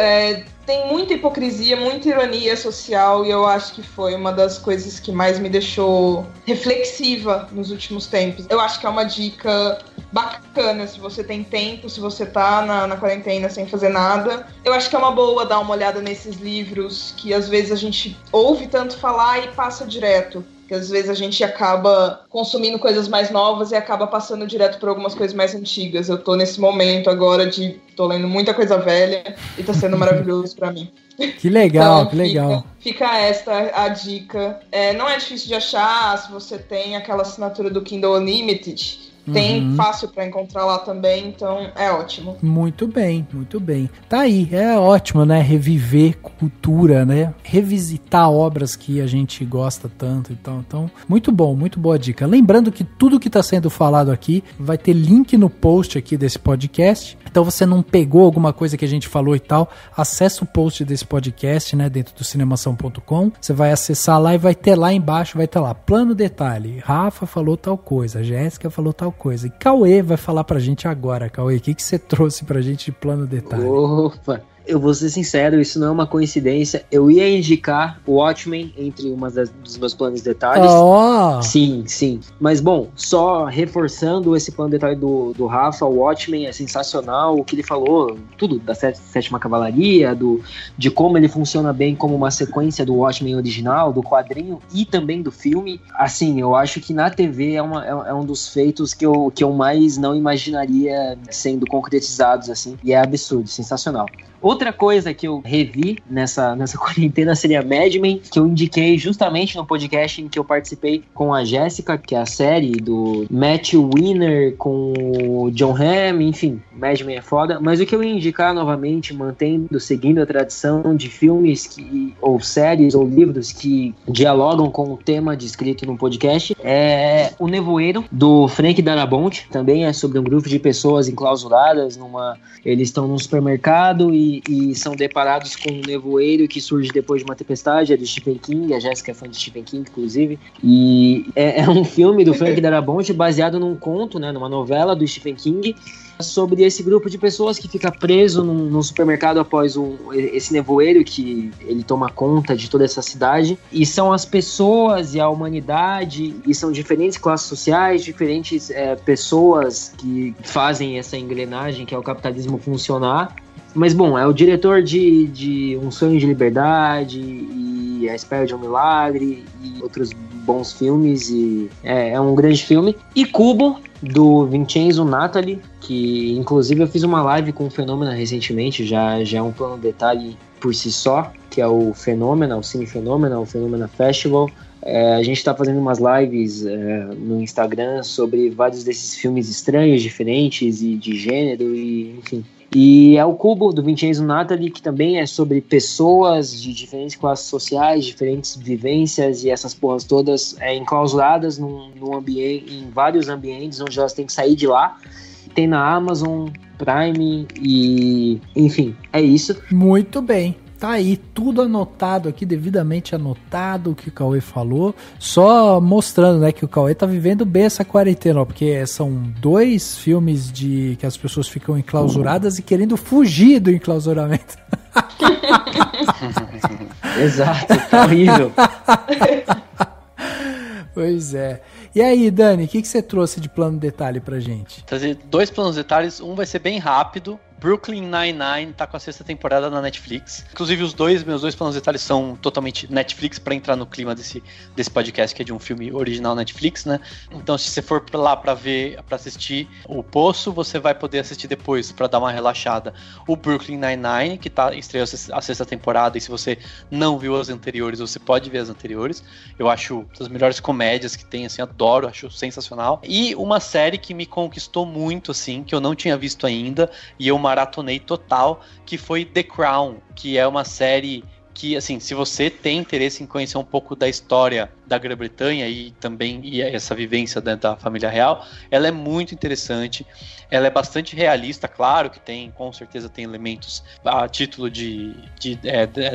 tem muita hipocrisia, muita ironia social, e eu acho que foi uma das coisas que mais me deixou reflexiva nos últimos tempos. Eu acho que é uma dica bacana, se você tem tempo, se você tá na quarentena sem fazer nada. Eu acho que é uma boa dar uma olhada nesses livros que às vezes a gente ouve tanto falar e passa direto. Que às vezes a gente acaba consumindo coisas mais novas e acaba passando direto por algumas coisas mais antigas. Eu tô nesse momento agora tô lendo muita coisa velha e tá sendo maravilhoso pra mim. Que legal, então, que legal. Fica esta a dica. Não é difícil de achar, se você tem aquela assinatura do Kindle Unlimited. Tem fácil pra encontrar lá também, então é ótimo. Muito bem, muito bem. Tá aí, é ótimo, né? Reviver cultura, né? Revisitar obras que a gente gosta tanto e tal. Então, muito bom, muito boa dica. Lembrando que tudo que tá sendo falado aqui vai ter link no post aqui desse podcast. Então, você não pegou alguma coisa que a gente falou e tal, acessa o post desse podcast, né? Dentro do cinemação.com. Você vai acessar lá e vai ter lá embaixo, vai ter lá, plano detalhe. Rafa falou tal coisa, a Jéssica falou tal coisa. E Cauê vai falar pra gente agora. Cauê, o que você trouxe pra gente de plano detalhe? Opa! Eu vou ser sincero, isso não é uma coincidência. Eu ia indicar o Watchmen entre dos meus planos de detalhes. Oh. Sim, sim. Mas, bom, só reforçando esse plano de detalhe do Rafa, o Watchmen é sensacional. O que ele falou, tudo da Sétima Cavalaria, de como ele funciona bem como uma sequência do Watchmen original, do quadrinho e também do filme. Assim, eu acho que na TV é um dos feitos que eu mais não imaginaria sendo concretizados, assim. E é absurdo, sensacional. Outra coisa que eu revi nessa quarentena seria Mad Men, que eu indiquei justamente no podcast em que eu participei com a Jéssica, que é a série do Matthew Weiner com o John Hamm, enfim, Mad Men é foda. Mas o que eu ia indicar novamente, seguindo a tradição de filmes ou séries ou livros que dialogam com o tema descrito no podcast, é O Nevoeiro, do Frank Darabont. Também é sobre um grupo de pessoas enclausuradas eles estão num supermercado e são deparados com um nevoeiro que surge depois de uma tempestade. É do Stephen King, a Jéssica é fã de Stephen King, inclusive, e é um filme do Frank Darabont baseado num conto, né, numa novela do Stephen King, sobre esse grupo de pessoas que fica preso num supermercado após esse nevoeiro que ele toma conta de toda essa cidade, e são as pessoas e a humanidade, e são diferentes classes sociais, diferentes pessoas que fazem essa engrenagem que é o capitalismo funcionar. Mas, bom, é o diretor de Um Sonho de Liberdade e A Espera de um Milagre e outros bons filmes, e é um grande filme. E Kubo, do Vincenzo Natali, que inclusive eu fiz uma live com o Fenômeno recentemente, já é um plano detalhe por si só, que é o Fenômeno, o Cine Fenômeno, o Fenômeno Festival. A gente tá fazendo umas lives no Instagram sobre vários desses filmes estranhos, diferentes e de gênero, e enfim. E é o Cubo, do Vincenzo Natali, que também é sobre pessoas de diferentes classes sociais, diferentes vivências e essas porras todas enclausuradas num ambiente, em vários ambientes onde elas têm que sair de lá. Tem na Amazon Prime e... enfim, é isso. Muito bem. Tá aí, tudo anotado aqui, devidamente anotado o que o Cauê falou, só mostrando, né, que o Cauê tá vivendo bem essa quarentena, ó, porque são 2 filmes que as pessoas ficam enclausuradas e querendo fugir do enclausuramento. Exato, tá horrível. Pois é. E aí, Dani, o que você trouxe de plano detalhe pra gente? Trazer 2 planos detalhes, um vai ser bem rápido. Brooklyn Nine-Nine tá com a 6ª temporada na Netflix. Inclusive, meus dois planos detalhes são totalmente Netflix, pra entrar no clima desse podcast, que é de um filme original Netflix, né? Então, se você for lá pra assistir O Poço, você vai poder assistir depois, pra dar uma relaxada, o Brooklyn Nine-Nine, que estreou a 6ª temporada, e se você não viu as anteriores, você pode ver as anteriores. Eu acho das melhores comédias que tem, assim, adoro, acho sensacional. E uma série que me conquistou muito, assim, que eu não tinha visto ainda, e eu maratonei total, que foi The Crown, que é uma série que, assim, se você tem interesse em conhecer um pouco da história da Grã-Bretanha e essa vivência da família real, ela é muito interessante, ela é bastante realista, claro que com certeza tem elementos a título de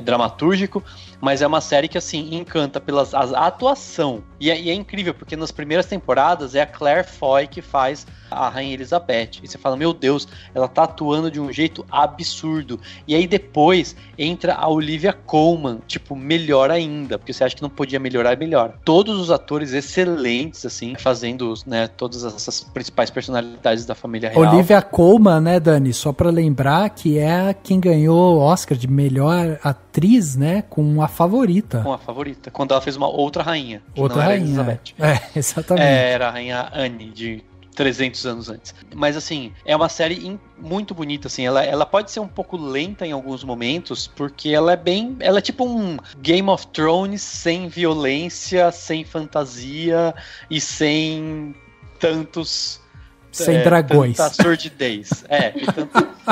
dramatúrgico, mas é uma série que, assim, encanta pela atuação, e é incrível, porque nas primeiras temporadas é a Claire Foy que faz a Rainha Elizabeth, e você fala, meu Deus, ela tá atuando de um jeito absurdo, e aí depois entra a Olivia Colman, tipo, melhor ainda, porque você acha que não podia melhorar, melhor. Todos os atores excelentes, assim, fazendo, né, todas essas principais personalidades da família real. Olivia Colman, né, Dani? Só pra lembrar que é quem ganhou o Oscar de melhor atriz, né, com A Favorita. Com A Favorita, quando ela fez uma outra rainha. Outra rainha. Elizabeth. Exatamente. Era a rainha Anne, de 300 anos antes. Mas, assim, é uma série muito bonita, assim. Ela pode ser um pouco lenta em alguns momentos, porque ela é tipo um Game of Thrones sem violência, sem fantasia e sem tantos... Sem dragões. Tanta sordidez.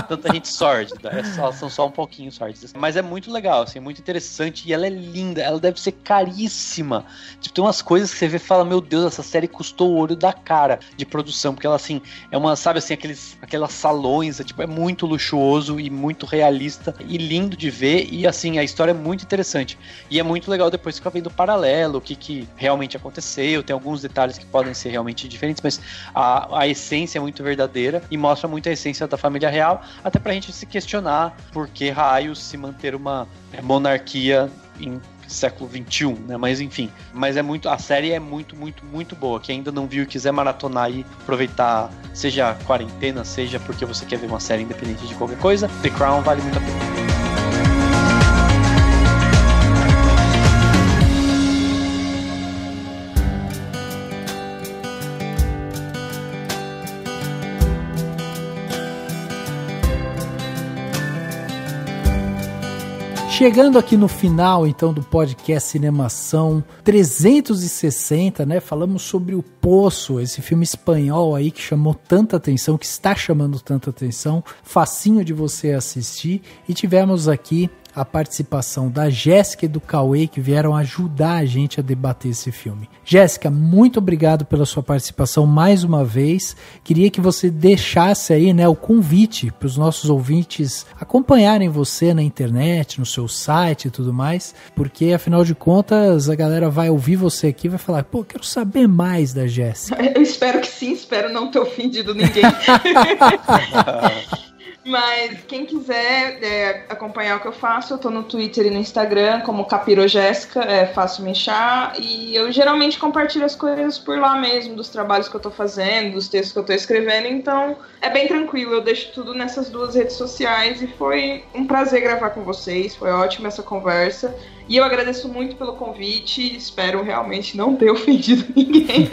Tanta gente sórdida. São só um pouquinho sórdidas. Mas é muito legal, assim, muito interessante. E ela é linda. Ela deve ser caríssima. Tipo, tem umas coisas que você vê e fala, meu Deus, essa série custou o olho da cara de produção. Porque ela, assim, é uma, sabe assim, aquelas salões, é muito luxuoso e muito realista e lindo de ver. E, assim, a história é muito interessante. E é muito legal depois ficar vendo paralelo, o que realmente aconteceu. Tem alguns detalhes que podem ser realmente diferentes, mas a essência é muito verdadeira e mostra muito a essência da família real, até pra gente se questionar por que raios se manter uma monarquia em século XXI, né? Mas enfim, a série é muito, muito, muito boa. Quem ainda não viu e quiser maratonar e aproveitar, seja a quarentena, seja porque você quer ver uma série independente de qualquer coisa, The Crown vale muito a pena. Chegando aqui no final, então, do podcast Cinemação 360, né? Falamos sobre O Poço, esse filme espanhol aí que chamou tanta atenção, que está chamando tanta atenção, facinho de você assistir. E tivemos aqui a participação da Jéssica e do Cauê, que vieram ajudar a gente a debater esse filme. Jéssica, muito obrigado pela sua participação mais uma vez. Queria que você deixasse aí, né, o convite para os nossos ouvintes acompanharem você na internet, no seu site e tudo mais, porque afinal de contas a galera vai ouvir você aqui e vai falar, pô, quero saber mais da Jéssica. Eu espero que sim, espero não ter ofendido ninguém. Mas quem quiser acompanhar o que eu faço, eu tô no Twitter e no Instagram como Capirojéssica, é fácil me achar, e eu geralmente compartilho as coisas por lá mesmo, dos trabalhos que eu tô fazendo, dos textos que eu tô escrevendo, então é bem tranquilo, eu deixo tudo nessas 2 redes sociais e foi um prazer gravar com vocês, foi ótima essa conversa, e eu agradeço muito pelo convite, espero realmente não ter ofendido ninguém.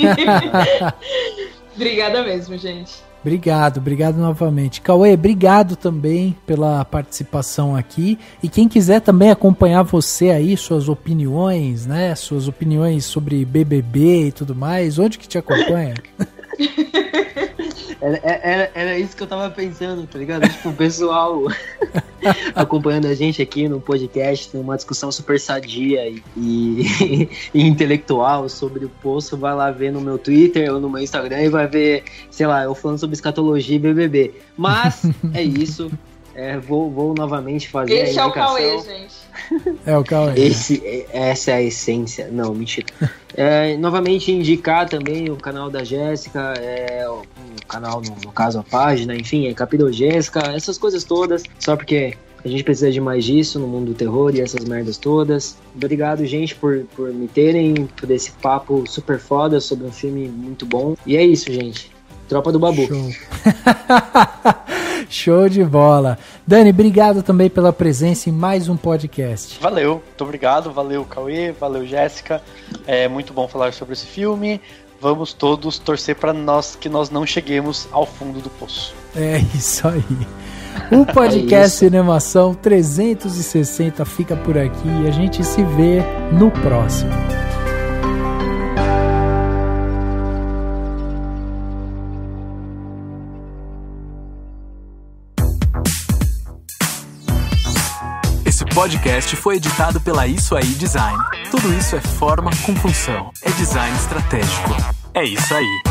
Obrigada mesmo, gente. Obrigado novamente. Cauê, obrigado também pela participação aqui. E quem quiser também acompanhar você aí, suas opiniões, né? Suas opiniões sobre BBB e tudo mais, onde que te acompanha? Era isso que eu tava pensando, tá ligado? Tipo, o pessoal acompanhando a gente aqui no podcast, numa discussão super sadia e intelectual sobre o Poço, vai lá ver no meu Twitter ou no meu Instagram e vai ver, sei lá, eu falando sobre escatologia e BBB. Mas é isso. Vou novamente fazer Esse a é o indicação. Cauê, gente. É o Cauê. Essa é a essência. Não, mentira. Novamente indicar também o canal da Jéssica, o canal, no caso a página, enfim, é Capítulo Jéssica, essas coisas todas, só porque a gente precisa de mais disso no mundo do terror e essas merdas todas. Obrigado, gente, por me terem, por esse papo super foda sobre um filme muito bom. E é isso, gente. Tropa do Babu. Show. Show de bola. Dani, obrigado também pela presença em mais um podcast. Valeu, muito obrigado. Valeu, Cauê. Valeu, Jéssica. É muito bom falar sobre esse filme. Vamos todos torcer para que nós não cheguemos ao fundo do poço. É isso aí. O podcast Cinemação 360 fica por aqui e a gente se vê no próximo. Esse podcast foi editado pela Isso Aí Design. Tudo isso é forma com função. É design estratégico. É isso aí.